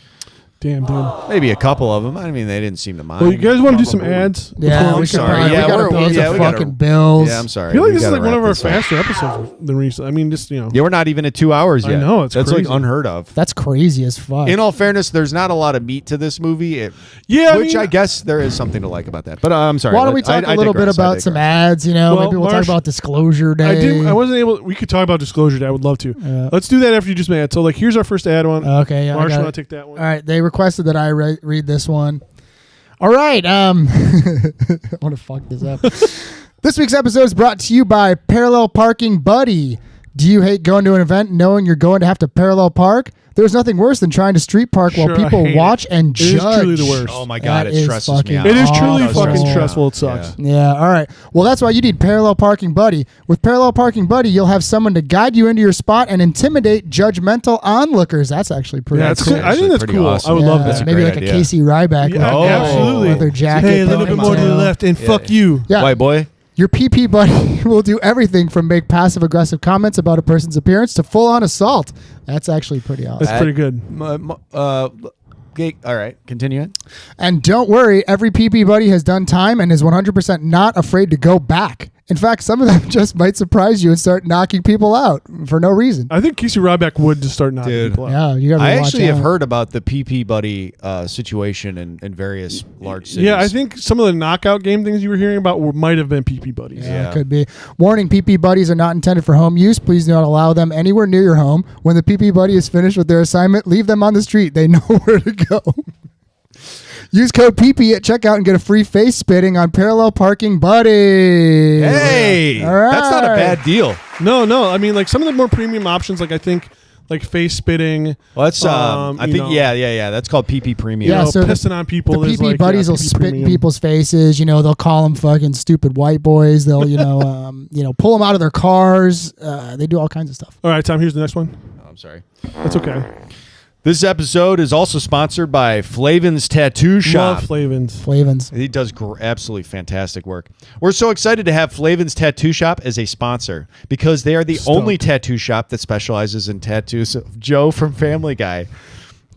Damn, dude. Maybe a couple of them. I mean, they didn't seem to mind. Well, you guys want to do some ads? Yeah, I'm we sorry. Could, Yeah, we gotta pay the fucking bills. Yeah, I'm sorry. I feel like We this is gotta like one of wrap our this up. faster episodes than recent. I mean, just Yeah, we're not even at 2 hours yet. I know, it's That's crazy. like unheard of. That's crazy as fuck. In all fairness, there's not a lot of meat to this movie. Yeah, which I guess there is something to like about that. But I'm sorry. Why don't we talk a little bit about some ads? You know, Well, maybe we'll talk Marsh, about Disclosure Day. I wasn't able. We could talk about Disclosure Day. I would love to. Yeah. Let's do that after you just made it. So, like, here's our first ad one. Okay, yeah. Marsh, I got want it. to take that one? All right, they requested that I read this one. All right, I want to fuck this up. This week's episode is brought to you by Parallel Parking Buddy. Do you hate going to an event knowing you're going to have to parallel park? There's nothing worse than trying to street park Sure, while people I hate watch it. and It judge. is truly the worst. Oh my God, That it is stresses me fucking out. It is truly awful. fucking stressful. It sucks. Yeah, all right. Well, that's why you need Parallel Parking Buddy. With Parallel Parking Buddy, you'll have someone to guide you into your spot and intimidate judgmental onlookers. That's actually pretty Yeah, that's cool. cool. I think that's pretty cool. awesome. I would love Yeah, that. That's a maybe great like idea. a Casey Ryback. Yeah, with, absolutely. With their jacket. Hey, a little bit more to the ponytail. left, and fuck you. Yeah. White boy. Your PP buddy will do everything from make passive-aggressive comments about a person's appearance to full-on assault. That's actually pretty awesome. That's pretty good. All right, continue it. And don't worry, every PP buddy has done time and is 100% not afraid to go back. In fact, some of them just might surprise you and start knocking people out for no reason. I think Casey Ryback would just start knocking Dude. people out. Yeah, you got to I watch actually have out. heard about the PP buddy situation in various large cities. Yeah, I think some of the knockout game things you were hearing about might have been PP buddies. Yeah, it could be. Warning, PP buddies are not intended for home use. Please do not allow them anywhere near your home. When the PP buddy is finished with their assignment, leave them on the street. They know where to go. Use code PP at checkout and get a free face spitting on Parallel Parking Buddy. Hey, All right. that's not a bad deal. No. I mean, like some of the more premium options, like I think, like face spitting. Well, that's I you think know, yeah. That's called PP Premium. Yeah, you know, so pissing on people. The is PP like, buddies will PP spit in premium. people's faces. You know, they'll call them fucking stupid white boys. They'll, pull them out of their cars. They do all kinds of stuff. All right, Tom. Here's the next one. Oh, I'm sorry. That's okay. This episode is also sponsored by Flavin's Tattoo Shop. Love Flavins. Flavins. He does absolutely fantastic work. We're so excited to have Flavin's Tattoo Shop as a sponsor because they are the only tattoo shop that specializes in tattoos of Joe from Family Guy.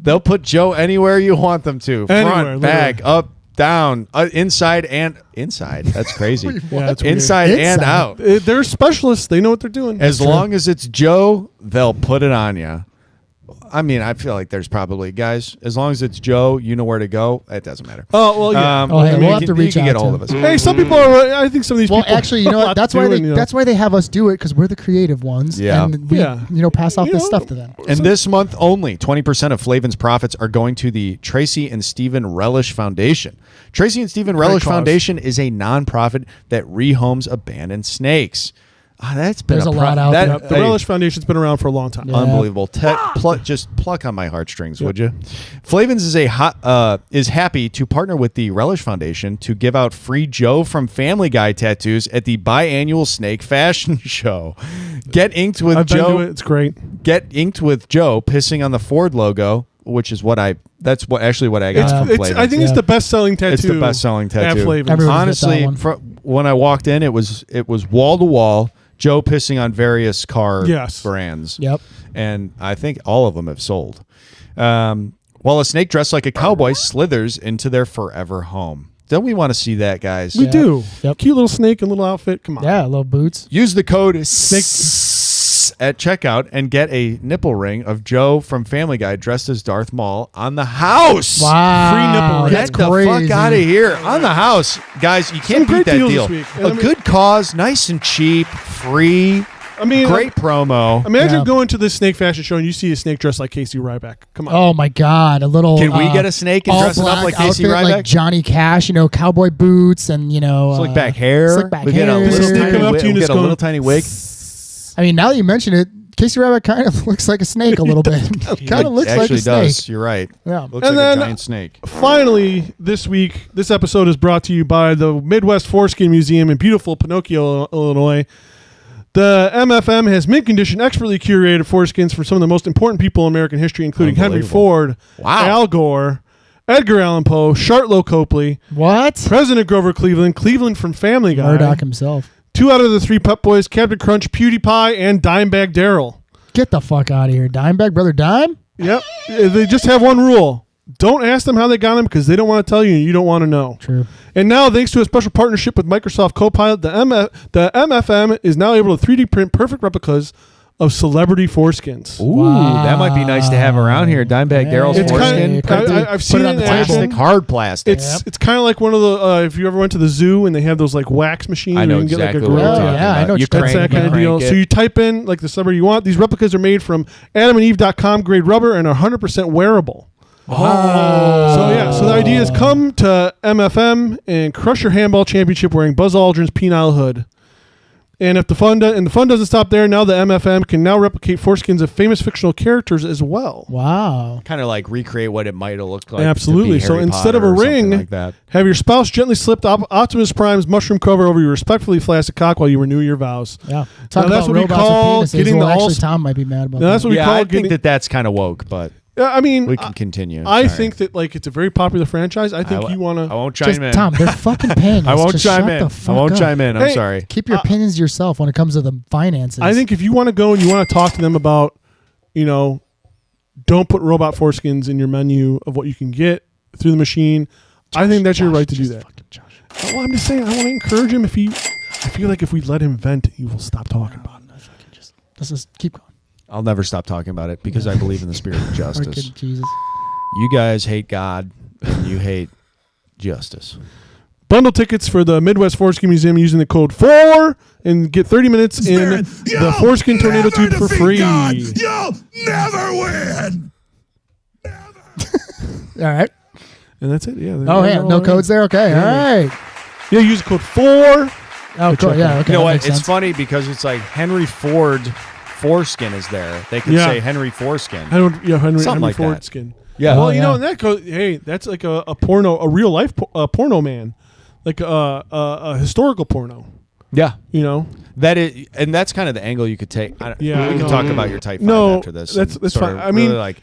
They'll put Joe anywhere you want them to. Anywhere, Front, back, up, down, inside and inside. That's crazy. Yeah, that's weird. Inside and out. They're specialists. They know what they're doing. As long as it's Joe, they'll put it on you. I mean, I feel like there's probably guys. As long as it's Joe, you know where to go. It doesn't matter. Oh well, yeah. We'll have to reach you can out get a to hold him. of us. Hey, some people are. I think some of these Well, people. actually, you know what? That's why that's why they have us do it because we're the creative ones. Yeah. And we, pass off this stuff to them. And this month only, 20% of Flavin's profits are going to the Tracy and Stephen Relish Foundation. Tracy and Stephen Relish cause. Foundation is a nonprofit that rehomes abandoned snakes. That's been There's a lot out there. The Relish Foundation's been around for a long time. Yeah. Unbelievable. Just pluck on my heartstrings, would you? Flavins is happy to partner with the Relish Foundation to give out free Joe from Family Guy tattoos at the biannual Snake Fashion Show. Get inked with I've been Joe. to it. It's great. Get inked with Joe pissing on the Ford logo, which is what I got from Flavins. I think it's the best-selling tattoo. It's the best-selling tattoo. At Flavins. Everyone Honestly, gets that when I walked in, it was wall to wall. Joe pissing on various car Yes. brands. Yep. And I think all of them have sold. While a snake dressed like a cowboy slithers into their forever home. Don't we want to see that, guys? We do. Yep. Cute little snake and little outfit. Come on. Yeah, little boots. Use the code at checkout and get a nipple ring of Joe from Family Guy dressed as Darth Maul on the house. Wow. Free nipple ring. That's Get the crazy. fuck out of here. On the house. Guys, you can't Some beat great that deals deal. this week. A good cause, nice and cheap, free. I mean, great promo. Imagine going to this snake fashion show and you see a snake dressed like Casey Ryback. Come on. Oh my God, a little. Can we get a snake and dress it up like Casey outfit, Ryback? like Johnny Cash, cowboy boots and slick back hair. Slick back we get a hair. little tiny wig. I mean, now that you mention it, Casey Ryback kind of looks like a snake a little bit. Kind of looks like a snake. Does. You're right. Yeah. Looks like a giant snake. Finally, this week, this episode is brought to you by the Midwest Foreskin Museum in beautiful Pinocchio, Illinois. The MFM has mint condition, expertly curated foreskins for some of the most important people in American history, including Henry Ford, Al Gore, Edgar Allan Poe, Charlotte Copley, President Grover Cleveland, Cleveland from Family Guy, Murdoch himself. 2 out of the 3 Pep Boys, Captain Crunch, PewDiePie, and Dimebag Darrell. Get the fuck out of here. Dimebag, Brother Dime? Yep. They just have one rule. Don't ask them how they got them because they don't want to tell you and you don't want to know. True. And now, thanks to a special partnership with Microsoft Copilot, the MFM is now able to 3D print perfect replicas of celebrity foreskins. Ooh, that might be nice to have around here. Dimebag Darrell's foreskin. I've seen it in plastic, hard plastic. It's kind of like one of the if you ever went to the zoo and they have those like wax machines. I know you can exactly get like a what you're gorilla. talking about. I know That's that kind of deal. So you type in like the celebrity you want. These replicas are made from AdamandEve.com grade rubber and are 100% wearable. So the idea is come to MFM and crush your handball championship wearing Buzz Aldrin's penile hood. And if the fun doesn't stop there, now the MFM can now replicate foreskins of famous fictional characters as well. Wow. Kind of like recreate what it might have looked like. Absolutely. So instead of a ring, like that. have your spouse gently slip Optimus Prime's mushroom cover over your respectfully flastic cock while you renew your vows. Yeah. Now, that's what we call getting the actually, Tom might be mad about that. That's what we call I getting. think that's kind of woke, but I mean, we can continue. I think that like it's a very popular franchise. I think you want to. I won't chime in. Tom, they're fucking paying us. I won't Just chime shut in. the fuck I won't up. chime in. I'm sorry. Keep your opinions to yourself when it comes to the finances. I think if you want to go and you want to talk to them about, don't put robot foreskins in your menu of what you can get through the machine. I think that's your right to do that. Well, I'm just saying, I want to encourage him. I feel like if we let him vent, he will stop talking about it. Let's just keep going. I'll never stop talking about it because I believe in the spirit of justice. Jesus. You guys hate God and you hate justice. Bundle tickets for the Midwest Foreskin Museum using the code 4 and get 30 minutes in the Foreskin Tornado Tube for free. You'll never win. All right. And that's it. Yeah. No codes there. Okay. All right. Yeah. Use code 4. Oh, cool. Yeah. Okay. You know what? It's funny because it's like Henry Ford foreskin is there. They could say Henry Foreskin. Henry like Foreskin. Yeah. Well, and that goes. Hey, that's like a porno, a real life porno man, like a historical porno. Yeah. That is, and that's kind of the angle you could take. We can talk about your Type 5 after this. That's fine. I mean, really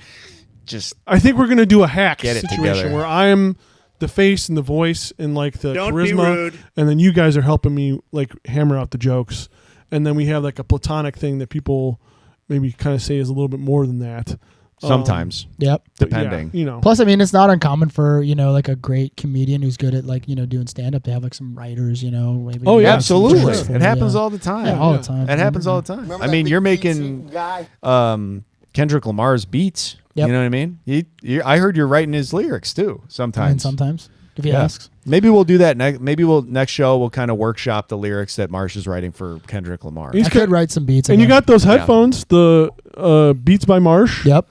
I think we're gonna do a hack situation together. where I am the face and the voice and like the Don't charisma, be rude. and then you guys are helping me like hammer out the jokes, and then we have like a platonic thing that people maybe kind of say is a little bit more than that. Sometimes. Yep. Depending. Yeah, Plus, I mean, it's not uncommon for, like a great comedian who's good at doing stand up to have like some writers, maybe. Oh, yeah, absolutely. It happens all the time. Yeah, all the time. It happens all the time. I mean, you're making Kendrick Lamar's beats. Yep. You know what I mean? I heard you're writing his lyrics too sometimes. I mean, sometimes, if he asks. Maybe we'll do that. Maybe next show we'll kind of workshop the lyrics that Marsh is writing for Kendrick Lamar. I could write some beats. And you got those headphones, the Beats by Marsh. Yep.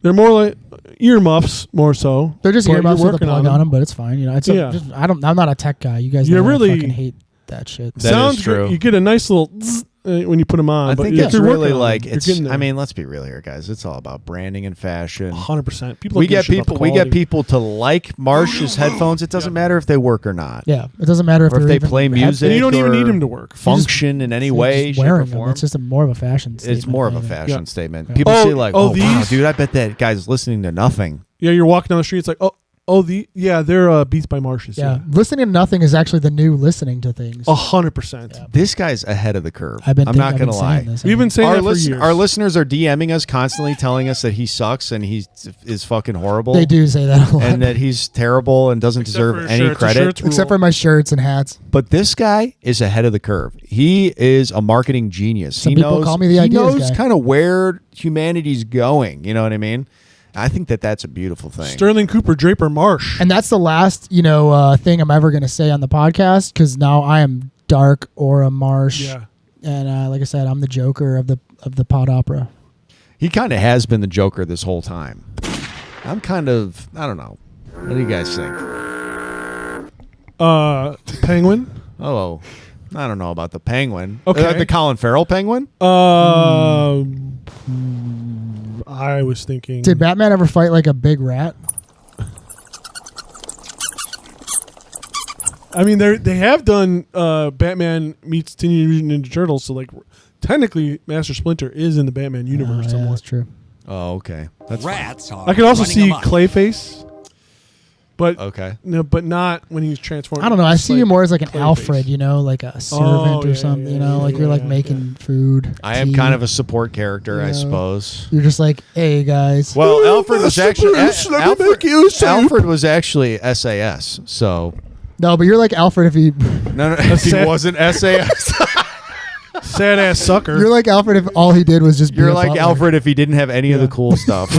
They're more like earmuffs, more so. They're just earmuffs with a working plug on them, but it's fine. It's I'm not a tech guy. You guys know I fucking hate that shit. Sounds true. You get a nice little when you put them on. I think it's really like it's. I mean, let's be real here, guys. It's all about branding and fashion. 100%. We get people to like Marsh's headphones. It doesn't matter if they work or not. Yeah, it doesn't matter if they play music. And you don't even need them to work. Function in any way, shape, or form. It's just more of a fashion statement. It's more of a fashion statement. People say like, "Oh, wow, dude, I bet that guy's listening to nothing." Yeah, you're walking down the street. It's like, they're Beats by Marshes. Yeah, listening to nothing is actually the new listening to things. 100%. This guy's ahead of the curve. I'm not going to lie. We've been saying that for years. Our listeners are DMing us constantly, telling us that he sucks and he is fucking horrible. They do say that a lot, and that he's terrible and doesn't deserve any credit, except for my shirts and hats. But this guy is ahead of the curve. He is a marketing genius. Some people call me the ideas guy. He knows kind of where humanity's going. You know what I mean? I think that's a beautiful thing. Sterling Cooper Draper Marsh. And that's the last, thing I'm ever going to say on the podcast because now I am Dark Aura Marsh. Yeah. and like I said, I'm the Joker of the pod opera. He kind of has been the Joker this whole time. I don't know. What do you guys think? Penguin. Oh, I don't know about the Penguin. Okay. The Colin Farrell Penguin? I was thinking. Did Batman ever fight like a big rat? I mean, they have done Batman meets Teenage Mutant Ninja Turtles, so like technically Master Splinter is in the Batman universe somewhat. That's true. Oh, okay. That's Rats fine. are I could also running see amok. Clayface, but okay, no, but not when he's transformed. I don't know. I see you more as like an Clayface. Alfred, like a servant or something. You're like making food. I am tea. kind of a support character, I suppose. You're just like, hey guys. Well, Alfred was actually Alfred was actually SAS. So no, but you're like Alfred if he. no, if he wasn't SAS. Sad ass sucker. You're like Alfred if all he did was just. You're be a like butler. Alfred if he didn't have any of the cool stuff.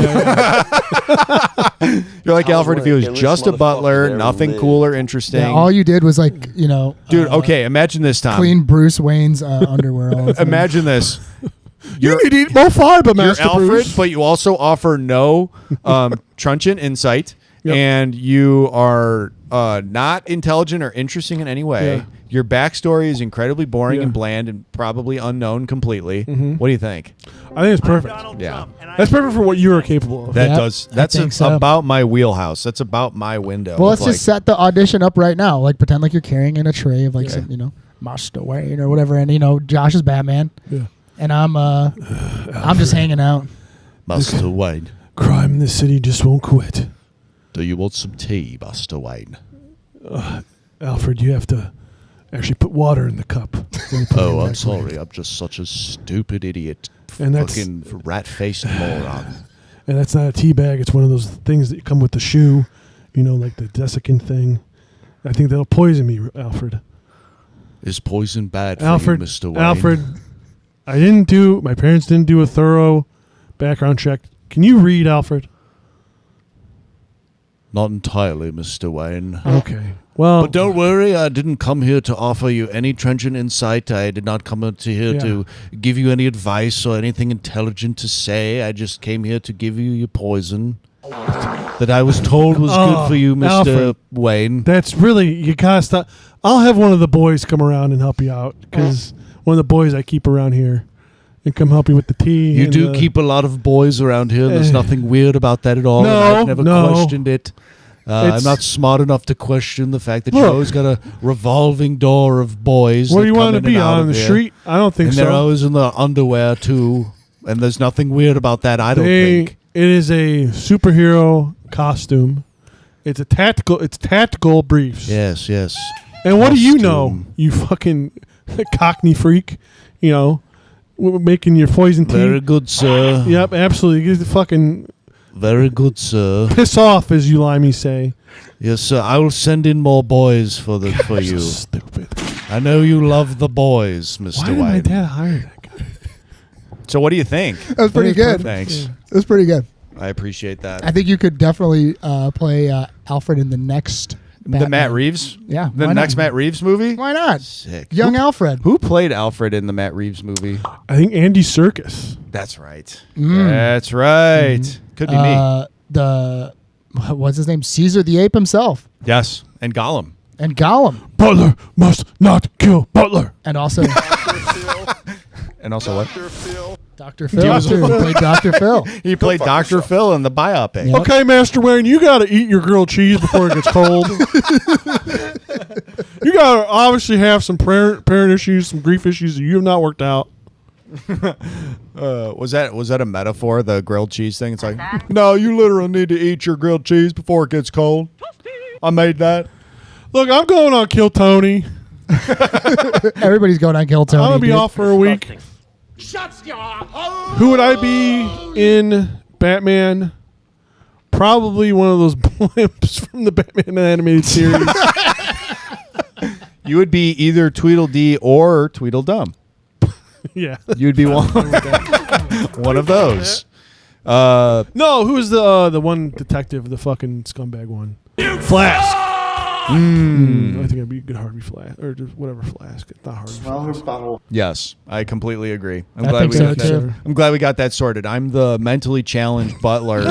You're like Alfred if he was just a butler, nothing cool or interesting. Yeah, all you did was like dude. Okay, imagine this, Tom. Clean Bruce Wayne's underwear. All the time. Imagine this. You need to eat more fiber, You're Master Alfred, Bruce. but you also offer no truncheon insight, and you are not intelligent or interesting in any way. Yeah. Your backstory is incredibly boring and bland and probably unknown completely. What do you think? I think it's perfect. Yeah, that's perfect for what you are capable of. That's think so. about my wheelhouse. That's about my window. Well, let's just set the audition up right now. Like pretend like you're carrying in a tray of like some, Master Wayne or whatever, and Josh is Batman. Yeah. And I'm just hanging out. Master Wayne. Crime in the city just won't quit. Do you want some tea, Master Wayne? Alfred, you have to actually put water in the cup. Oh, I'm sorry. I'm just such a stupid idiot. And that's- fucking rat-faced moron. And that's not a tea bag. It's one of those things that come with the shoe, like the desiccant thing. I think that'll poison me, Alfred. Is poison bad for Alfred, you, Mr. Wayne? Alfred, my parents didn't do a thorough background check. Can you read, Alfred? Not entirely, Mr. Wayne. Okay. Well, But don't worry, I didn't come here to offer you any trenchant insight. I did not come here to give you any advice or anything intelligent to say. I just came here to give you your poison that I was told was good for you, Mr. Alfred, Wayne. that's really, you gotta stop. I'll have one of the boys come around and help you out, because one of the boys I keep around here and come help you with the tea. You and do keep a lot of boys around here. There's nothing weird about that at all. No, and I've never no. questioned it. I'm not smart enough to question the fact that you Look. always got a revolving door of boys. Where that do you come want to in be, and out on of the here. street? I don't think And so. they're always in the underwear too. And there's nothing weird about that, I don't think. It is a superhero costume. It's tactical briefs. Yes, yes. And what do you know, Costume. you fucking cockney freak? Making your poison tea. Very good, sir. Yep, absolutely. Get the fucking Very good, sir. piss off, as you limeys say. Yes, sir. I will send in more boys for you. So stupid. I know you love the boys, Mr. Why did my Wayne. dad hire that guy? So what do you think? That was pretty good. Thanks. It was pretty good. I appreciate that. I think you could definitely play Alfred in the next. The Batman. Matt Reeves? Yeah. The why next not? Matt Reeves movie? Why not? Sick. Young Alfred. Who played Alfred in the Matt Reeves movie? I think Andy Serkis. That's right. That's right. Could be me. What's his name? Caesar the Ape himself. Yes. And Gollum. And Gollum. Butler must not kill Butler. And also And also what? Dr. Phil. Too. He played Dr. Phil. He played Dr. Phil in the biopic. Yep. Okay, Master Wayne, you got to eat your grilled cheese before it gets cold. You got to obviously have some parent issues, some grief issues that you have not worked out. Was that a metaphor, the grilled cheese thing? It's like, no, you literally need to eat your grilled cheese before it gets cold. I made that. Look, I'm going on Kill Tony. Everybody's going on Kill Tony. I'm going to be dude. off for a week. Who would I be in Batman? Probably one of those blimps from the Batman animated series. You would be either Tweedledee or Tweedledum. Yeah. You'd be one of those. No, who's the one detective, the fucking scumbag one? Flask. I think it'd be a good Harvey flask or just whatever flask. It's not Harvey flask. Yes, I completely agree. I'm I glad think we so got that. too. I'm glad we got that sorted. I'm the mentally challenged butler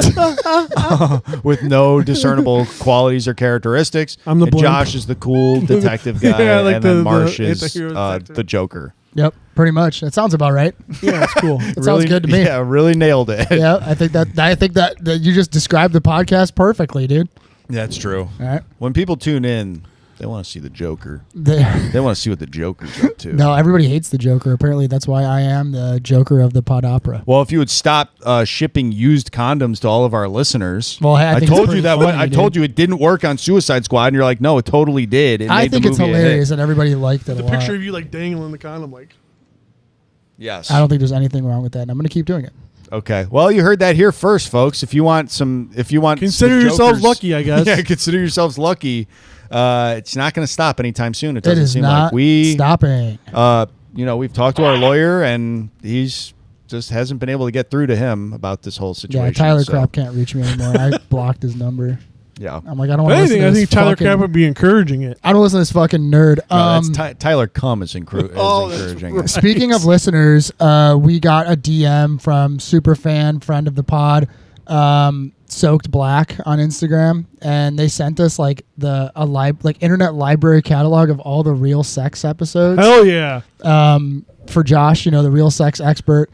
with no discernible qualities or characteristics. I'm the and blimp. Josh is the cool detective guy, Yeah, like and then the Marsh is anti-hero detective. the Joker. Yep, pretty much. That sounds about right. Yeah, it's cool. It sounds good to me. Yeah, really nailed it. Yeah, I think that you just described the podcast perfectly, dude. That's true. All right. When people tune in, they want to see the Joker. They want to see what the Joker's up to. No, everybody hates the Joker. Apparently, that's why I am the Joker of the pod opera. Well, if you would stop shipping used condoms to all of our listeners. Well, I think told it's you that. pretty funny, I told dude. you it didn't work on Suicide Squad, and you're like, no, it totally did. It I made the think it's movie a hit. hilarious, and everybody liked it The a lot. picture of you like dangling the condom, like. Yes. I don't think there's anything wrong with that, and I'm going to keep doing it. Okay. Well, you heard that here first, folks. If you want Consider the yourselves Jokers- lucky, I guess. Yeah, consider yourselves lucky. It's not going to stop anytime soon. It It doesn't is seem not like we stopping. We've talked to our lawyer, and he's just hasn't been able to get through to him about this whole situation. Yeah, Tyler so, Crap can't reach me anymore. I blocked his number. Yeah. I'm like, I don't If want to listen anything, to I this think Tyler fucking, Crap would be encouraging it. I don't listen to this fucking nerd. No, that's Tyler Cum is, is Oh, that's encouraging. right. Speaking of listeners, we got a DM from superfan friend of the pod, Soaked Black on Instagram, and they sent us like internet library catalog of all the Real Sex episodes. Hell yeah. For Josh, the Real Sex expert.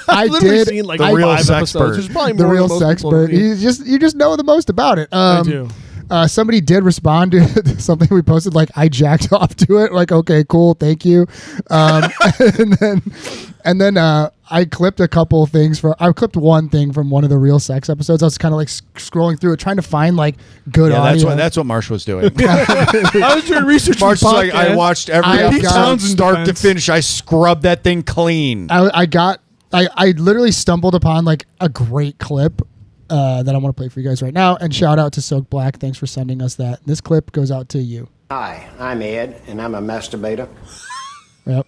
I literally did. seen like The Real 5 Sexpert. episodes. There's probably The more Real than most people have Sexpert. seen. You just know the most about it. I do. Somebody did respond to something we posted, like I jacked off to it, like okay, cool, thank you. And then I clipped a couple things I clipped one thing from one of the Real Sex episodes. I was kind of like scrolling through it, trying to find like good Yeah, audio. that's what Marsh was doing. I was doing research for Marsh the was like, I podcast. watched every I have episode got- start to defense. finish. I scrubbed that thing clean. I literally stumbled upon like a great clip that I want to play for you guys right now. And shout out to Soak Black. Thanks for sending us that. This clip goes out to you. Hi, I'm Ed, and I'm a masturbator. Yep.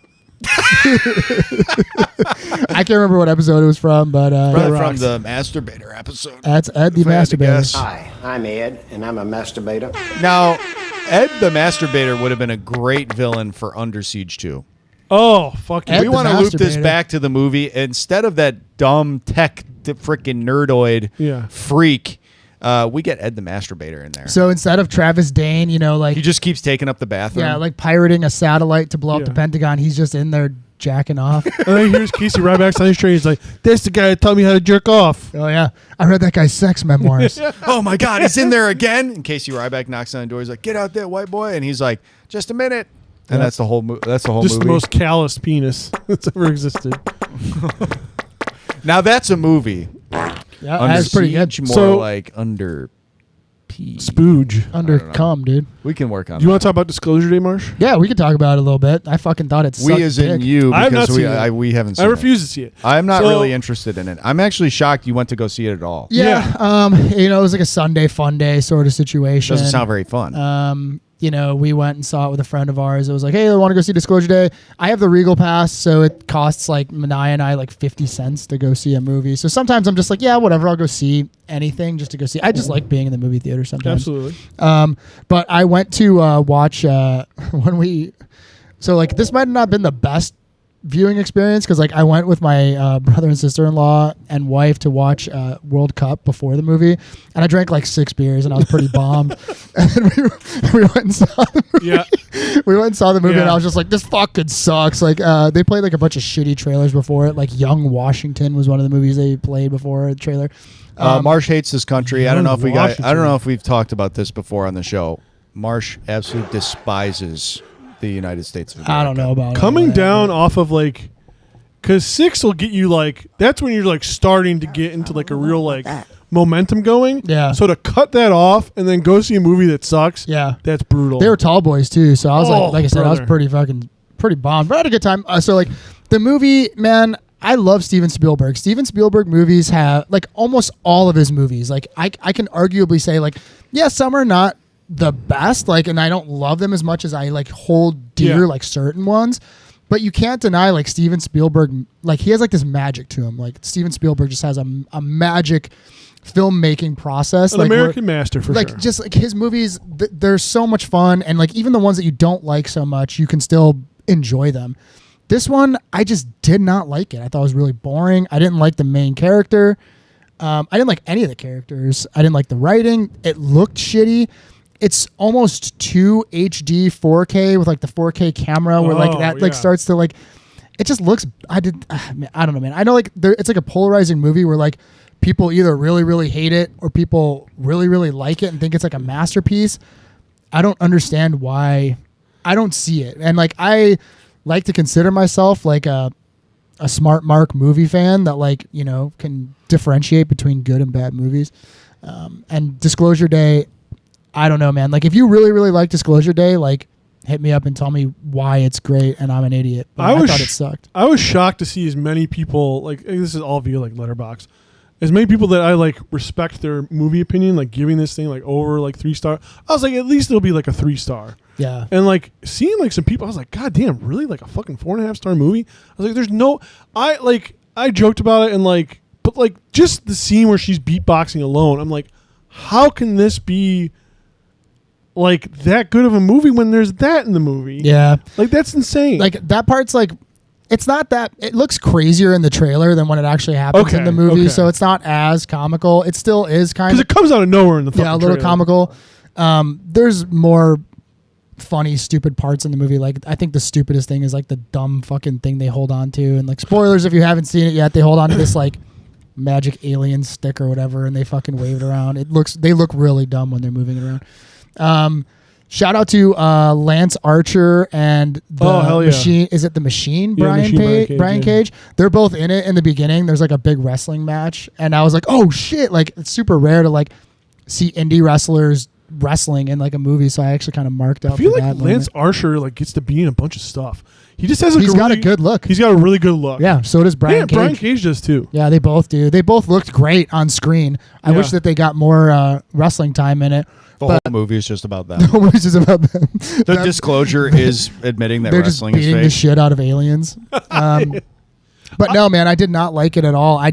I can't remember what episode it was from, but Probably from the masturbator episode. that's Ed the If I had to Masturbator. guess. Hi, I'm Ed, and I'm a masturbator. Now, Ed the Masturbator would have been a great villain for Under Siege 2. Oh, fuck Ed We the want to loop this Masturbator. back to the movie. Instead of that dumb tech freaking nerdoid Yeah. freak, we get Ed the Masturbator in there. So instead of Travis Dane, like He just keeps taking up the bathroom. yeah, like pirating a satellite to blow up Yeah. the Pentagon, he's just in there jacking off. And then here's Casey Ryback on his train. He's like, "That's the guy that taught me how to jerk off." Oh yeah, I read that guy's sex memoirs. Oh my God, he's in there again. And Casey Ryback knocks on the door. He's like, "Get out there, white boy!" And he's like, "Just a minute." And Yeah. that's the whole. That's the whole Just movie. the most callous penis that's ever existed. Now that's a movie. Yeah, Under that's pretty good. Siege, more So- like Under P. Spooge. Under don't know. cum, dude. We can work on. Do you that. want to talk about Disclosure Day, Marsh? Yeah, we could talk about it a little bit. I fucking thought it sucked We as in dick. you I have not because seen it. we haven't seen I it. refuse to see it. I'm not So- really interested in it. I'm actually shocked you went to go see it at all. Yeah, it was like a Sunday fun day sort of situation. Doesn't sound very fun. We went and saw it with a friend of ours. It was like, hey, I want to go see Disclosure Day. I have the Regal Pass, so it costs like Manaya and I like 50 cents to go see a movie. So sometimes I'm just like, yeah, whatever. I'll go see anything just to go see. I just like being in the movie theater sometimes. Absolutely. But I went to watch so like this might have not been the best viewing experience because like I went with my brother and sister-in-law and wife to watch World Cup before the movie, and I drank like 6 beers and I was pretty bombed. And then we went and saw the movie. Yeah. We went and saw the movie and Yeah. I was just like, this fucking sucks. Like they played like a bunch of shitty trailers before it. Like Young Washington was one of the movies they played before the trailer. Marsh hates this country. I don't know if Washington. I don't know if we've talked about this before on the show. Marsh absolutely despises the United States of America. I don't know about Coming it. down off of like, because 6 will get you like, that's when you're like starting to get into like a real like momentum going. Yeah. So to cut that off and then go see a movie that sucks, Yeah. that's brutal. They were tall boys too, so I was Oh, like I said, I was brother. pretty bombed, but I had a good time. So like the movie, man, I love Steven Spielberg. Steven Spielberg movies have like almost all of his movies. Like I can arguably say like, yeah, some are not the best, like, and I don't love them as much as I like hold dear Yeah. like certain ones. But you can't deny like Steven Spielberg, like he has like this magic to him. Like Steven Spielberg just has a magic filmmaking process. An American master for like, sure. Just like his movies, they're so much fun, and like even the ones that you don't like so much, you can still enjoy them. This one, I just did not like it. I thought it was really boring. I didn't like the main character. I didn't like any of the characters. I didn't like the writing. It looked shitty. It's almost too HD 4K with like the 4K camera where like that like starts to like, it just looks, I don't know, man. I know like it's like a polarizing movie where like people either really, really hate it or people really, really like it and think it's like a masterpiece. I don't understand why. I don't see it. And like, I like to consider myself like a smart mark movie fan that like, you know, can differentiate between good and bad movies. And Disclosure Day, I don't know, man. Like if you really, really like Disclosure Day, like hit me up and tell me why it's great and I'm an idiot. But I thought it sucked. I was shocked to see as many people, like this is all via like Letterboxd, as many people that I like respect their movie opinion, like giving this thing like over like 3 star. I was like, at least it'll be like a 3 star. Yeah. And like seeing like some people, I was like, God damn, really? Like a fucking 4.5 star movie? I was like, there's no, I joked about it and like, but like just the scene where she's beatboxing alone, I'm like, how can this be like that good of a movie when there's that in the movie? Yeah. Like that's insane. Like that part's like, it's not that, it looks crazier in the trailer than when it actually happens in the movie. Okay. So it's not as comical. It still is kind of. Because it comes out of nowhere in the fucking a little trailer. comical. There's more funny, stupid parts in the movie. Like I think the stupidest thing is like the dumb fucking thing they hold on to. And like spoilers if you haven't seen it yet, they hold on to this like magic alien stick or whatever and they fucking wave it around. They look really dumb when they're moving it around. Shout out to Lance Archer and the Machine. Is it the Machine? Brian Cage. They're both in it in the beginning. There's like a big wrestling match, and I was like, oh shit! Like it's super rare to like see indie wrestlers wrestling in like a movie. So I actually kind of marked out. I feel for like that Lance moment. Archer like gets to be in a bunch of stuff. He just has like He's got a good look. He's got a really good look. Yeah. So does Brian Cage. Brian Cage does too. Yeah, they both do. They both looked great on screen. I wish that they got more wrestling time in it. The whole movie is just about that. The whole movie is just about them. The Disclosure is admitting that they're wrestling just beating is fake. the shit out of aliens. But no, man, I did not like it at all. I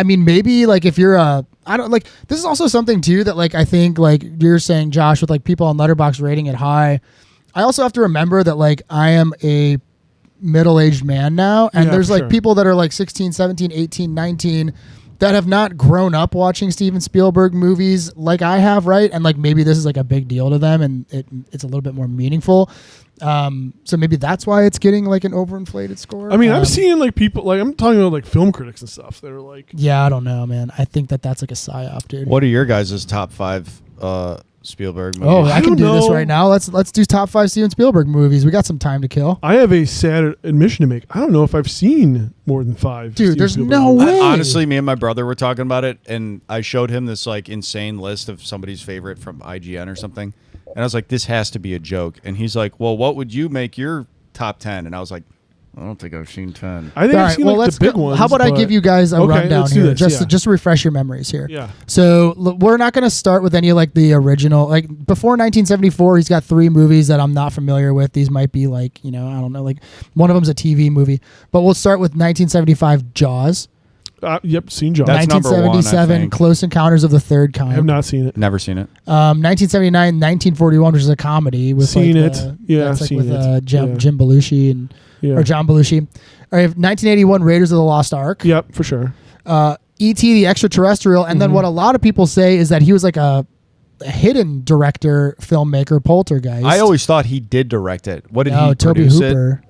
mean, maybe like if you're I don't like, this is also something too that like I think like you're saying, Josh, with like people on Letterboxd rating it high. I also have to remember that like I am a middle-aged man now, and there's like people that are like 16, 17, 18, 19 that have not grown up watching Steven Spielberg movies like I have, right? And like maybe this is like a big deal to them and it's a little bit more meaningful. So maybe that's why it's getting like an overinflated score. I mean, I'm seeing like people, like I'm talking about like film critics and stuff that are like, yeah, I don't know, man. I think that's like a psyop, dude. What are your guys' top 5 Spielberg movies? Oh, I can do this right now. Let's do top 5 Steven Spielberg movies. We got some time to kill. I have a sad admission to make. I don't know if I've seen more than 5. Dude, there's no way. Honestly, me and my brother were talking about it, and I showed him this like insane list of somebody's favorite from IGN or something, and I was like, "This has to be a joke." And he's like, "Well, what would you make your top 10?" And I was like, I don't think I've seen 10. I think I've seen like the big ones. How about I give you guys a rundown here, this, just to refresh your memories here. Yeah. So we're not going to start with any of like the original, like before 1974. He's got 3 movies that I'm not familiar with. These might be like, you know, I don't know, like one of them's a TV movie. But we'll start with 1975 Jaws. Yep, seen Jaws. That's 1977 number 1, Close Encounters of the Third Kind. I have not seen it. Never seen it. 1979 1941, which is a comedy with seen like it. Yeah, that's like seen with it. Jim Belushi and or John Belushi. All right, 1981 Raiders of the Lost Ark. Yep, for sure. E.T. the Extraterrestrial, and then what a lot of people say is that he was like a hidden director, filmmaker, Poltergeist. I always thought he did direct it. What did he Toby produce Hooper. it?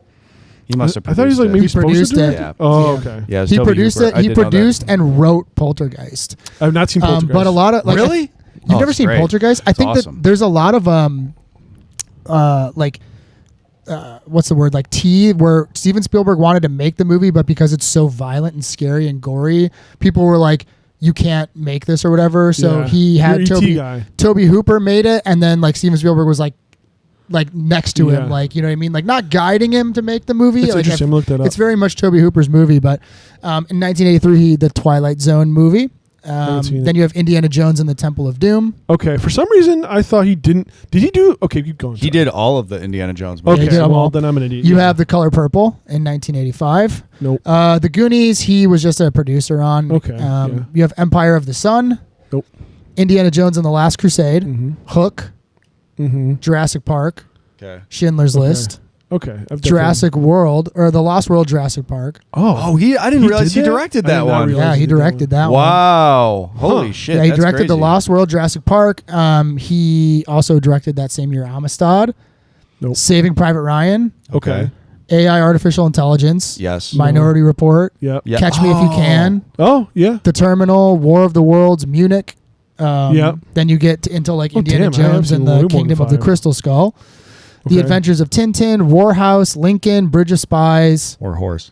He must have I thought he was produced like maybe He supposed produced to do it. it. Yeah. Oh, okay. Yeah, He produced Hooper. it. I He did know that. produced and wrote Poltergeist. I've not seen Poltergeist. But a lot of like, Really? you've Oh, never it's seen great. Poltergeist? I It's think awesome. that there's a lot of what's the word, like tea, where Steven Spielberg wanted to make the movie, but because it's so violent and scary and gory, people were like, you can't make this or whatever. So he had Toby Hooper made it, and then like Steven Spielberg was like next to him, like, you know what I mean, like not guiding him to make the movie. It's interesting. Look that up. It's very much Toby Hooper's movie. But in 1983, the Twilight Zone movie. Then you have Indiana Jones and the Temple of Doom. Okay, for some reason I thought he didn't. Did he do? Okay, keep going. He did all of the Indiana Jones Okay, movies. well then I'm an idiot. You have The Color Purple in 1985. Nope. The Goonies, he was just a producer on. Okay, yeah. You have Empire of the Sun. Nope. Indiana Jones and the Last Crusade. Hook. Jurassic Park. Okay. Schindler's List. Okay. Jurassic World, or The Lost World Jurassic Park. I didn't realize he directed that one. Yeah, he directed that one. Wow. Holy shit. Yeah, he that's directed crazy. The Lost World Jurassic Park. He also directed that same year Amistad. Nope. Saving Private Ryan. Okay. AI Artificial Intelligence. Yes. Minority Report. Yep. Yeah. Catch Me If You Can. Oh, yeah. The Terminal, War of the Worlds, Munich. Yep. Then you get into like Indiana damn, I have Jones seen and way the more than Kingdom of the 5. Crystal Skull. The Okay. Adventures of Tintin, Warhouse, Lincoln, Bridge of Spies. Or horse.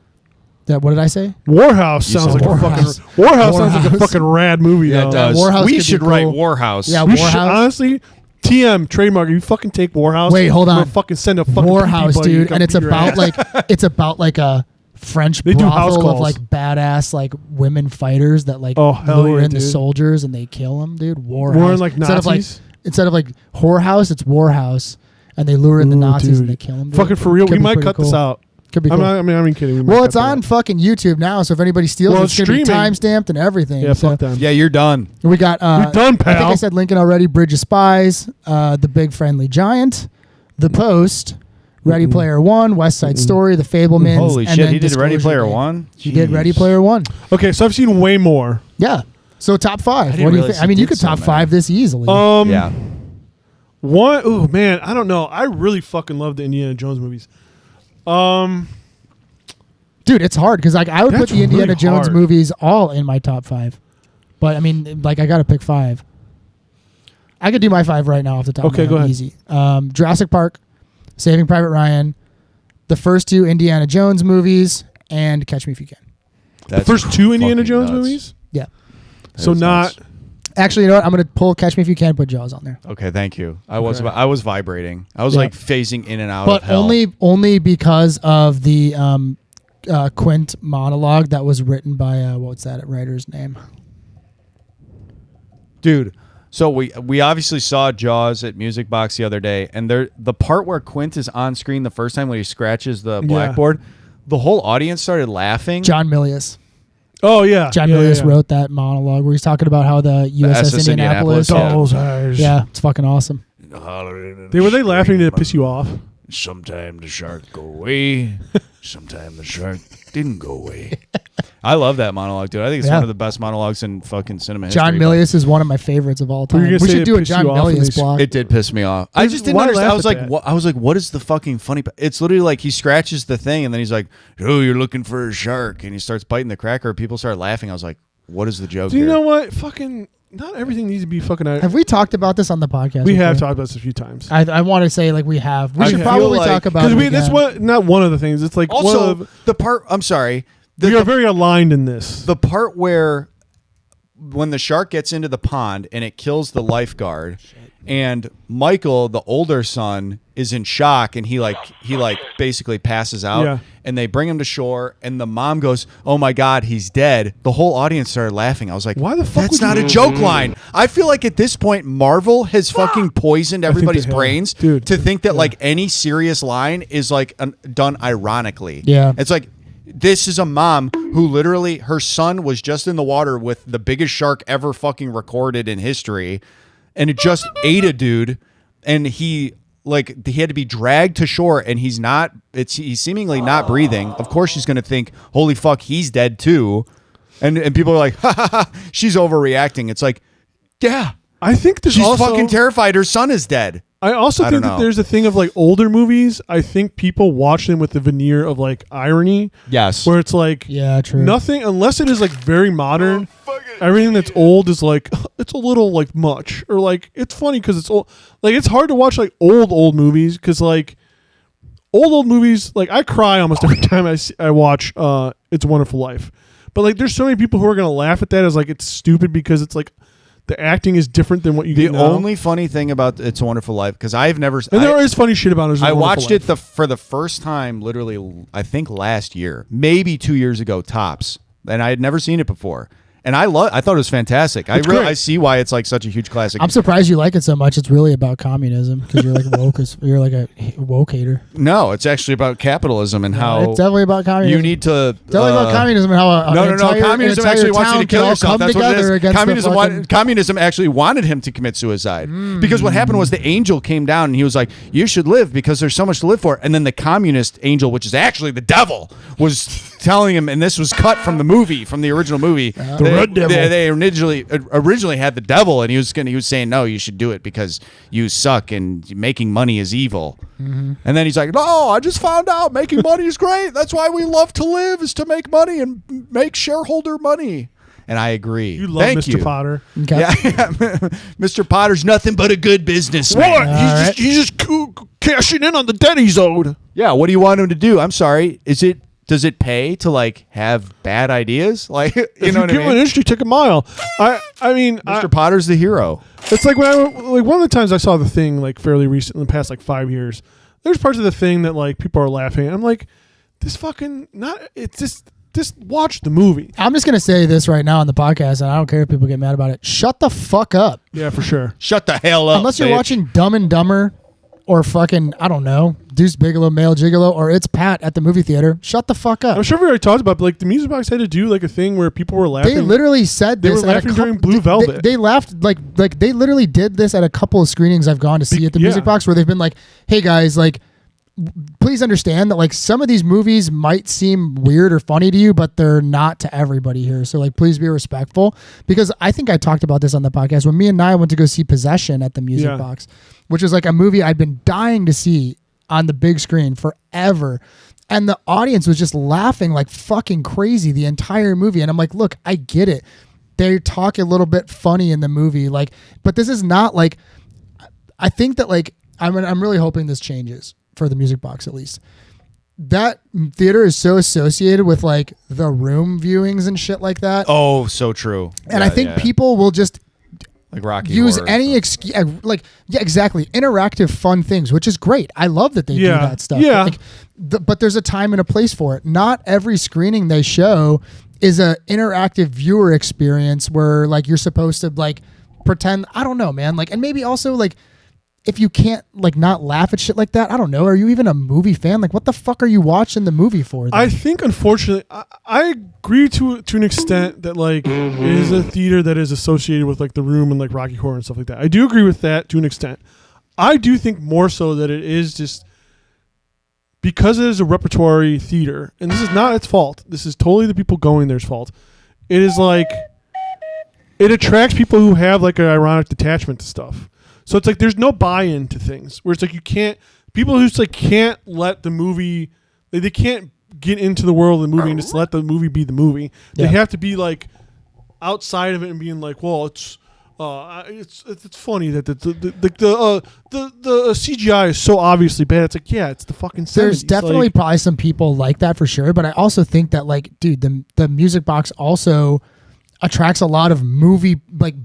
What did I say? Warhouse sounds like a fucking Warhouse sounds like a Warhouse. fucking rad movie. Yeah, though. it does. Warhouse We could be should cool. write Warhouse. Yeah, We should, Warhouse. honestly, TM trademark. You fucking take Warhouse. Wait, hold on. We'll fucking send a fucking Warhouse, PP buddy to dude, come and it's beat your about ass. it's about like a French They do house brothel of calls. like badass like women fighters that like Oh, hell lure yeah, in the dude. soldiers and they kill them, dude. Warhouse. Wearing, like, instead Nazis? of like whorehouse, it's Warhouse, and they lure in the Ooh, Nazis and dude. they kill them. Fucking for real. Could We be might pretty cut this cool. out. Could be cool. I'm even kidding. We might Well, cut it's that on out. fucking YouTube now, so if anybody steals Well, it, it's it's going to be streaming. timestamped and everything. Yeah, so fuck them. Yeah, you're done. we got. We're done, I think pal. I said Lincoln already. Bridge of Spies, The Big Friendly Giant, The Post, Ready Player One, West Side Story, The Fablemans. Holy and shit, then he did Ready Disclosure Player Day. One? He did Jeez. Ready Player One. Okay, so I've seen way more. Yeah. So top five. didn't What do you realize think? I he mean, you did could so top many. five this easily. Yeah. One, oh man, I don't know. I really fucking love the Indiana Jones movies. Dude, it's hard because like I would put That's the Indiana really Jones hard. movies all in my top five, but I mean, like I got to pick five. I could do my five right now off the top. Okay, of my go head. ahead. Easy. Jurassic Park, Saving Private Ryan, the first two Indiana Jones movies, and Catch Me If You Can. The first two Indiana fucking Jones nuts. movies? Yeah. So is not. nuts. Actually, you know what? I'm gonna pull Catch Me If You Can. Put Jaws on there. Okay, thank you. I was vibrating. I was Yeah. like phasing in and out But of hell. only because of the Quint monologue that was written by what's that writer's name? Dude, so we obviously saw Jaws at Music Box the other day, and the part where Quint is on screen the first time when he scratches the blackboard, the whole audience started laughing. John Milius. Oh yeah, John Milius wrote that monologue where he's talking about how the USS SS Indianapolis. Doll's eyes. Yeah, it's fucking awesome. Were they laughing to piss you off? Sometime the shark go away. Sometime the shark didn't go away. I love that monologue, dude. I think it's Yeah. one of the best monologues in fucking cinema history. John Milius is one of my favorites of all Were you time. gonna We say should it do a pissed John you off when Milius they- block. It did piss me off. I just didn't Why understand. laugh I was at like, that? what? I was like, what is the fucking funny? It's literally like he scratches the thing and then he's like, "Oh, you're looking for a shark," and he starts biting the cracker. People start laughing. I was like, what is the joke Do you here? know what? Fucking, not everything needs to be fucking. Have we talked about this on the podcast? We have before? talked about this a few times. I want to say like we have. We I should feel probably like- talk about it. Because that's again. what not one of the things. It's like one Also, of, the part. I'm sorry. we are very aligned in this. The part where when the shark gets into the pond and it kills the lifeguard, and Michael, the older son, is in shock and he basically passes out. Yeah. And they bring him to shore and the mom goes, "Oh my God, he's dead." The whole audience started laughing. I was like, Why the fuck That's would not you- a joke line. I feel like at this point Marvel has fucking poisoned think everybody's they have. brains Dude, to think that like any serious line is like done ironically. Yeah. It's like, this is a mom who literally, her son was just in the water with the biggest shark ever fucking recorded in history, and it just ate a dude, and he had to be dragged to shore, and he's seemingly not breathing. Of course she's gonna think, holy fuck, he's dead too. And people are like, ha ha ha, she's overreacting. It's like, yeah. I think there's She's also, fucking terrified her son is dead. I also I think don't that know. there's a thing of like older movies. I think people watch them with the veneer of like irony. Yes. Where it's like Yeah, true. nothing unless it is like very modern. Everything that's old is like it's a little like much or like it's funny because it's old. Like it's hard to watch like old movies because like old movies like I cry almost every time I watch It's a Wonderful Life. But like there's so many people who are gonna laugh at that as like it's stupid because it's like the acting is different than what you The get now. only funny thing about It's a Wonderful Life, because I've never... And there is funny shit about it. I watched it for the first time literally, I think last year, maybe 2 years ago tops, and I had never seen it before. and I thought it was fantastic. I see why it's like such a huge classic. I'm surprised you like it so much. It's really about communism because you're like woke. You're like a woke hater. No, it's actually about capitalism and how it's definitely about communism. You need to definitely about communism and how communism actually wants you to kill yourself. That's what it is. Communism actually wanted him to commit suicide because what happened was the angel came down and he was like, "You should live because there's so much to live for." And then the communist angel, which is actually the devil, was telling him, and this was cut from the movie, from the original movie. The Red Devil. They originally had the devil, and he was saying, "No, you should do it because you suck and making money is evil." And then he's like, "No, I just found out making money is great. That's why we love to live, is to make money and make shareholder money." And I agree. You love Mr. Potter. Okay. Yeah, Mr. Potter's nothing but a good businessman. What? He's just cashing in on the debt he's owed. Yeah. What do you want him to do? I'm sorry. Does it pay to like have bad ideas? Like you know what I mean? An industry, take a mile. I mean, Mr. Potter's the hero. It's like when one of the times I saw the thing like fairly recent in the past like 5 years. There's parts of the thing that like people are laughing at. I'm like, this fucking not. It's just watch the movie. I'm just gonna say this right now on the podcast, and I don't care if people get mad about it. Shut the fuck up. Yeah, for sure. Shut the hell up. Unless you're watching Dumb and Dumber, or fucking I don't know, Deuce Bigelow, Male Gigolo, or It's Pat at the movie theater. Shut the fuck up. I'm sure we already talked about, but like the Music Box had to do like a thing where people were laughing. They literally said this. They were laughing during Blue Velvet. They laughed like they literally did this at a couple of screenings I've gone to see at the Music Box, where they've been like, "Hey guys, like, please understand that like some of these movies might seem weird or funny to you, but they're not to everybody here. So like, please be respectful." Because I think I talked about this on the podcast when me and Nia went to go see Possession at the Music Box, which is like a movie I'd been dying to see on the big screen forever. And the audience was just laughing like fucking crazy the entire movie. And I'm like, look, I get it. They talk a little bit funny in the movie, like, but this is not like, I think that like, I'm really hoping this changes for the Music Box, at least. That theater is so associated with like the Room viewings and shit like that. Oh, so true. And I think people will just like Rocky use Horror any excuse, like, yeah, exactly, interactive fun things, which is great. I love that they do that stuff. Yeah. Like, but there's a time and a place for it. Not every screening they show is a interactive viewer experience where like you're supposed to like pretend. I don't know, man. Like, and maybe also like, if you can't like not laugh at shit like that, I don't know. Are you even a movie fan? Like, what the fuck are you watching the movie for? Then? I think, unfortunately, I agree to an extent that like it is a theater that is associated with like The Room and like Rocky Horror and stuff like that. I do agree with that to an extent. I do think more so that it is just because it is a repertory theater, and this is not its fault. This is totally the people going there's fault. It is like it attracts people who have like an ironic detachment to stuff. So it's like there's no buy-in to things where it's like you can't, people who just like can't let the movie, they can't get into the world of the movie and just let the movie be the movie. They have to be like outside of it and being like, well, it's funny that the CGI is so obviously bad. It's like, yeah, it's the fucking 70s. There's definitely probably some people like that for sure, but I also think that like, dude, the Music Box also attracts a lot of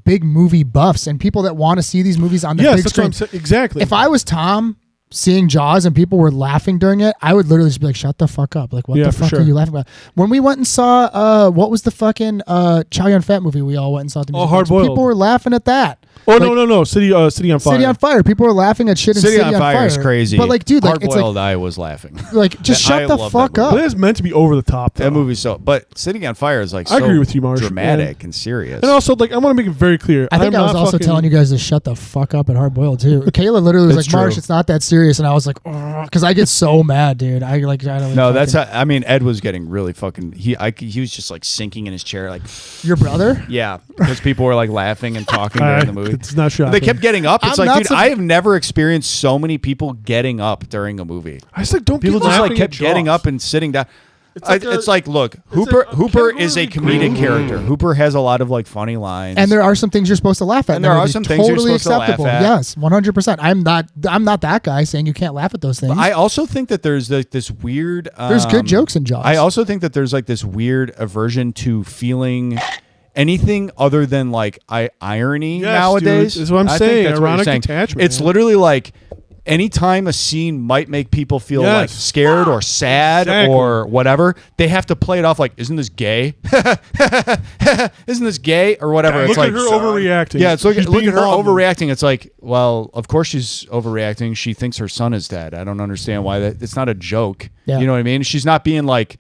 big movie buffs and people that want to see these movies on the big screen. Exactly. If I was Tom seeing Jaws and people were laughing during it, I would literally just be like, shut the fuck up. Like, what the fuck are you laughing about? When we went and saw, what was the fucking Chow Yun-Fat movie we all went and saw at the Music Box? People were laughing at that. Oh, like, no. City on Fire. City on Fire. People were laughing at shit in City on Fire. Is crazy. But like, dude, like, Hard Boiled I was laughing. Like, just shut the fuck up. But it is meant to be over the top, though. That movie's so, but City on Fire is like so I agree with you, Marsh. dramatic and serious. And also, like, I want to make it very clear. I think I was also telling you guys to shut the fuck up at Hard Boiled too. Kayla literally was like, Marsh, it's not that serious. And I was like, because I get so mad, dude. I don't. No, that's how, I mean, Ed was getting really fucking. He was just like sinking in his chair, like. Your brother? Yeah, because people were like laughing and talking during the movie. It's not shocking. They kept getting up. It's like, dude, I have never experienced so many people getting up during a movie. I was like, don't people just like kept getting up and sitting down. It's like, look, Hooper is a comedic character. Hooper has a lot of like funny lines, and there are some things you're supposed to laugh at. And there are some things you're supposed to laugh at. Yes, 100%. I'm not that guy saying you can't laugh at those things. But I also think that there's like this weird. There's good jokes in Jaws. I also think that there's like this weird aversion to feeling anything other than like irony nowadays. Dude, is what I'm saying. Ironic attachment. It's literally like anytime a scene might make people feel like scared or sad or whatever, they have to play it off like, isn't this gay? Isn't this gay? Or whatever. Yeah, it's look like at her overreacting. Yeah, it's look at her being maudlin. overreacting. It's like, well, of course she's overreacting. She thinks her son is dead. I don't understand why that. It's not a joke. Yeah. You know what I mean? She's not being like,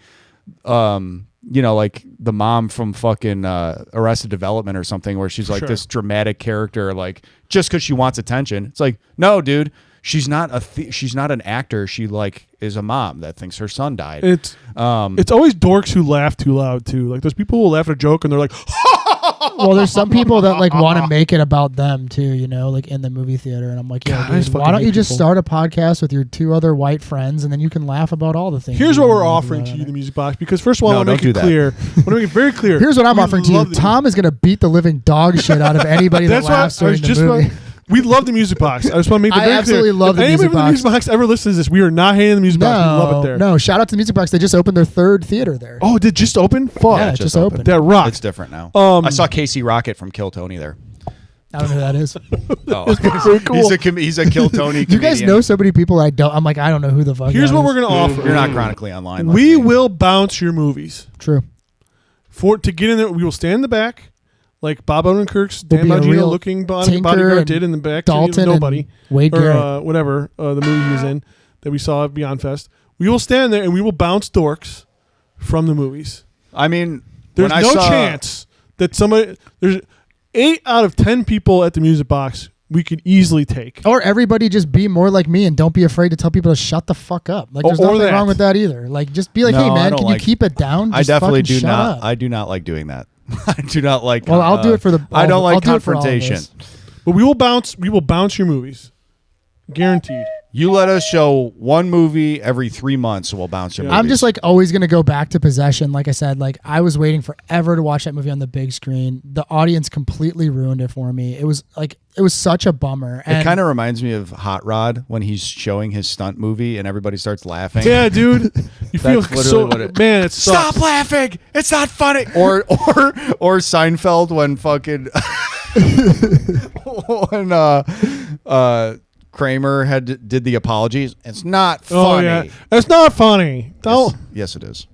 like the mom from fucking Arrested Development or something, where she's like this dramatic character, like just because she wants attention. It's like, no, dude. She's not she's not an actor. She like is a mom that thinks her son died. It's always dorks who laugh too loud too. Like those people who laugh at a joke and they're like, well, there's some people that like want to make it about them too, like in the movie theater. And I'm like, yeah, dude, why don't you just start a podcast with your 2 other white friends and then you can laugh about all the things. Here's what we're offering to you, the Music Box, because first of all, I want to make it clear. I want to make it very clear. Here's what I'm offering to you. Tom is going to beat the living dog shit out of anybody that laughs during the movie. We love the Music Box. I just want to make it very clear. I absolutely love the Music Box. If anybody from the Music Box ever listens to this, we are not hating the Music Box. We love it there. No, shout out to the Music Box. They just opened their 3rd theater there. Oh, did it just open? Fuck. Yeah, it just opened. That rocks. It's different now. I saw Casey Rocket from Kill Tony there. I don't know who that is. Oh, very cool. He's a Kill Tony comedian. You guys know so many people I don't. I'm like, I don't know who the fuck. Here's that what is. we're going to offer. You're not chronically online. We will bounce your movies. True. To get in there, we will stand in the back. Like Bob Odenkirk's Dan Bongino looking bodyguard did in the back. Dalton Nobody. Wade Garrett. Whatever the movie he was in that we saw at Beyond Fest. We will stand there and we will bounce dorks from the movies. I mean, there's no chance that there's 8 out of 10 people at the Music Box we could easily take. Or everybody just be more like me and don't be afraid to tell people to shut the fuck up. Like there's nothing wrong with that either. Like just be like, hey man, can you keep it down? I definitely do shut not. up. I do not like doing that. I do not like. Well, I'll do it for the. I don't like I'll confrontation. But we will bounce. We will bounce your movies, guaranteed. You let us show one movie every 3 months, so we'll bounce your movies. I'm just like always gonna go back to Possession. Like I said, like I was waiting forever to watch that movie on the big screen. The audience completely ruined it for me. It was such a bummer. And it kind of reminds me of Hot Rod when he's showing his stunt movie and everybody starts laughing. Yeah, dude. You feel so man. It's stop laughing. It's not funny. Or Seinfeld when fucking when Kramer did the apologies. It's not funny. Oh, yeah. It's not funny. Don't. Yes, it is.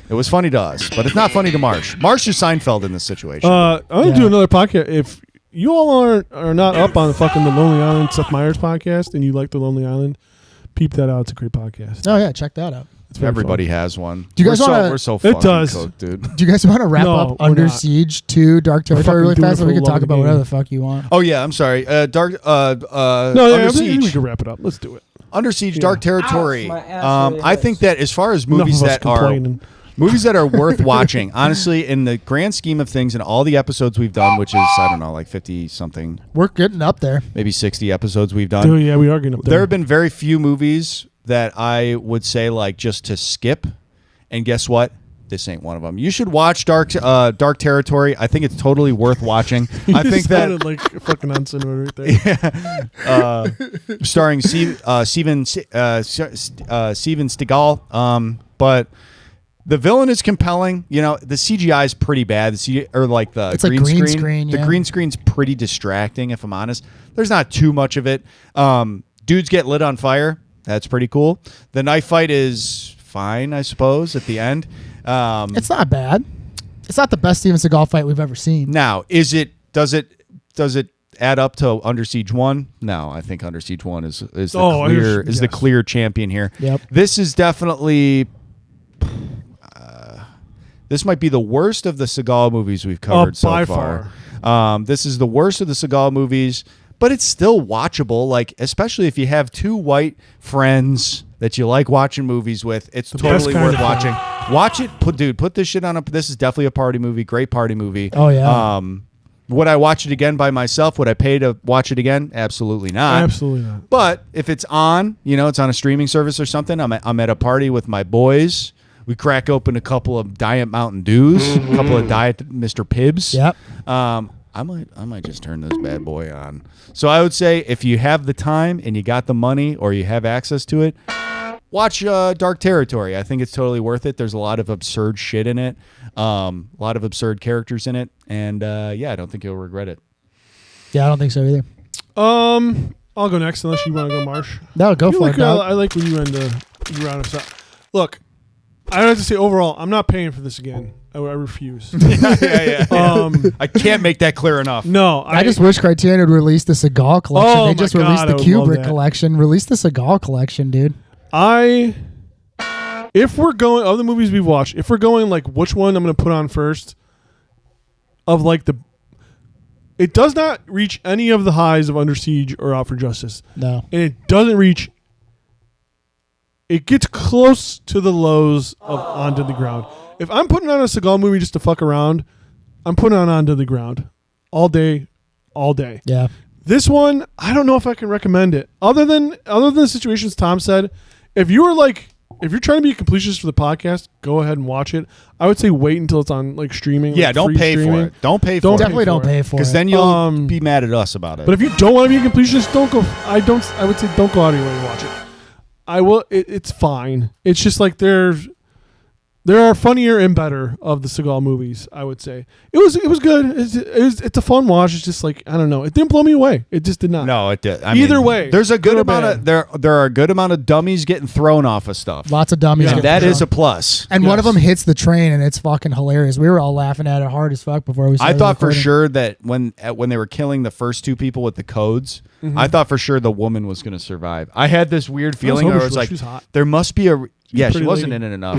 It was funny to us, but it's not funny to Marsh. Marsh is Seinfeld in this situation. I'm gonna do another podcast. If you all are not up on the Lonely Island Seth Meyers podcast and you like the Lonely Island, peep that out. It's a great podcast. Oh yeah, check that out. Everybody has one. Do you guys want to? We're so fucking cooked, dude. Do you guys want to wrap up Under Siege 2 Dark Territory really fast, so we can talk about whatever the fuck you want? Oh yeah, I'm sorry. Dark. Under Siege. We can wrap it up. Let's do it. Under Siege, Dark Territory. I think that as far as movies that are worth watching, honestly, in the grand scheme of things, and all the episodes we've done, which is I don't know, like 50 something. We're getting up there. Maybe 60 episodes we've done. Oh yeah, we are getting up there. There have been very few movies that I would say like just to skip. And guess what? This ain't one of them. You should watch Dark Territory. I think it's totally worth watching. I think that like fucking on cinema right there. Yeah. Starring Steven Seagal. But the villain is compelling. You know, the CGI is pretty bad. It's like green screen. Yeah. The green screen's pretty distracting, if I'm honest. There's not too much of it. Dudes get lit on fire. That's pretty cool. The knife fight is fine, I suppose, at the end. It's not bad. It's not the best Steven Seagal fight we've ever seen. Now, does it add up to Under Siege 1? No, I think Under Siege 1 is the clear champion here. Yep. This is definitely this might be the worst of the Seagal movies we've covered so far. This is the worst of the Seagal movies. But it's still watchable, like especially if you have 2 white friends that you like watching movies with. It's totally worth watching. Watch it, put this shit on. This is definitely a party movie, great party movie. Oh yeah. Would I watch it again by myself? Would I pay to watch it again? Absolutely not. Absolutely not. But if it's on, it's on a streaming service or something. I'm at a party with my boys. We crack open a couple of Diet Mountain Dews, a couple of Diet Mr. Pibbs. Yep. I might just turn this bad boy on. So I would say if you have the time and you got the money or you have access to it, watch Dark Territory. I think it's totally worth it. There's a lot of absurd shit in it, a lot of absurd characters in it, and I don't think you'll regret it. Yeah, I don't think so either. I'll go next unless you want to go, Marsh. No, go for it. I like when you round us up. Look, I have to say overall, I'm not paying for this again. I refuse. Yeah. I can't make that clear enough. No, I just wish Criterion would release the Seagal collection. Oh They just released the Kubrick collection. Release the Seagal collection, dude. If we're going of the movies we've watched, if we're going like which one I'm going to put on first, of like it does not reach any of the highs of Under Siege or Out for Justice. No, and it doesn't reach. It gets close to the lows of Onto the Ground. If I'm putting on a Seagal movie just to fuck around, I'm putting on Onto the Ground all day, all day. Yeah. This one, I don't know if I can recommend it. Other than the situations Tom said, if you're trying to be a completionist for the podcast, go ahead and watch it. I would say wait until it's on like streaming. Yeah, like don't pay streaming. for it. Don't pay for it. Definitely don't pay for it. Because then you'll be mad at us about it. But if you don't want to be a completionist, don't go. I would say don't go out of your way to watch it. I will. It's fine. It's just like there are funnier and better of the Seagal movies. I would say it was good. It's a fun watch. It's just like I don't know. It didn't blow me away. It just did not. No, it did. Either way, there's a good amount of there are a good amount of dummies getting thrown off of stuff. Lots of dummies. And that is a plus. And one of them hits the train, and it's fucking hilarious. We were all laughing at it hard as fuck before we started I thought recording. for sure that when they were killing the first two people with the codes, I thought for sure the woman was going to survive. I had this weird feeling where it was like, there must be a. Yeah, she wasn't in it enough.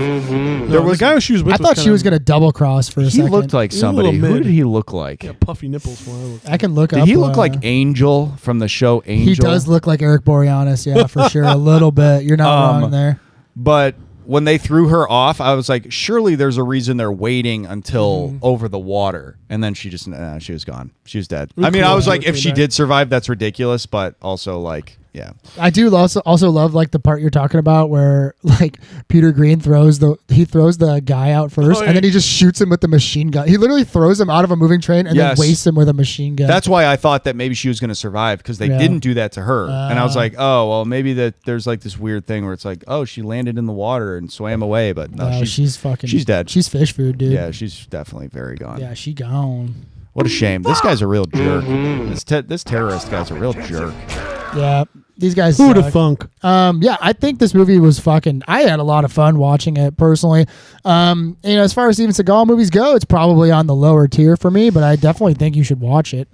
There was a guy she was with. I thought she was going to double cross for a second. He looked like somebody. Who did he look like? Yeah, puffy nipples. I can look up. Did he look like Angel from the show Angel? He does look like Eric Boreanaz, yeah, for sure. A little bit. You're not wrong there. But when they threw her off, I was like, surely there's a reason they're waiting until over the water. And then she was gone. She was dead. I mean, I was like, if she did survive, that's ridiculous. But also, like, yeah. I do also love like the part you're talking about where like Peter Green throws the guy out first and then he just shoots him with the machine gun. He literally throws him out of a moving train and then wastes him with a machine gun. That's why I thought that maybe she was going to survive because they didn't do that to her. And I was like, oh, well, maybe there's like this weird thing where it's like, oh, she landed in the water and swam away. But no, she's dead. She's fish food, dude. Yeah, she's definitely very gone. Yeah, she gone. What a shame. This guy's a real jerk. This terrorist guy's a real jerk. Yeah. These guys Who the funk? Yeah, I think this movie was fucking. I had a lot of fun watching it personally. As far as Steven Seagal movies go, it's probably on the lower tier for me, but I definitely think you should watch it.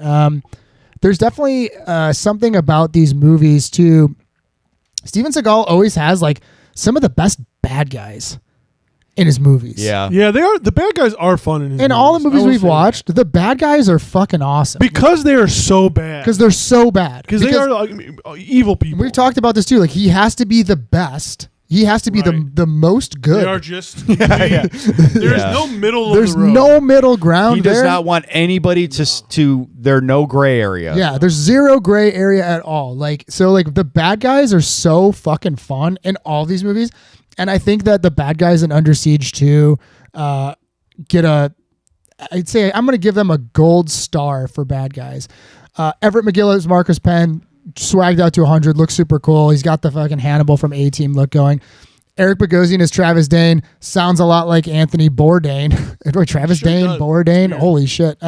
There's definitely something about these movies too. Steven Seagal always has like some of the best bad guys in his movies. Yeah, they are. The bad guys are fun in his movies. In all the movies we've watched, the bad guys are fucking awesome. Because they are so bad. Because they're so bad. Because they are like, evil people. We've talked about this too. Like he has to be the best. He has to be the most good. They are just. There's no middle of the road. There's no middle ground. He does not want anybody to there no gray area. Yeah, there's zero gray area at all. Like the bad guys are so fucking fun in all these movies. And I think that the bad guys in Under Siege 2 get I'd say I'm going to give them a gold star for bad guys. Everett McGill is Marcus Penn, swagged out to 100, looks super cool. He's got the fucking Hannibal from A-Team look going. Eric Bogosian is Travis Dane, sounds a lot like Anthony Bourdain. Travis Dane, Bourdain, yeah. Holy shit.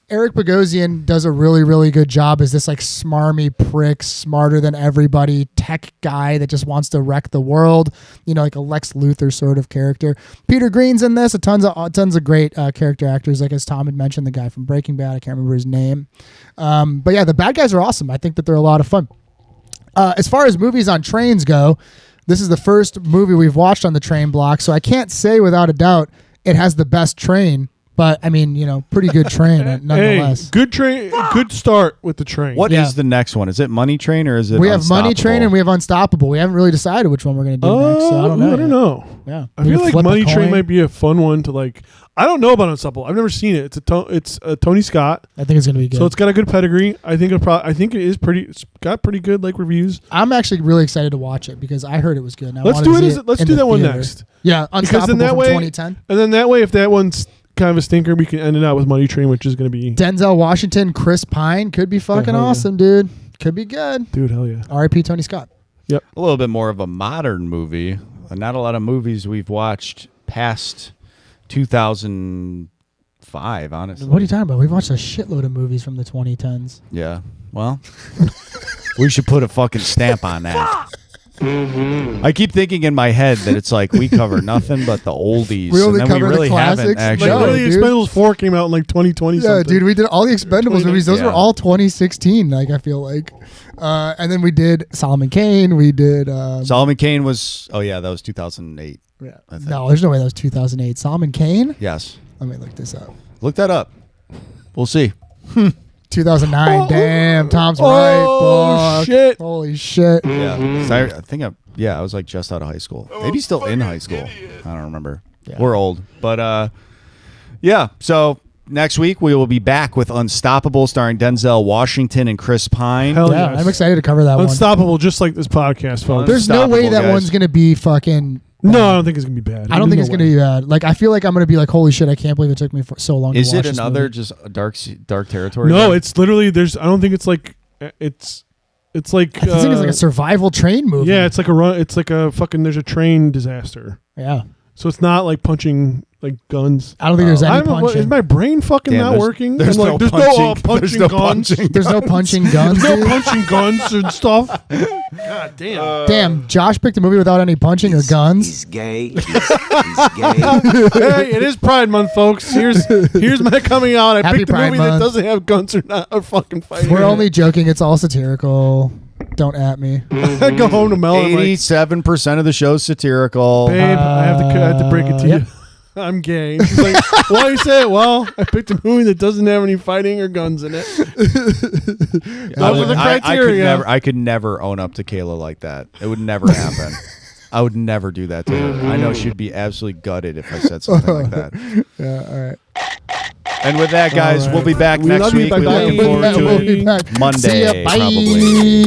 Eric Bogosian does a really, really good job as this like smarmy prick, smarter than everybody, tech guy that just wants to wreck the world. Like a Lex Luthor sort of character. Peter Green's in this. Tons of great character actors. Like as Tom had mentioned, the guy from Breaking Bad. I can't remember his name. But yeah, the bad guys are awesome. I think that they're a lot of fun. As far as movies on trains go, this is the first movie we've watched on the train block, so I can't say without a doubt it has the best train. But I mean, pretty good train nonetheless. Hey, good train, good start with the train. What is the next one? Is it Money Train or is it? We have Money Train and we have Unstoppable. We haven't really decided which one we're going to do next. So I don't know. I don't know. Yeah, I feel like Money Train might be a fun one to like. I don't know about Unstoppable. I've never seen it. It's a Tony Scott. I think it's going to be good. So it's got a good pedigree. I think it is pretty. It's got pretty good like reviews. I'm actually really excited to watch it because I heard it was good. Let's do it. Let's do that one next. Yeah, Unstoppable from 2010. And then that way, if that one's kind of a stinker, we can end it out with Money Train, which is going to be Denzel Washington, Chris Pine. Could be fucking awesome, dude. Could be good. Dude, hell yeah. R.I.P. Tony Scott. Yep. A little bit more of a modern movie. Not a lot of movies we've watched past 2005 5, honestly. What are you talking about? We've watched a shitload of movies from the 2010s. Yeah. Well, we should put a fucking stamp on that. I keep thinking in my head that it's like we cover nothing but the oldies. We only and then cover we really the classics. haven't actually. No, Literally, Expendables 4 came out in like 2020. Yeah, dude, we did all the Expendables movies. Those Yeah. were all 2016. Like I feel like, and then we did Solomon Kane. We did Solomon Kane was. Oh yeah, that was 2008. Yeah. I think. No, there's no way that was 2008. Solomon Kane. Yes. Let me look this up. Look that up. We'll see. 2009. Damn, Tom's right. Oh, Fuck. shit. Holy shit. Yeah. 'Cause I think I was like just out of high school. Maybe still in high school. I don't remember. Yeah. We're old. But yeah. So next week we will be back with Unstoppable starring Denzel Washington and Chris Pine. Hell Yeah, yes. I'm excited to cover that one. Unstoppable, just like this podcast, folks. There's no way Unstoppable, that guys. one's gonna be fucking. No, I don't think it's gonna be bad. I don't think it's gonna be bad. Like I feel like I'm gonna be like, holy shit! I can't believe it took me so long. Is to watch it this another movie. just a dark territory? No, then? it's literally there's. I don't think it's like it's like. I think it's like a survival train movie. Yeah, it's like a run. It's like a fucking. There's a train disaster. Yeah. So it's not like punching like guns. I don't think there's any What, punching. is my brain fucking Damn, not there's- working? there's I'm no like, punching. punching There's no guns. punching. There's no punching guns. There's no dude. punching guns and stuff. God damn. Damn, Josh picked a movie without any punching or guns. He's gay. He's gay. Hey, it is Pride Month, folks. Here's my coming out. I Happy picked a Pride movie that Month. doesn't have guns or not or fucking fighting. We're only joking. It's all satirical. Don't at me. I go home to Mel. I'm like, 87% of the show's satirical. babe, I have to break it to yeah. you. I'm gay. She's like, why you say it? Well, I picked a movie that doesn't have any fighting or guns in it. Those are the criteria. I could never own up to Kayla like that. It would never happen. I would never do that to her. I know she'd be absolutely gutted if I said something like that. Yeah, all right. And with that, guys, All right. we'll be back We next love you. week. We're Bye-bye. looking forward to We'll it. be back. Monday, See ya. Bye. probably.